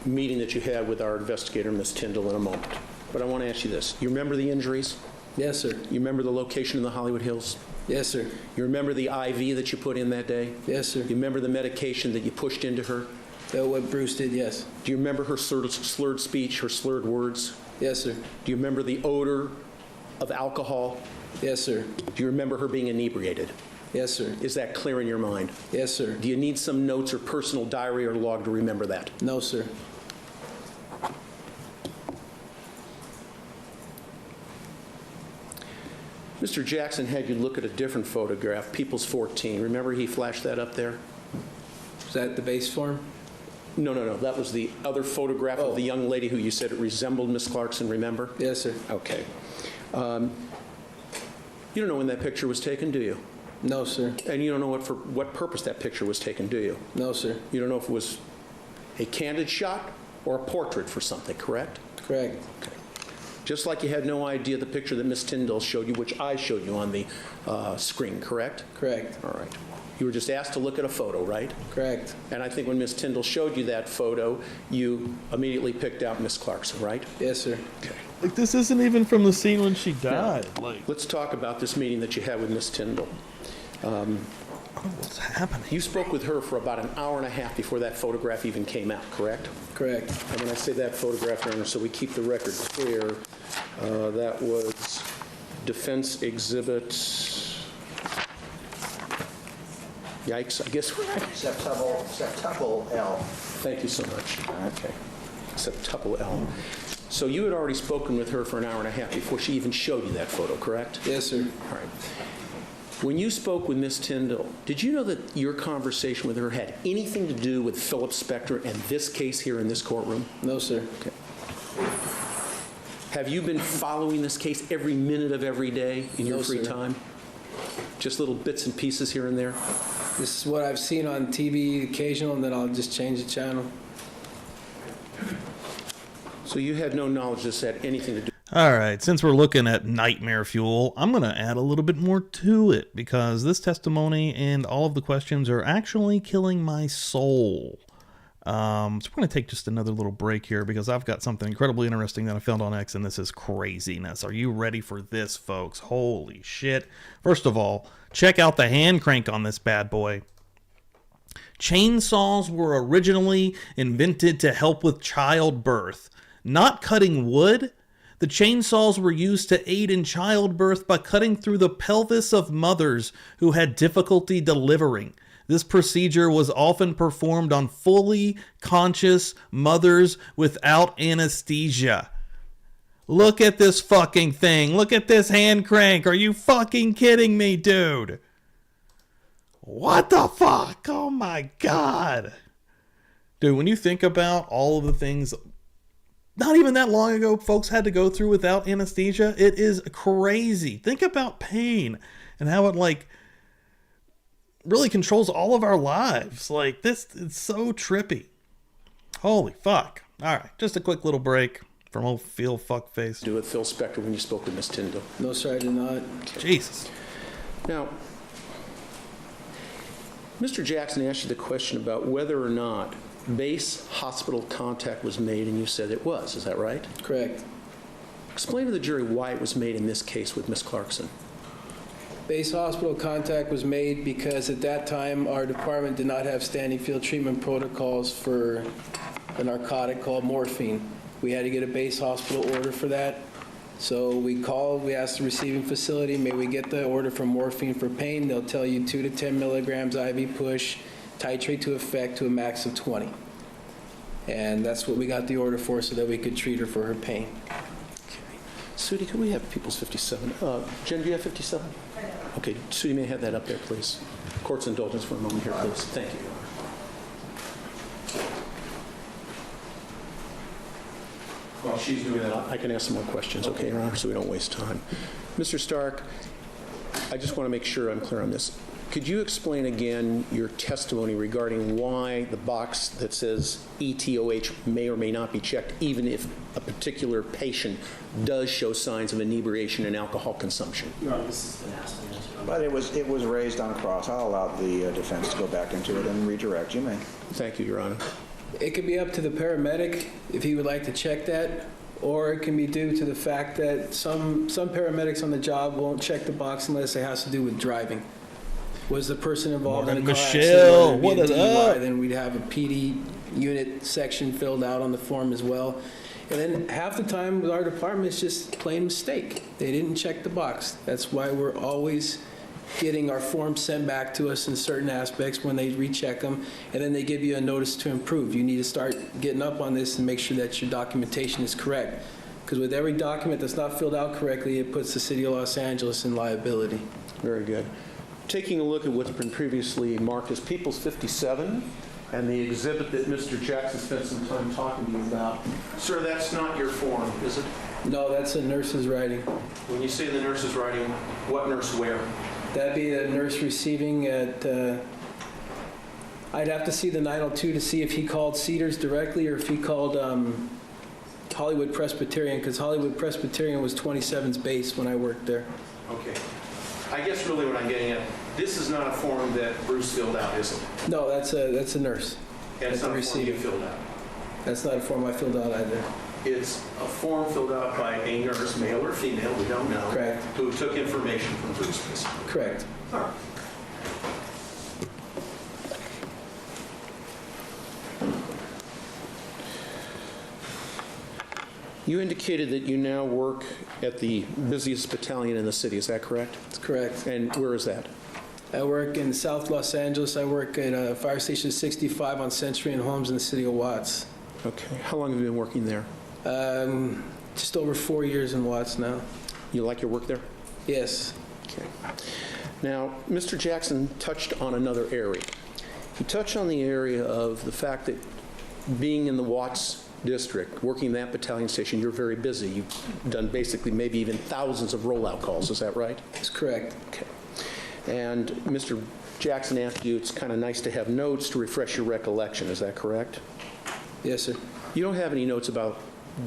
meeting that you had with our investigator, Ms. Tyndall, in a moment. But I want to ask you this. You remember the injuries? Yes, sir. You remember the location in the Hollywood Hills? Yes, sir. You remember the IV that you put in that day? Yes, sir. You remember the medication that you pushed into her? That what Bruce did, yes. Do you remember her slurred speech, her slurred words? Yes, sir. Do you remember the odor of alcohol? Yes, sir. Do you remember her being inebriated? Yes, sir. Is that clear in your mind? Yes, sir. Do you need some notes or personal diary or log to remember that? No, sir. Mr. Jackson had you look at a different photograph, People's 14. Remember he flashed that up there? Is that the base form? No. That was the other photograph of the young lady who you said it resembled Miss Clarkson, remember? Yes, sir. Okay. You don't know when that picture was taken, do you? No, sir. And you don't know for what purpose that picture was taken, do you? No, sir. You don't know if it was a candid shot or a portrait for something, correct? Correct. Okay. Just like you had no idea the picture that Ms. Tyndall showed you, which I showed you on the screen, correct? Correct. All right. You were just asked to look at a photo, right? Correct. And I think when Ms. Tyndall showed you that photo, you immediately picked out Miss Clarkson, right? Yes, sir. Okay. Like, this isn't even from the scene when she died. Now, like, let's talk about this meeting that you had with Ms. Tyndall. what's happening? You spoke with her for about an hour and a half before that photograph even came out, correct? Correct. And when I say that photograph, Your Honor, so we keep the record clear, that was Defense Exhibit, yikes, I guess we're Septuple L. Thank you so much. Okay. Septuple L. So you had already spoken with her for an hour and a half before she even showed you that photo, correct? Yes, sir. All right. When you spoke with Ms. Tyndall, did you know that your conversation with her had anything to do with Philip Spector and this case here in this courtroom? No, sir. Okay. Have you been following this case every minute of every day in your free time? Just little bits and pieces here and there? This is what I've seen on TV occasional, and then I'll just change the channel. So you had no knowledge this had anything to do. All right, since we're looking at nightmare fuel, I'm going to add a little bit more to it because this testimony and all of the questions are actually killing my soul. So we're going to take just another little break here because I've got something incredibly interesting that I found on X, and this is craziness. Are you ready for this, folks? Holy shit. First of all, check out the hand crank on this bad boy. Chainsaws were originally invented to help with childbirth, not cutting wood. The chainsaws were used to aid in childbirth by cutting through the pelvis of mothers who had difficulty delivering. This procedure was often performed on fully conscious mothers without anesthesia. Look at this fucking thing. Look at this hand crank. Are you fucking kidding me, dude? What the fuck? Oh my God. Dude, when you think about all of the things not even that long ago folks had to go through without anesthesia, it is crazy. Think about pain and how it like really controls all of our lives. Like this, it's so trippy. Holy fuck. All right, just a quick little break from old Phil Fuckface. Do with Phil Spector when you spoke with Miss Tyndall? No, sir, I did not. Jesus. Now, Mr. Jackson asked you the question about whether or not base hospital contact was made, and you said it was. Is that right? Correct. Explain to the jury why it was made in this case with Miss Clarkson. Base hospital contact was made because at that time our department did not have standing field treatment protocols for a narcotic called morphine. We had to get a base hospital order for that. So we called, we asked the receiving facility, may we get the order for morphine for pain? They'll tell you 2 to 10 milligrams IV push, titrate to effect to a max of 20. And that's what we got the order for so that we could treat her for her pain. Okay. Sudi, can we have People's 57? Jen, do you have 57? Okay, Sudi, may I have that up there, please? Court's indulgence for a moment here, please. Thank you. While she's doing that, I can ask some more questions, okay, Your Honor, so we don't waste time. Mr. Stark, I just want to make sure I'm clear on this. Could you explain again your testimony regarding why the box that says ETOH may or may not be checked, even if a particular patient does show signs of inebriation and alcohol consumption? Your Honor, this has been asked and answered. But it was raised on cross. I'll allow the defense to go back into it and redirect. You may. Thank you, Your Honor. It could be up to the paramedic if he would like to check that, or it can be due to the fact that some paramedics on the job won't check the box unless it has to do with driving. Was the person involved in a car accident, what whether it be a up? DUI, then we'd have a PD unit section filled out on the form as well. And then half the time with our department, it's just plain mistake. They didn't check the box. That's why we're always getting our forms sent back to us in certain aspects when they recheck them, and then they give you a notice to improve. You need to start getting up on this and make sure that your documentation is correct. Because with every document that's not filled out correctly, it puts the city of Los Angeles in liability. Very good. Taking a look at what's been previously marked as People's 57 and the exhibit that Mr. Jackson spent some time talking to you about. Sir, that's not your form, is it? No, that's a nurse's writing. When you say the nurse's writing, what nurse where? That'd be a nurse receiving at, I'd have to see the 902 to see if he called Cedars directly or if he called Hollywood Presbyterian, because Hollywood Presbyterian was 27's base when I worked there. Okay. I guess really what I'm getting at, this is not a form that Bruce filled out, is it? No, that's a nurse. And it's not a form you filled out? That's not a form I filled out either. It's a form filled out by a nurse, male or female, we don't know. Correct. Who took information from Bruce. Correct. All right. You indicated that you now work at the busiest battalion in the city, is that correct? That's correct. And where is that? I work in South Los Angeles. I work at Fire Station 65 on Century and Holmes in the city of Watts. Okay. How long have you been working there? Just over 4 years in Watts now. You like your work there? Yes. Okay. Now, Mr. Jackson touched on another area. He touched on the area of the fact that being in the Watts district, working that battalion station, you're very busy. You've done basically maybe even thousands of rollout calls. Is that right? That's correct. Okay. And Mr. Jackson asked you, it's kind of nice to have notes to refresh your recollection. Is that correct? Yes, sir. You don't have any notes about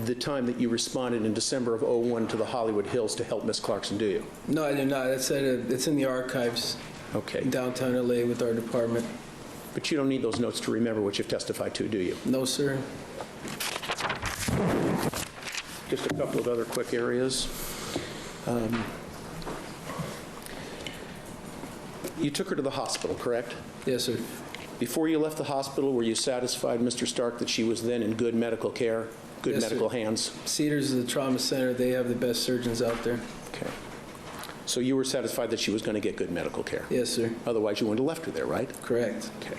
the time that you responded in December of '01 to the Hollywood Hills to help Miss Clarkson, do you? No, I did not. It's in the archives Okay. in downtown LA with our department. But you don't need those notes to remember what you've testified to, do you? No, sir. Just a couple of other quick areas. You took her to the hospital, correct? Yes, sir. Before you left the hospital, were you satisfied, Mr. Stark, that she was then in good medical care, good Yes, medical sir. hands? Cedars is the trauma center. They have the best surgeons out there. Okay. So you were satisfied that she was going to get good medical care? Yes, sir. Otherwise, you wouldn't have left her there, right? Correct. Okay.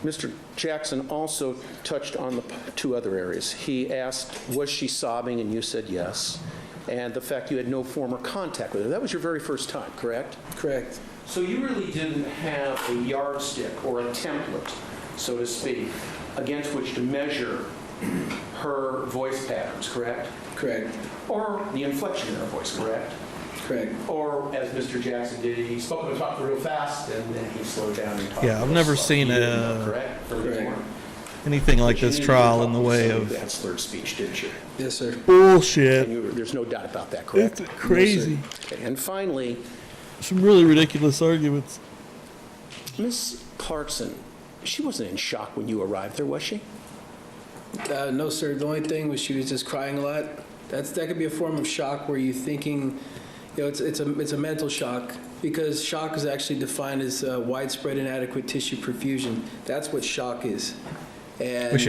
Mr. Jackson also touched on the two other areas. He asked, was she sobbing, and you said yes, and the fact you had no former contact with her. That was your very first time, correct? Correct. So you really didn't have a yardstick or a template, so to speak, against which to measure her voice patterns, correct? Correct. Or the inflection in her voice, correct? Correct. Or, as Mr. Jackson did, he spoke and talked real fast, and then he slowed down and talked. Yeah, I've real never slow. seen You didn't know, correct? anything like But you this knew trial you in the were way talking of some bad slurred speech, didn't you? Yes, sir. bullshit. And there's no doubt about that, correct? It's crazy. Okay. And finally, Some really ridiculous arguments. Miss Clarkson, she wasn't in shock when you arrived there, was she? No, sir. The only thing was she was just crying a lot. That could be a form of shock where you're thinking, it's a mental shock, because shock is actually defined as widespread inadequate tissue perfusion. That's what shock is. And Wish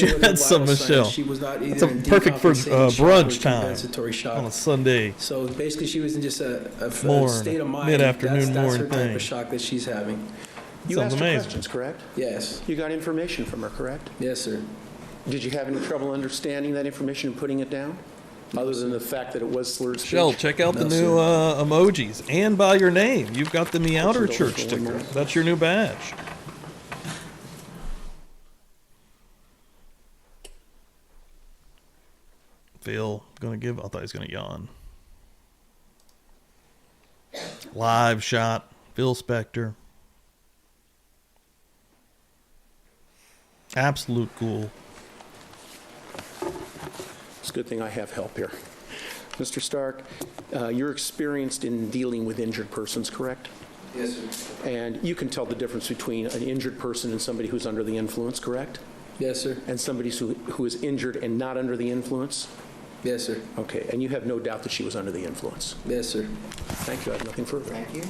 you had some, Michelle. She was not It's either in perfect for decompensating shock or brunch time compensatory shock. on a Sunday. So basically, she was in just a Morn, state of mind. mid-afternoon That's morn her type thing. of shock that she's having. You Sounds asked her amazing. questions, correct? Yes. You got information from her, correct? Yes, sir. Did you have any trouble understanding that information and putting it down? Other than the fact that it was slurred speech? Michelle, check out the new emojis and by your name. You've got the Meowder Church sticker. That's your new badge. Phil, gonna give. I thought he was gonna yawn. Live shot. Phil Spector. Absolute cool. It's a good thing I have help here. Mr. Stark, you're experienced in dealing with injured persons, correct? Yes, sir. And you can tell the difference between an injured person and somebody who's under the influence, correct? Yes, sir. And somebody who is injured and not under the influence? Yes, sir. Okay, and you have no doubt that she was under the influence? Yes, sir. Thank you. I have nothing further. Thank you.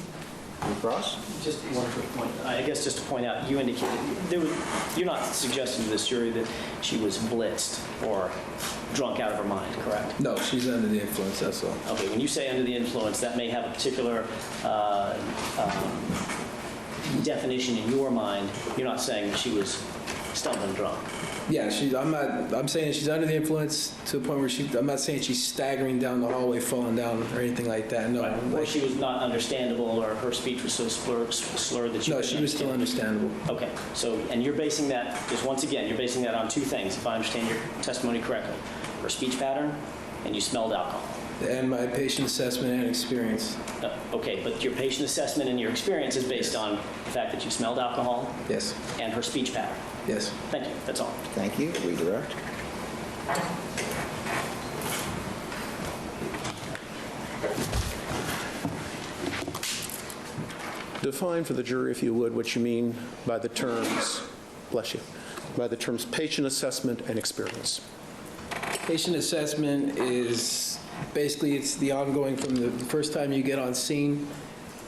Cross? Just one quick point. I guess just to point out, you indicated, you're not suggesting to this jury that she was blitzed or drunk out of her mind, correct? No, she's under the influence, that's all. Okay, when you say under the influence, that may have a particular definition in your mind. You're not saying that she was stumbling drunk. Yeah, I'm saying she's under the influence to the point where I'm not saying she's staggering down the hallway, falling down, or anything like that. No. Right. Or she was not understandable, or her speech was so slurred that you No, couldn't she was still understand. understandable. Okay, so, and you're basing that, just once again, you're basing that on two things, if I understand your testimony correctly. Her speech pattern, and you smelled alcohol. And my patient assessment and experience. Okay, but your patient assessment and your experience is based on the fact that you smelled alcohol? Yes. And her speech pattern? Yes. Thank you, that's all. Thank you. Redirect. Define for the jury, if you would, what you mean by the terms, bless you, by the terms patient assessment and experience. Patient assessment is basically it's the ongoing from the first time you get on scene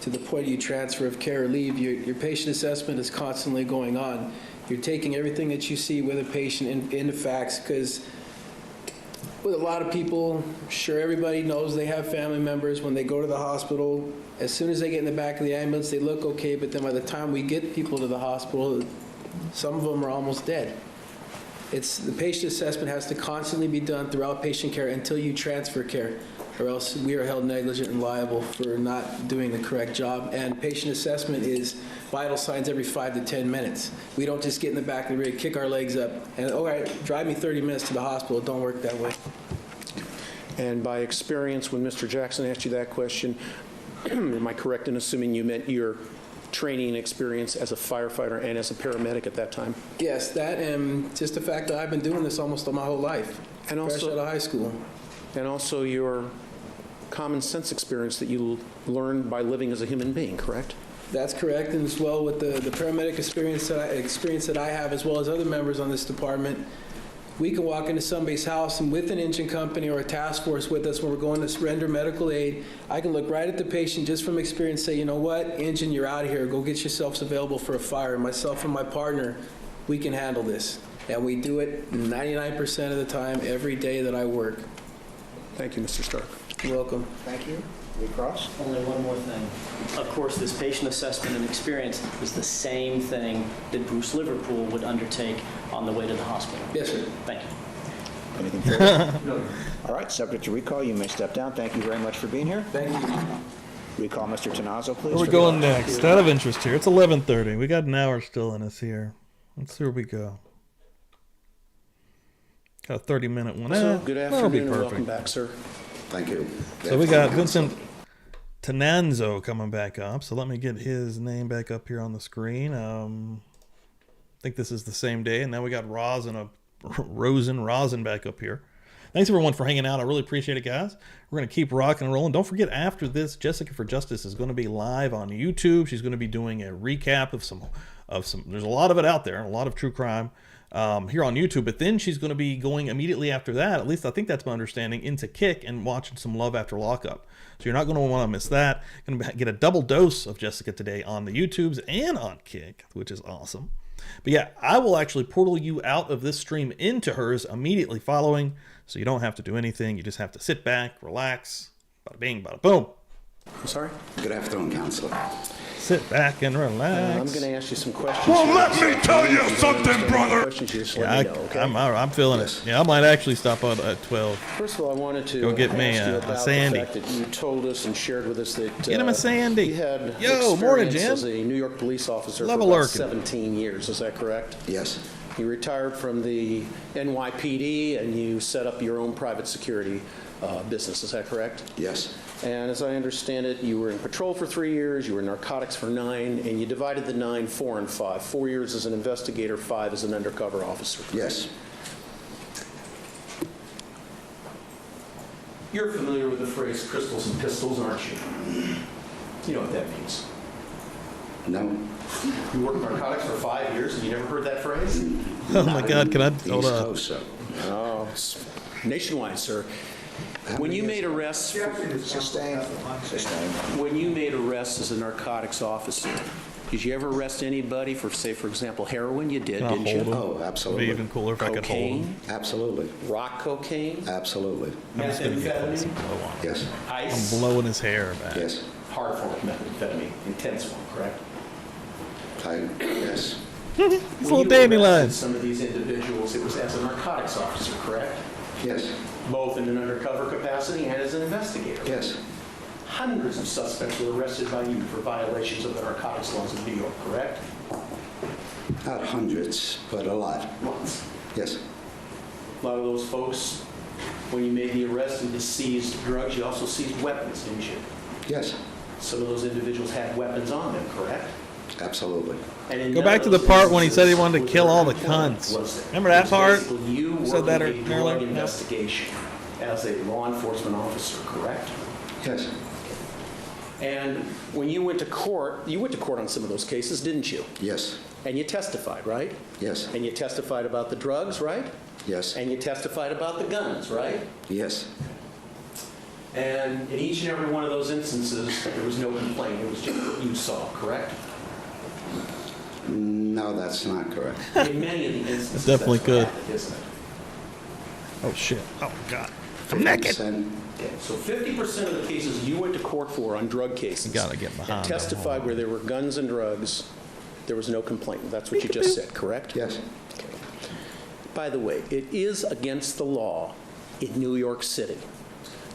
to the point you transfer of care or leave. Your patient assessment is constantly going on. You're taking everything that you see with a patient into facts, because with a lot of people, sure, everybody knows they have family members. When they go to the hospital, as soon as they get in the back of the ambulance, they look okay, but then by the time we get people to the hospital, some of them are almost dead. The patient assessment has to constantly be done throughout patient care until you transfer care, or else we are held negligent and liable for not doing the correct job. And patient assessment is vital signs every 5 to 10 minutes. We don't just get in the back of the rig, kick our legs up, and, all right, drive me 30 minutes to the hospital. It don't work that way. And by experience, when Mr. Jackson asked you that question, am I correct in assuming you meant your training and experience as a firefighter and as a paramedic at that time? Yes, that and just the fact that I've been doing this almost my whole life, And fresh out of high school. And also your common sense experience that you learned by living as a human being, correct? That's correct, and as well with the paramedic experience that I have, as well as other members on this department, we can walk into somebody's house and with an engine company or a task force with us when we're going to render medical aid, I can look right at the patient just from experience, say, you know what, engine, you're out of here. Go get yourselves available for a fire. Myself and my partner, we can handle this. And we do it 99% of the time, every day that I work. Thank you, Mr. Stark. You're welcome. Thank you. We cross. Only one more thing. Of course, this patient assessment and experience is the same thing that Bruce Liverpool would undertake on the way to the hospital. Yes, sir. Thank you. Anything further? No. All right, subject to recall, you may step down. Thank you very much for being here. Thank you. Recall Mr. Tanazzo, please. Where are we going next? Out of interest here. It's 11:30. We got an hour still in us here. Let's see where we go. Got a 30-minute one. So, good that'll be afternoon and welcome perfect. back, sir. Thank you. So we got Vincent Tananzo coming back up. So let me get his name back up here on the screen. I think this is the same day. And now we got Rosin back up here. Thanks everyone for hanging out. I really appreciate it, guys. We're going to keep rocking and rolling. Don't forget, after this, Jessica for Justice is going to be live on YouTube. She's going to be doing a recap of some. There's a lot of it out there, a lot of true crime here on YouTube. But then she's going to be going immediately after that, at least I think that's my understanding, into Kick and watching some Love After Lockup. So you're not going to want to miss that. Going to get a double dose of Jessica today on the YouTubes and on Kick, which is awesome. But yeah, I will actually portal you out of this stream into hers immediately following, so you don't have to do anything. You just have to sit back, relax, bada bing, bada boom. I'm sorry? Good afternoon, Counselor. Sit back and relax. I'm going to ask you some questions. Well, here. let me tell you something, brother. Questions, you just Yeah, let me know, okay? I'm feeling it. Yeah, I might actually stop out at 12. First of all, I wanted to Go get me ask you a about Sandy. the fact that you told us and shared with us that Get him a Sandy. you had Yo, morning, experience Jim. as a New York police officer Level for about Lurkin. 17 years. Is that correct? Yes. You retired from the NYPD and you set up your own private security business. Is that correct? Yes. And as I understand it, you were in patrol for 3 years, you were in narcotics for 9, and you divided the 9, 4 and 5. 4 years as an investigator, 5 as an undercover officer. Yes. You're familiar with the phrase crystals and pistols, aren't you? You know what that means. No. You worked in narcotics for 5 years and you never heard that phrase? Oh my God, can I hold East up? Coast, sir. Oh, it's nationwide, sir. When you made arrests, Sustained. when you made arrests as a narcotics officer, did you ever arrest anybody for, say, for example, heroin? You did, Can I didn't hold you? him? Oh, It'd absolutely. be even cooler if I could hold him. Cocaine, Absolutely. rock cocaine, Absolutely. I'm just going to get some methamphetamine, blow on. Yes. ice, I'm blowing his hair back. Yes. hard form of methamphetamine, intense one, correct? Yes. It's a When little you dandelion. arrested some of these individuals, it was as a narcotics officer, correct? Yes. Both in an undercover capacity and as an investigator. Yes. Hundreds of suspects were arrested by you for violations of the narcotics laws of New York, correct? Not hundreds, but a lot. Lots. Yes. A lot of those folks, when you made the arrest and you seized drugs, you also seized weapons, didn't you? Yes. Some of those individuals had weapons on them, correct? Absolutely. And in Go none back of to the those part when he said he instances wanted to was kill there all the employment, cunts. was there? Remember that It was part? basically you Said that working a drug earlier? No. investigation as a law enforcement officer, correct? Yes. And when you went to court on some of those cases, didn't you? Yes. And you testified, right? Yes. And you testified about the drugs, right? Yes. And you testified about the guns, right? Yes. And in each and every one of those instances, there was no complaint. It was just what you saw, correct? No, that's not correct. In many of the instances, Definitely that's could. what happened, isn't it? Oh shit. Oh God. I'm naked. 50%. Okay, so 50% of the cases you went to court for on drug cases You gotta get behind and them. testified where there were guns and drugs, there was no complaint. That's what you just said, correct? Yes. Okay. By the way, it is against the law in New York City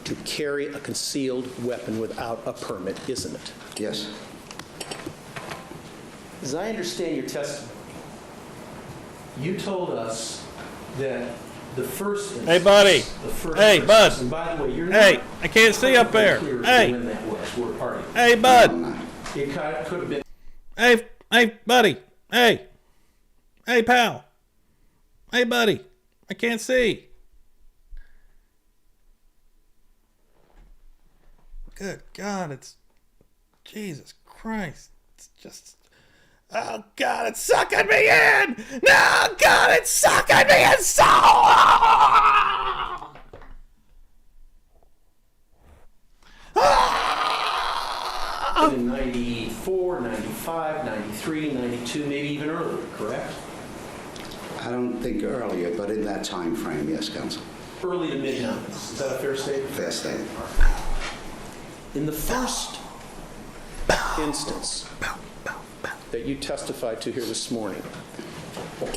to carry a concealed weapon without a permit, isn't it? Yes. As I understand your testimony, you told us that the first instance, Hey, buddy. the first Hey, instance, bud. and by the way, you're Hey, not I can't see up there. clear as to Hey. when that was. We're partying. Hey, bud. It could have been Hey, buddy. Hey, pal. Hey, buddy. I can't see. Good God, it's Jesus Christ. It's just, oh God, it's sucking me in. No, God, it's sucking me in so hard. In 94, 95, 93, 92, maybe even earlier, correct? I don't think earlier, but in that time frame, yes, Counsel. Early to mid-90s. Is that a fair statement? Fair statement. In the first instance that you testified to here this morning,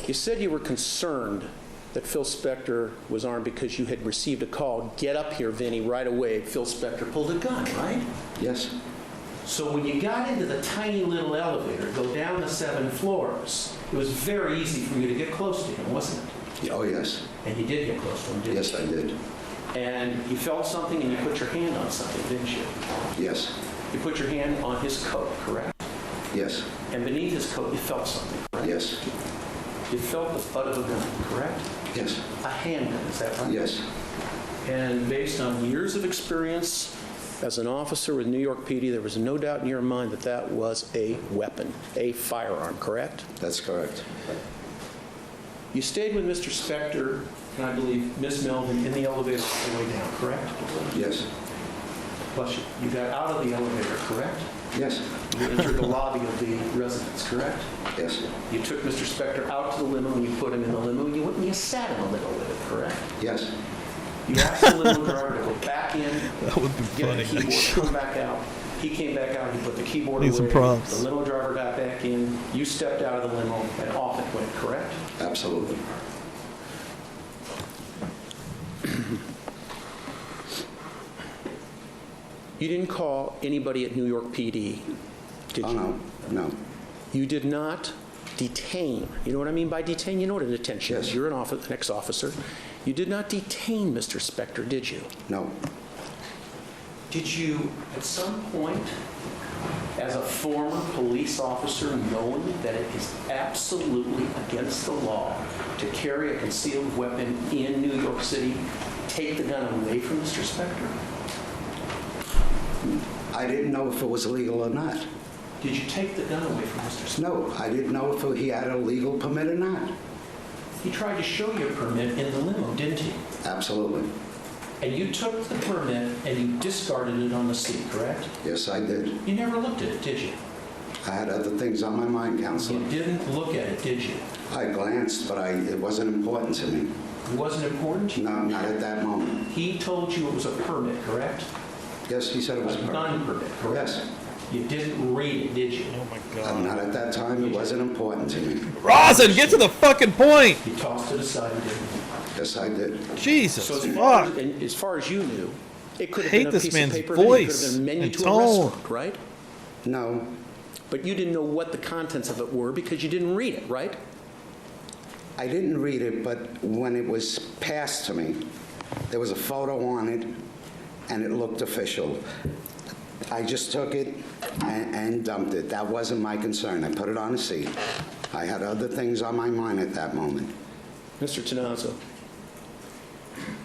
you said you were concerned that Phil Spector was armed because you had received a call, get up here, Vinny, right away. Phil Spector pulled a gun, right? Yes. So when you got into the tiny little elevator, go down the 7 floors, it was very easy for you to get close to him, wasn't it? Oh, yes. And you did get close to him, didn't you? Yes, I did. And you felt something and you put your hand on something, didn't you? Yes. You put your hand on his coat, correct? Yes. And beneath his coat, you felt something, correct? Yes. You felt the butt of a gun, correct? Yes. A handgun, is that right? Yes. And based on years of experience as an officer with New York PD, there was no doubt in your mind that that was a weapon, a firearm, correct? That's correct. You stayed with Mr. Spector, and I believe Ms. Melvin, in the elevator on the way down, correct? Yes. Plus, you got out of the elevator, correct? Yes. You entered the lobby of the residence, correct? Yes. You took Mr. Spector out to the limo and you put him in the limo and you went and you sat in the limo with him, correct? Yes. You asked the limo driver to go back in, That would be get funny. a keyboard, come back out. He came back out, he put the keyboard Need away. some props. The limo driver got back in, you stepped out of the limo and off it went, correct? Absolutely. You didn't call anybody at New York PD, did you? Oh, no. No. You did not detain. You know what I mean by detain? You know what a detention is. Yes. You're an ex-officer. You did not detain Mr. Spector, did you? No. Did you, at some point, as a former police officer, knowing that it is absolutely against the law to carry a concealed weapon in New York City, take the gun away from Mr. Spector? I didn't know if it was legal or not. Did you take the gun away from Mr. Spector? No, I didn't know if he had a legal permit or not. He tried to show you a permit in the limo, didn't he? Absolutely. And you took the permit and you discarded it on the seat, correct? Yes, I did. You never looked at it, did you? I had other things on my mind, Counselor. You didn't look at it, did you? I glanced, but it wasn't important to me. It wasn't important to you? No, not at that moment. He told you it was a permit, correct? Yes, he said it was a permit. Gun permit, correct? Yes. You didn't read it, did you? Oh my God. Not at that time. It wasn't important to me. Rosin, get to the fucking point. You tossed it aside, didn't you? Yes, I did. Jesus, So fuck. as far as you knew, it could have Hate been a this piece man's of paper, voice it could have been a menu and to a tone. restaurant, right? No. But you didn't know what the contents of it were because you didn't read it, right? I didn't read it, but when it was passed to me, there was a photo on it, and it looked official. I just took it and dumped it. That wasn't my concern. I put it on a seat. I had other things on my mind at that moment. Mr. Tenazzo,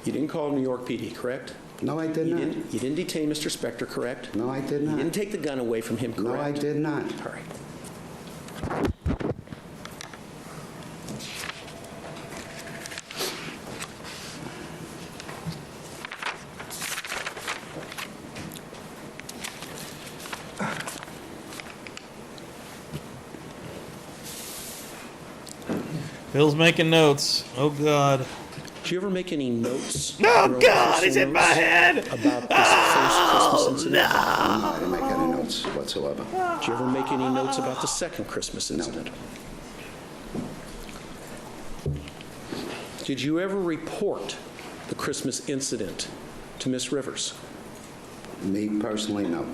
you didn't call New York PD, correct? No, I did not. You didn't detain Mr. Spector, correct? No, I did You not. didn't take the gun away from him, correct? No, I did not. All right. Phil's making notes. Oh God. Did you ever make any notes? Oh God, it's in my head. About this first Christmas incident? No, I didn't make any notes whatsoever. Did you ever make any notes about the second Christmas incident? Did you ever report the Christmas incident to Miss Rivers? Me personally, no.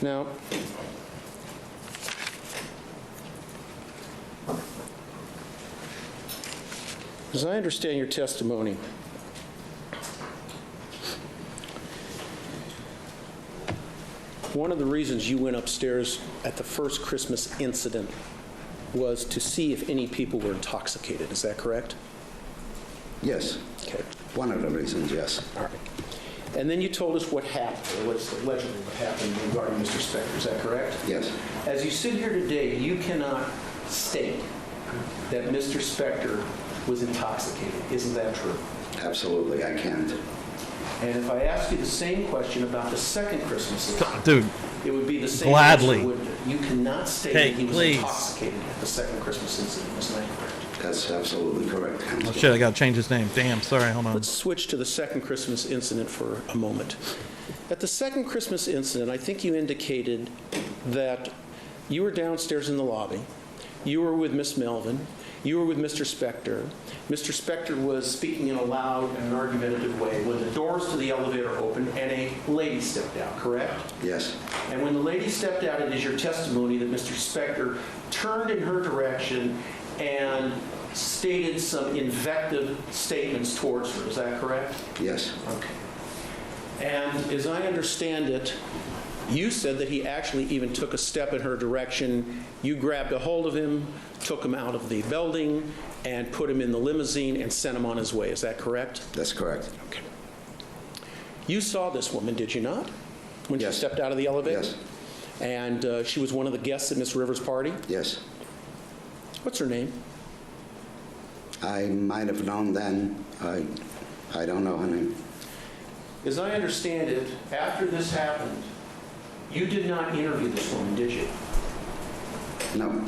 Now, As I understand your testimony, one of the reasons you went upstairs at the first Christmas incident was to see if any people were intoxicated. Is that correct? Yes. Okay. One of the reasons, yes. All right. And then you told us what happened, or what's allegedly what happened regarding Mr. Spector. Is that correct? Yes. As you sit here today, you cannot state that Mr. Spector was intoxicated. Isn't that true? Absolutely, I can't. And if I ask you the same question about the second Christmas incident, Dude, it would be the same gladly. answer, wouldn't it? You cannot state Hey, that he was please. intoxicated at the second Christmas incident. Isn't that correct? That's absolutely correct, Oh Counselor. shit, I gotta change his name. Damn, sorry, hold on. Let's switch to the second Christmas incident for a moment. At the second Christmas incident, I think you indicated that you were downstairs in the lobby. You were with Miss Melvin. You were with Mr. Spector. Mr. Spector was speaking in a loud and argumentative way when the doors to the elevator opened and a lady stepped out, correct? Yes. And when the lady stepped out, it is your testimony that Mr. Spector turned in her direction and stated some invective statements towards her. Is that correct? Yes. Okay. And as I understand it, you said that he actually even took a step in her direction. You grabbed a hold of him, took him out of the building, and put him in the limousine and sent him on his way. Is that correct? That's correct. Okay. You saw this woman, did you not? When Yes. she stepped out of the elevator? Yes. And she was one of the guests at Miss Rivers' party? Yes. What's her name? I might have known then. I don't know her name. As I understand it, after this happened, you did not interview this woman, did you? No.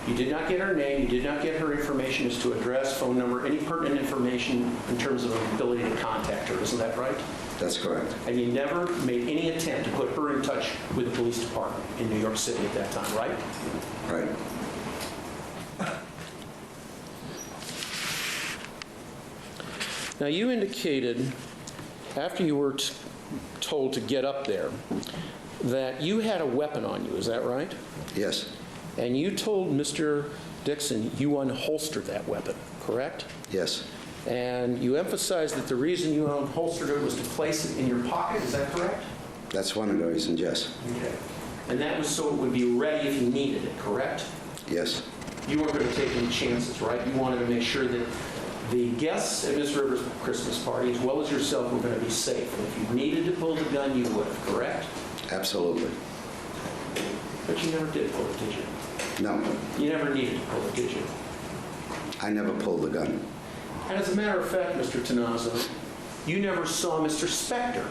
You did not get her name, you did not get her information as to address, phone number, any pertinent information in terms of an ability to contact her, isn't that right? That's correct. And you never made any attempt to put her in touch with the police department in New York City at that time, right? Right. Now, you indicated, after you were told to get up there, that you had a weapon on you, is that right? Yes. And you told Mr. Dixon you unholstered that weapon, correct? Yes. And you emphasized that the reason you unholstered it was to place it in your pocket, is that correct? That's one of the reasons, yes. Okay. And that was so it would be ready if you needed it, correct? Yes. You weren't going to take any chances, right? You wanted to make sure that the guests at Miss Rivers' Christmas party, as well as yourself, were going to be safe. And if you needed to pull the gun, you would have, correct? Absolutely. But you never did pull it, did you? No. You never needed to pull it, did you? I never pulled the gun. And as a matter of fact, Mr. Tanazo, you never saw Mr. Spector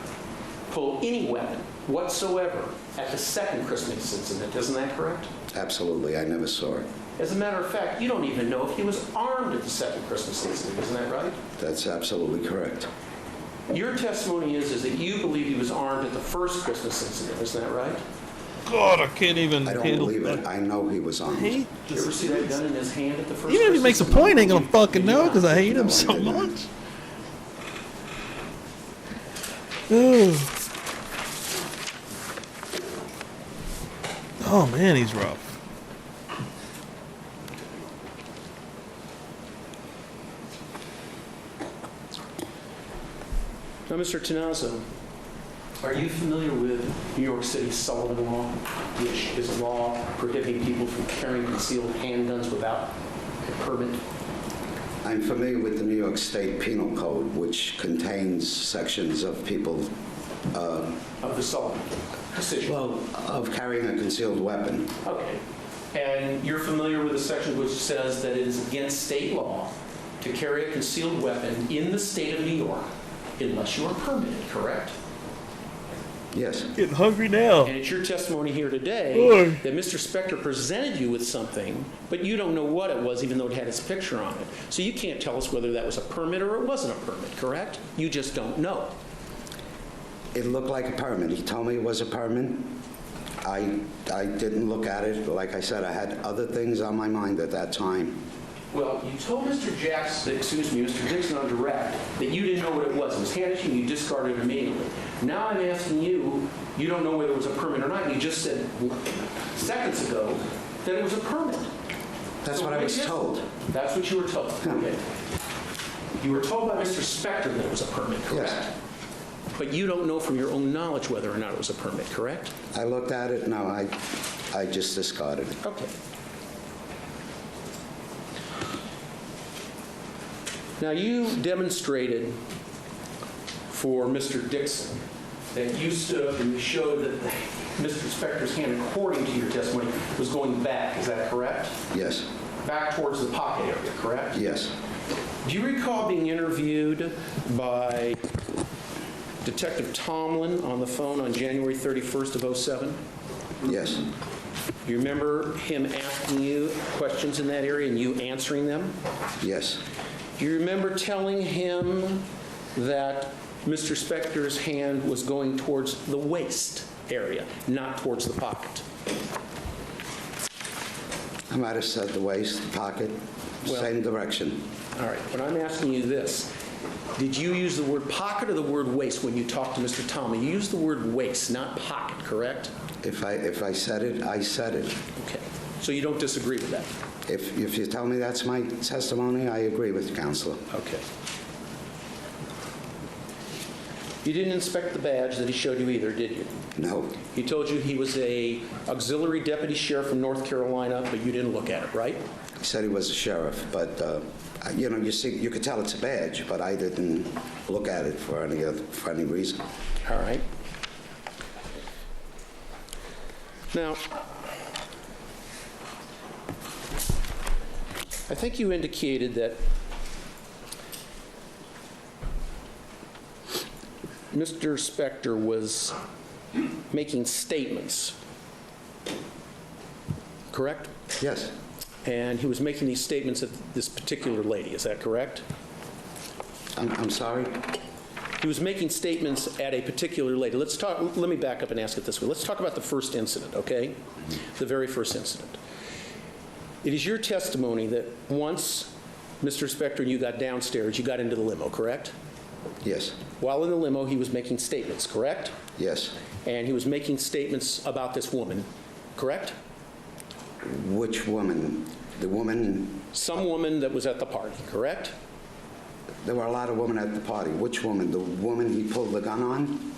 pull any weapon whatsoever at the second Christmas incident. Isn't that correct? Absolutely. I never saw it. As a matter of fact, you don't even know if he was armed at the second Christmas incident. Isn't that right? That's absolutely correct. Your testimony is that you believe he was armed at the first Christmas incident. Isn't that right? God, I can't even I don't handle believe it. I know he was armed. Did you ever see that gun in his hand at the first Even if he makes a Christmas point, I ain't incident? gonna fucking know because I hate him No, so I didn't. much. Ugh. Oh man, he's rough. Now, Mr. Tanazo, are you familiar with New York City's Sullivan Law, which is a law prohibiting people from carrying concealed handguns without a permit? I'm familiar with the New York State Penal Code, which contains sections of people Of the Sullivan decision? well, of carrying a concealed weapon. Okay. And you're familiar with the section which says that it is against state law to carry a concealed weapon in the state of New York unless you are permitted, correct? Yes. Getting hungry now. And it's your testimony here today Oi. that Mr. Spector presented you with something, but you don't know what it was, even though it had his picture on it. So you can't tell us whether that was a permit or it wasn't a permit, correct? You just don't know. It looked like a permit. He told me it was a permit. I didn't look at it. Like I said, I had other things on my mind at that time. Well, you told Mr. Mr. Dixon on direct that you didn't know what it was. It was handed to you, you discarded it immediately. Now I'm asking you, you don't know whether it was a permit or not. You just said seconds ago that it was a permit. That's So what I was is it? told. That's what you were told. Yeah. Okay. You were told by Mr. Spector that it was a permit, correct? Yes. But you don't know from your own knowledge whether or not it was a permit, correct? I looked at it, no, I just discarded it. Okay. Now, you demonstrated for Mr. Dixon that you stood up and you showed that Mr. Spector's hand, according to your testimony, was going back. Is that correct? Yes. Back towards the pocket area, correct? Yes. Do you recall being interviewed by Detective Tomlin on the phone on January 31st of 07? Yes. Do you remember him asking you questions in that area and you answering them? Yes. Do you remember telling him that Mr. Spector's hand was going towards the waist area, not towards the pocket? I might have said the waist, the pocket, same direction. All right, but I'm asking you this. Did you use the word pocket or the word waist when you talked to Mr. Tomlin? You used the word waist, not pocket, correct? If I said it, I said it. Okay, so you don't disagree with that? If you tell me that's my testimony, I agree with you, Counselor. Okay. You didn't inspect the badge that he showed you either, did you? No. He told you he was a auxiliary deputy sheriff from North Carolina, but you didn't look at it, right? He said he was a sheriff, but you see, you could tell it's a badge, but I didn't look at it for any reason. All right. Now, I think you indicated that Mr. Spector was making statements, correct? Yes. And he was making these statements at this particular lady, is that correct? I'm sorry? He was making statements at a particular lady. Let me back up and ask it this way. Let's talk about the first incident, okay? The very first incident. It is your testimony that once Mr. Spector and you got downstairs, you got into the limo, correct? Yes. While in the limo, he was making statements, correct? Yes. And he was making statements about this woman, correct? Which woman? The woman? Some woman that was at the party, correct? There were a lot of women at the party. Which woman? The woman he pulled the gun on?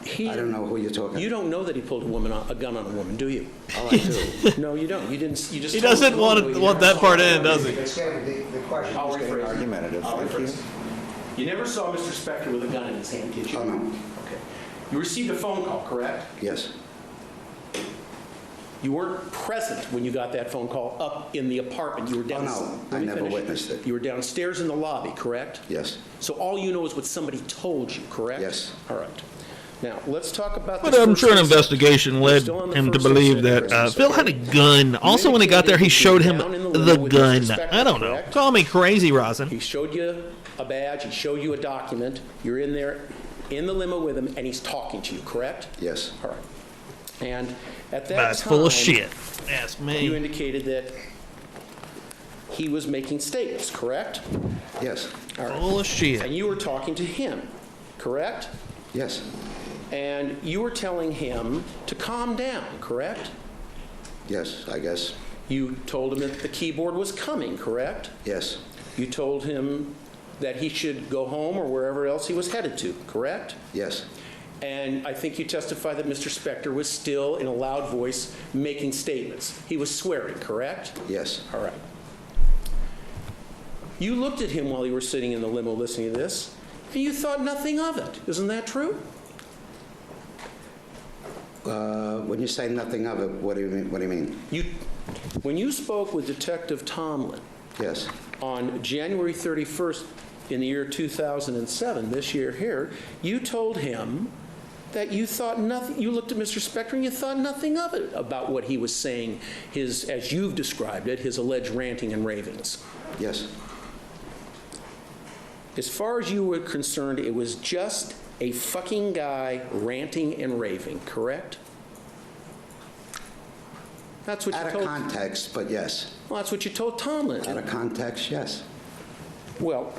I don't know who you're talking about. You don't know that he pulled a gun on a woman, do you? Oh, I do. No, you don't. You didn't. You just. He doesn't want that part in, does he? The question is getting argumentative. Thank you. You never saw Mr. Spector with a gun in his hand, did you? Oh, no. Okay. You received a phone call, correct? Yes. You weren't present when you got that phone call up in the apartment. You were down. Oh, no. I never witnessed it. You were downstairs in the lobby, correct? Yes. So all you know is what somebody told you, correct? Yes. All right. Now, let's talk about But this I'm first sure an incident. investigation led him to believe that Phil had a gun. Also, when he got there, he showed him the gun. I don't know. Call me crazy, Rosin. He showed you a badge. He showed you a document. You're in there in the limo with him, and he's talking to you, correct? Yes. All right. And at that That's time, full of shit. Ask me. You indicated that he was making statements, correct? Yes. All right. Full of shit. And you were talking to him, correct? Yes. And you were telling him to calm down, correct? Yes, I guess. You told him that the keyboard was coming, correct? Yes. You told him that he should go home or wherever else he was headed to, correct? Yes. And I think you testified that Mr. Spector was still, in a loud voice, making statements. He was swearing, correct? Yes. All right. You looked at him while you were sitting in the limo listening to this, and you thought nothing of it. Isn't that true? When you say nothing of it, what do you mean? What do you mean? When you spoke with Detective Tomlin, yes, on January 31st in the year 2007, this year here, you told him that you thought nothing. You looked at Mr. Spector and you thought nothing of it about what he was saying. His, as you've described it, his alleged ranting and ravings. Yes. As far as you were concerned, it was just a fucking guy ranting and raving, correct? That's what you told. Out of context, but yes. Well, that's what you told Tomlin. Out of context, yes. Well,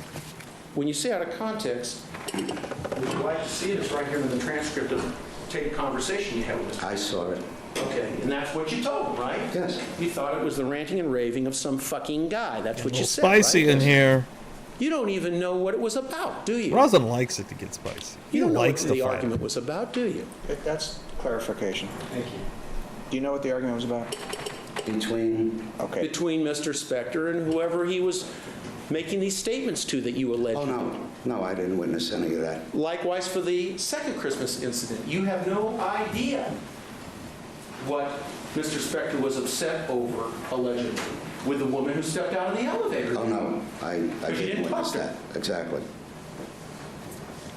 when you say out of context, would you like to see it? It's right here in the transcript of the tape conversation you had with him. I saw it. Okay, and that's what you told him, right? Yes. You thought it was the ranting and raving of some fucking guy. That's what you said, Spicy right? in here. You don't even know what it was about, do you? Rosin likes it to get spicy. He You don't know likes what to the fight. argument was about, do you? That's clarification. Thank you. Do you know what the argument was about? Between, Okay. Between Mr. Spector and whoever he was making these statements to that you alleged. oh, no, I didn't witness any of that. Likewise for the second Christmas incident. You have no idea what Mr. Spector was upset over, allegedly, with the woman who stepped out of the elevator. Oh, no, I you didn't didn't witness talk to that. Exactly.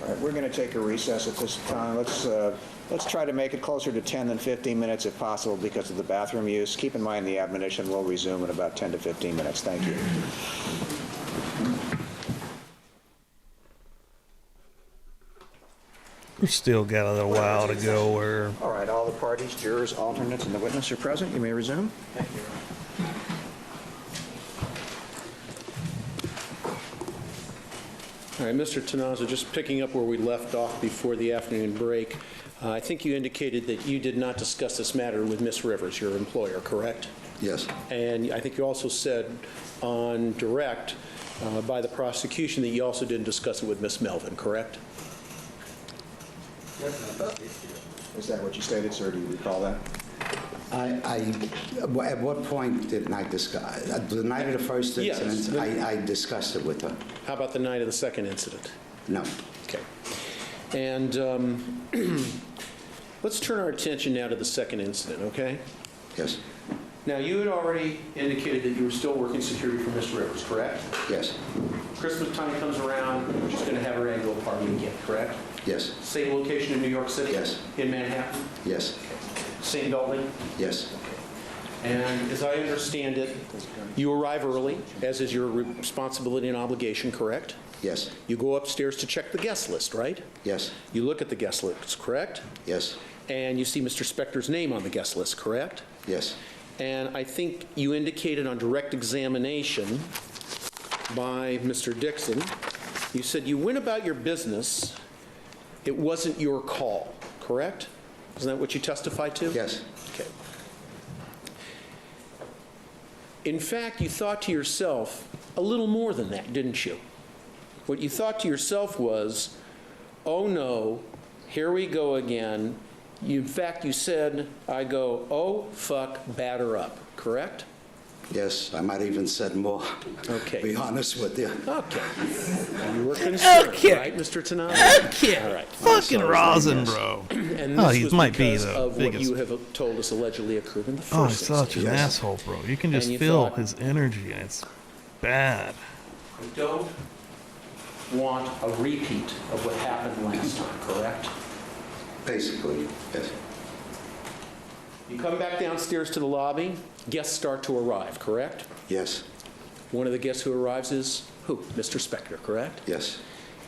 All right, we're going to take a recess at this time. Let's try to make it closer to 10 than 15 minutes if possible because of the bathroom use. Keep in mind the admonition will resume in about 10 to 15 minutes. Thank you. We've still got a little while to go. Where All right, all the parties, jurors, alternates, and the witness are present. You may resume. Thank you. All right, Mr. Tanaza, just picking up where we left off before the afternoon break, I think you indicated that you did not discuss this matter with Ms. Rivers, your employer, correct? Yes. And I think you also said on direct by the prosecution that you also didn't discuss it with Ms. Melvin, correct? Is that what you stated, sir? Do you recall that? At what point did I discuss? The night of the first Yes. incident, I discussed it with her. How about the night of the second incident? No. Okay. And let's turn our attention now to the second incident, okay? Yes. Now, you had already indicated that you were still working security for Ms. Rivers, correct? Yes. Christmas time comes around, you're just going to have her annual party again, correct? Yes. Same location in New York City? Yes. In Manhattan? Yes. Same building? Yes. And as I understand it, you arrive early, as is your responsibility and obligation, correct? Yes. You go upstairs to check the guest list, right? Yes. You look at the guest list, correct? Yes. And you see Mr. Spector's name on the guest list, correct? Yes. And I think you indicated on direct examination by Mr. Dixon, you said you went about your business, it wasn't your call, correct? Isn't that what you testified to? Yes. Okay. In fact, you thought to yourself a little more than that, didn't you? What you thought to yourself was, oh no, here we go again. In fact, you said, I go, oh, fuck, batter up, correct? Yes, I might even said more. Okay. Be honest with you. Okay. You were concerned, right, Mr. Tanaka? Okay. All right. Fucking rosin, bro. And Oh, this he was might be because the of what biggest. you have told us allegedly occurred in the first Oh, he's such an instance. asshole, bro. You can just And you feel thought- his energy, and it's bad. I don't want a repeat of what happened last time, correct? Basically, yes. You come back downstairs to the lobby, guests start to arrive, correct? Yes. One of the guests who arrives is who? Mr. Spector, correct? Yes.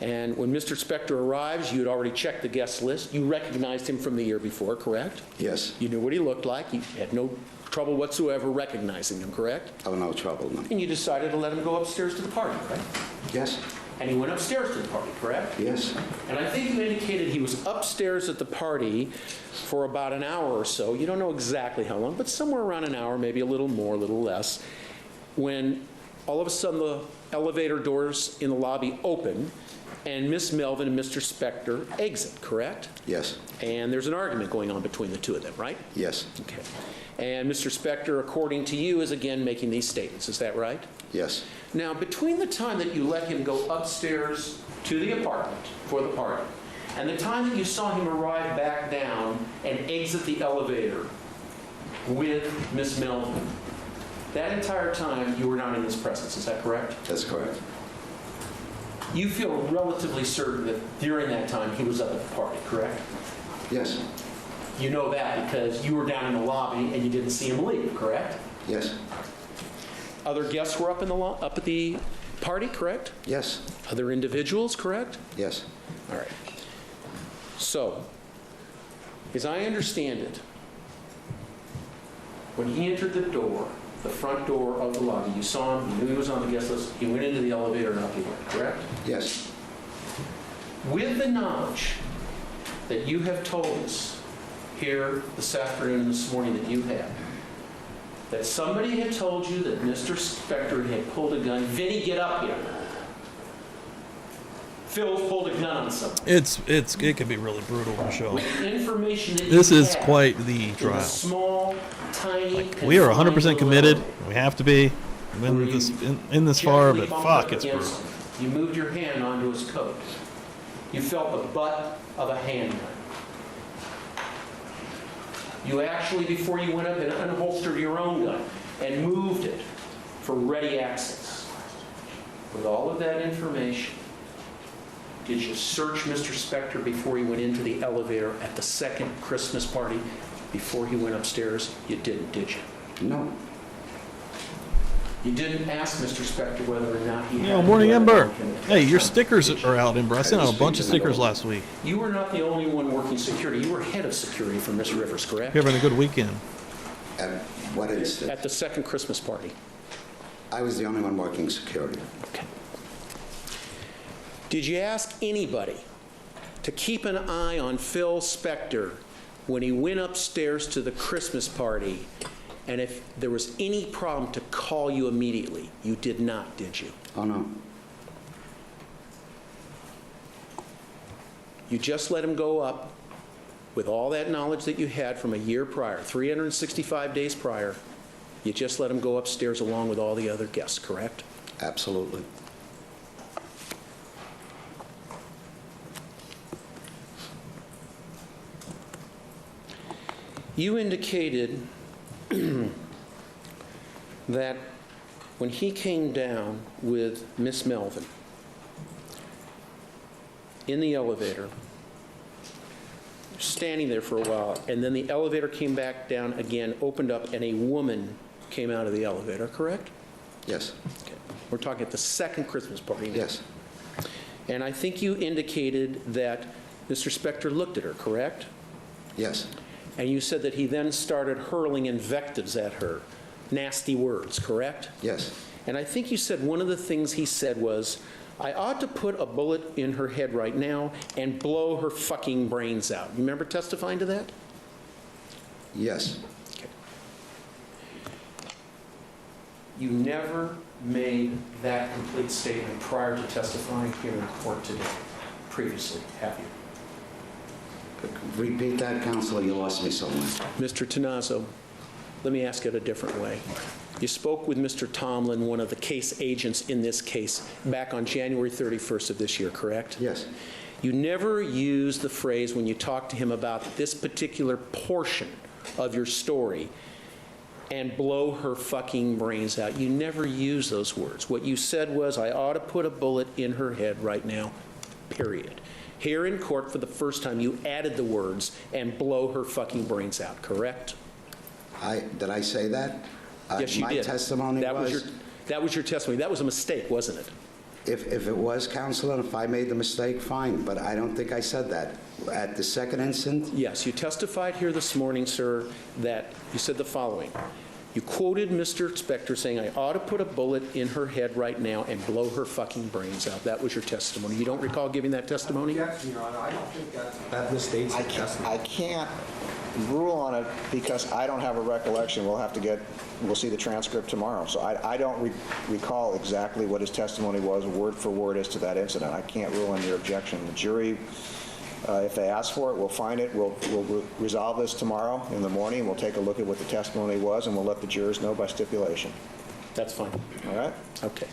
And when Mr. Spector arrives, you had already checked the guest list. You recognized him from the year before, correct? Yes. You knew what he looked like. You had no trouble whatsoever recognizing him, correct? Oh, no trouble, no. And you decided to let him go upstairs to the party, right? Yes. And he went upstairs to the party, correct? Yes. And I think you indicated he was upstairs at the party for about an hour or so. You don't know exactly how long, but somewhere around an hour, maybe a little more, a little less, when all of a sudden the elevator doors in the lobby open and Miss Melvin and Mr. Spector exit, correct? Yes. And there's an argument going on between the two of them, right? Yes. Okay. And Mr. Spector, according to you, is again making these statements. Is that right? Yes. Now, between the time that you let him go upstairs to the apartment for the party and the time that you saw him arrive back down and exit the elevator with Miss Melvin, that entire time you were not in his presence. Is that correct? That's correct. You feel relatively certain that during that time he was up at the party, correct? Yes. You know that because you were down in the lobby and you didn't see him leave, correct? Yes. Other guests were up at the party, correct? Yes. Other individuals, correct? Yes. All right. So, as I understand it, when he entered the door, the front door of the lobby, you saw him, you knew he was on the guest list, he went into the elevator and up he went, correct? Yes. With the knowledge that you have told us here this afternoon and this morning that you had, that somebody had told you that Mr. Spector had pulled a gun, Vinny, get up here. Phil's pulled a gun on someone. It can be really brutal to show. With the information that This you is had quite the in a trial. small, tiny. We are 100% confined committed. little We have to be in this far, but gently fuck, bumped it's against brutal. him. You moved your hand onto his coat. You felt the butt of a handgun. You actually, before you went up and unholstered your own gun and moved it for ready access. With all of that information, did you search Mr. Spector before he went into the elevator at the second Christmas party before he went upstairs? You didn't, did you? No. You didn't ask Mr. Spector whether or not he had... Yo, morning, Ember. Hey, your stickers are out, Ember. I sent out a bunch of stickers last week. You were not the only one working security. You were head of security for Miss Rivers, correct? You're having a good weekend. At what instance? At the second Christmas party. I was the only one working security. Okay. Did you ask anybody to keep an eye on Phil Spector when he went upstairs to the Christmas party, and if there was any problem, to call you immediately? You did not, did you? Oh, no. You just let him go up with all that knowledge that you had from a year prior, 365 days prior. You just let him go upstairs along with all the other guests, correct? Absolutely. You indicated that when he came down with Miss Melvin in the elevator, standing there for a while, and then the elevator came back down again, opened up, and a woman came out of the elevator, correct? Yes. Okay. We're talking at the second Christmas party now. Yes. And I think you indicated that Mr. Spector looked at her, correct? Yes. And you said that he then started hurling invectives at her, nasty words, correct? Yes. And I think you said one of the things he said was, I ought to put a bullet in her head right now and blow her fucking brains out. You remember testifying to that? Yes. Okay. You never made that complete statement prior to testifying here in court today, previously, have you? Repeat that, Counselor. You lost me somewhere. Mr. Tenazzo, let me ask it a different way. You spoke with Mr. Tomlin, one of the case agents in this case, back on January 31st of this year, correct? Yes. You never used the phrase when you talked to him about this particular portion of your story, and blow her fucking brains out. You never used those words. What you said was, I ought to put a bullet in her head right now, period. Here in court, for the first time, you added the words, and blow her fucking brains out, correct? Did I say that? Yes, you my did. testimony that was your testimony. That was a mistake, wasn't it? If it was, Counselor, if I made the mistake, fine, but I don't think I said that. At the second instant? Yes, you testified here this morning, sir, that you said the following. You quoted Mr. Spector saying, I ought to put a bullet in her head right now and blow her fucking brains out. That was your testimony. You don't recall giving that testimony? Yes, Your Honor, I don't think that misstates the testimony. I can't rule on it because I don't have a recollection. We'll see the transcript tomorrow. So I don't recall exactly what his testimony was, word for word, as to that incident. I can't rule on your objection. The jury, if they ask for it, we'll find it. We'll resolve this tomorrow in the morning. We'll take a look at what the testimony was, and we'll let the jurors know by stipulation. That's fine. All right? Okay.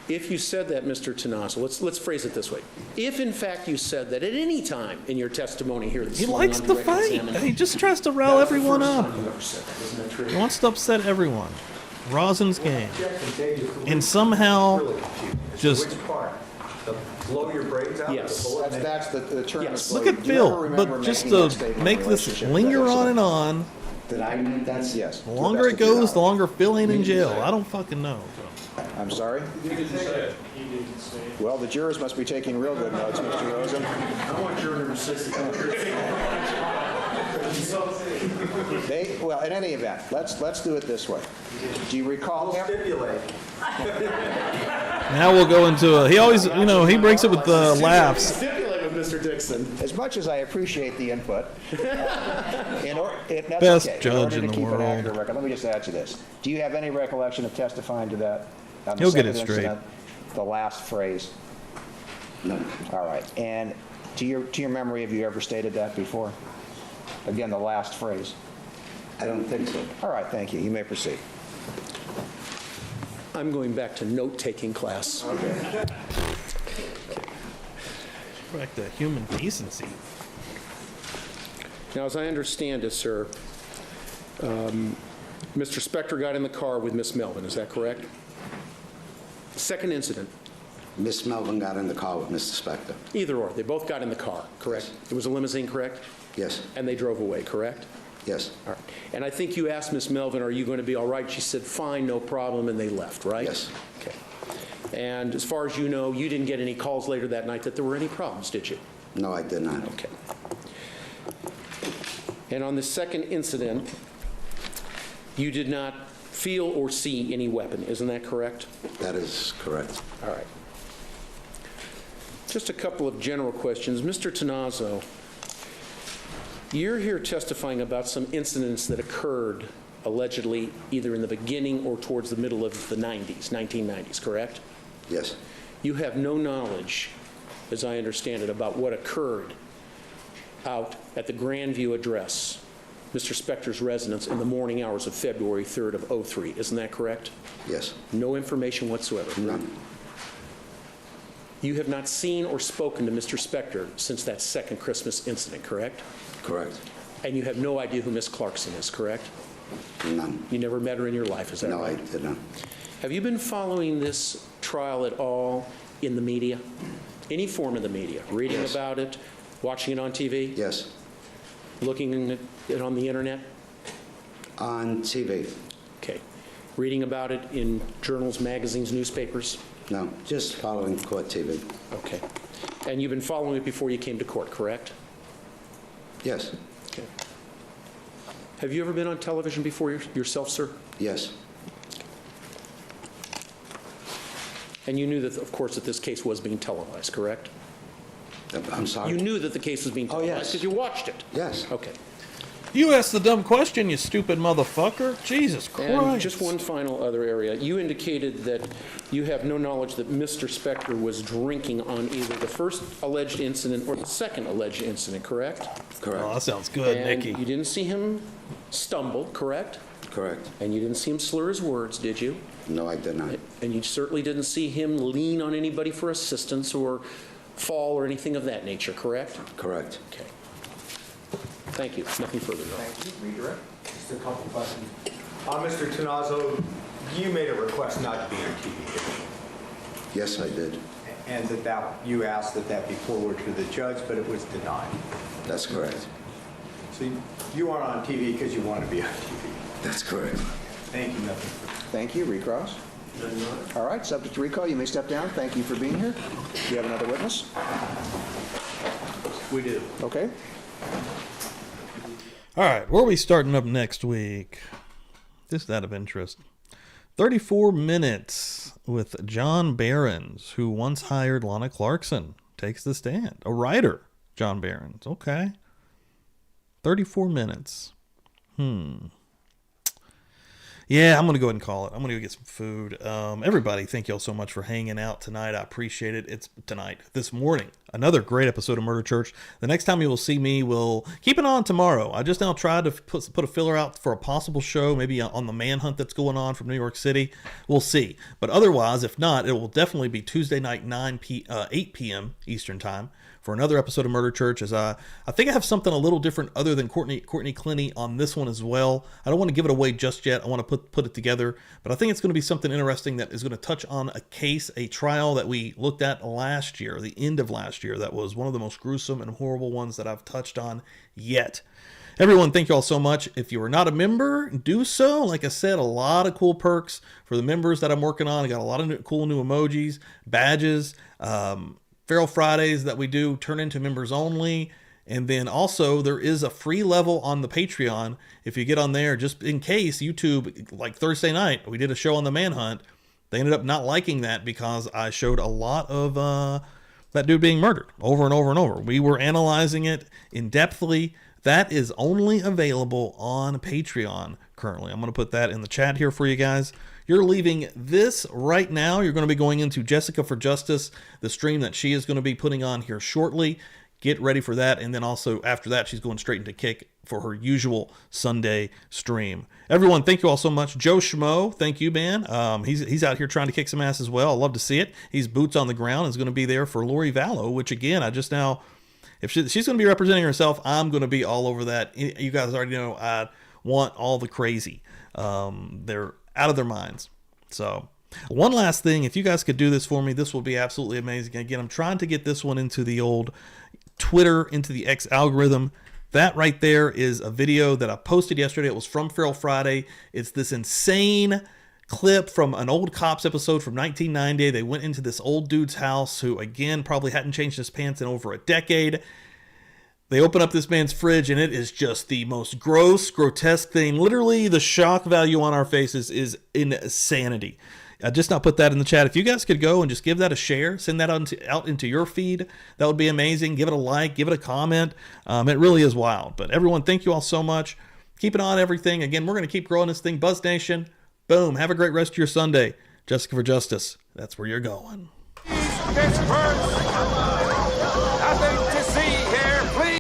If you said that, Mr. Tanasso, let's phrase it this way. If, in fact, you said that at any time in your testimony here this He morning likes on to direct fight. examination, He just tries to rile that was the everyone first up. time you ever said that, isn't that true? He wants to upset everyone. Rosin's game. Objection, Dave, And somehow really confused. just Which part? The blow your brains out? Yes. The bullet? That's the term. Yes. look at Phil, but just to make this linger on and on. Did I make that? Yes. The longer it goes, the longer Phil ain't in jail. I don't fucking know. I'm sorry? He didn't say it. He didn't say it. Well, the jurors must be taking real good notes, Mr. Rosen. I want juror number 60. Well, in any event, let's do it this way. Do you recall? Stipulate. Now we'll go into he always, he breaks it with the laughs. Stipulate with Mr. Dixon. As much as I appreciate the input, that's Best okay. judge in order in to the keep an world. accurate record, let me just add to this. Do you have any recollection of testifying to that? On the He'll get it second straight. incident, the last phrase. No. All right. And to your memory, have you ever stated that before? Again, the last phrase. I don't think so. All right, thank you. You may proceed. I'm going back to note-taking class. Back to human decency. Now, as I understand it, sir, Mr. Spector got in the car with Miss Melvin, is that correct? Second incident. Miss Melvin got in the car with Mr. Spector. Either or, they both got in the car, correct? Yes. It was a limousine, correct? Yes. And they drove away, correct? Yes. All right. And I think you asked Miss Melvin, are you going to be all right? She said, fine, no problem, and they left, right? Yes. Okay. And as far as you know, you didn't get any calls later that night that there were any problems, did you? No, I did not. Okay. And on the second incident, you did not feel or see any weapon, isn't that correct? That is correct. All right. Just a couple of general questions. Mr. Tanazzo, you're here testifying about some incidents that occurred allegedly either in the beginning or towards the middle of the 1990s, correct? Yes. You have no knowledge, as I understand it, about what occurred out at the Grandview address, Mr. Spector's residence, in the morning hours of February 3rd of '03. Isn't that correct? Yes. No information whatsoever? None. You have not seen or spoken to Mr. Spector since that second Christmas incident, correct? Correct. And you have no idea who Miss Clarkson is, correct? None. You never met her in your life, is that No, right? I did not. Have you been following this trial at all in the media? Any form of the media? Reading Yes. about it? Watching it on TV? Yes. Looking at it on the internet? On TV. Okay. Reading about it in journals, magazines, newspapers? No, just following court TV. Okay. And you've been following it before you came to court, correct? Yes. Okay. Have you ever been on television before yourself, sir? Yes. And you knew that, of course, that this case was being televised, correct? I'm sorry? You knew that the case was being Oh, televised yes. because you watched it? Yes. Okay. You asked the dumb question, you stupid motherfucker. Jesus Christ. And just one final other area. You indicated that you have no knowledge that Mr. Spector was drinking on either the first alleged incident or the second alleged incident, correct? Correct. Oh, that sounds good, And Nikki. you didn't see him stumble, correct? Correct. And you didn't see him slur his words, did you? No, I did not. And you certainly didn't see him lean on anybody for assistance or fall or anything of that nature, correct? Correct. Okay. Thank you. Nothing further. Thank you. Redirect. Just a couple questions. Mr. Tanazzo, you made a request not to be on TV, didn't you? Yes, I did. And that you asked that be forwarded to the judge, but it was denied. That's correct. So you aren't on TV because you want to be on TV. That's correct. Thank you. Nothing further. Thank you. Recross. All right, subject to recall, you may step down. Thank you for being here. Do you have another witness? We do. Okay. All right, where are we starting up next week? Just out of interest. 34 Minutes with John Behrens, who once hired Lana Clarkson, takes the stand. A writer, John Behrens. Okay. 34 minutes. Yeah, I'm going to go ahead and call it. I'm going to go get some food. Everybody, thank y'all so much for hanging out tonight. I appreciate it. It's this morning. Another great episode of Murder Church. The next time you will see me, we'll keep it on tomorrow. I just now tried to put a filler out for a possible show, maybe on the manhunt that's going on from New York City. We'll see. But otherwise, if not, it will definitely be Tuesday night, 8 p.m. Eastern Time for another episode of Murder Church. As I think I have something a little different other than Courtney Clinty on this one as well. I don't want to give it away just yet. I want to put it together, but I think it's going to be something interesting that is going to touch on a trial that we looked at last year, the end of last year. That was one of the most gruesome and horrible ones that I've touched on yet. Everyone, thank you all so much. If you are not a member, do so. Like I said, a lot of cool perks for the members that I'm working on. I got a lot of cool new emojis, badges, Feral Fridays that we do turn into members only. And then also there is a free level on the Patreon. If you get on there, just in case YouTube, like Thursday night, we did a show on the manhunt. They ended up not liking that because I showed a lot of that dude being murdered over and over and over. We were analyzing it in depthly. That is only available on Patreon currently. I'm going to put that in the chat here for you guys. You're leaving this right now. You're going to be going into Jessica for Justice, the stream that she is going to be putting on here shortly. Get ready for that. And then also after that, she's going straight into Kick for her usual Sunday stream. Everyone, thank you all so much. Joe Schmo, thank you, man. He's out here trying to kick some ass as well. I love to see it. He's boots on the ground. Is going to be there for Lori Vallow, which again, if she's going to be representing herself, I'm going to be all over that. You guys already know I want all the crazy. They're out of their minds. So one last thing, if you guys could do this for me, this will be absolutely amazing. Again, I'm trying to get this one into the old Twitter, into the X algorithm. That right there is a video that I posted yesterday. It was from Feral Friday. It's this insane clip from an old Cops episode from 1990. They went into this old dude's house who, again, probably hadn't changed his pants in over a decade. They open up this man's fridge, and it is just the most gross, grotesque thing. Literally, the shock value on our faces is insanity. I just not put that in the chat. If you guys could go and just give that a share, send that out into your feed, that would be amazing. Give it a like, give it a comment. It really is wild. But everyone, thank you all so much. Keep an eye on everything. Again, we're going to keep growing this thing. Buzz Nation, boom. Have a great rest of your Sunday. Jessica for Justice. That's where you're going.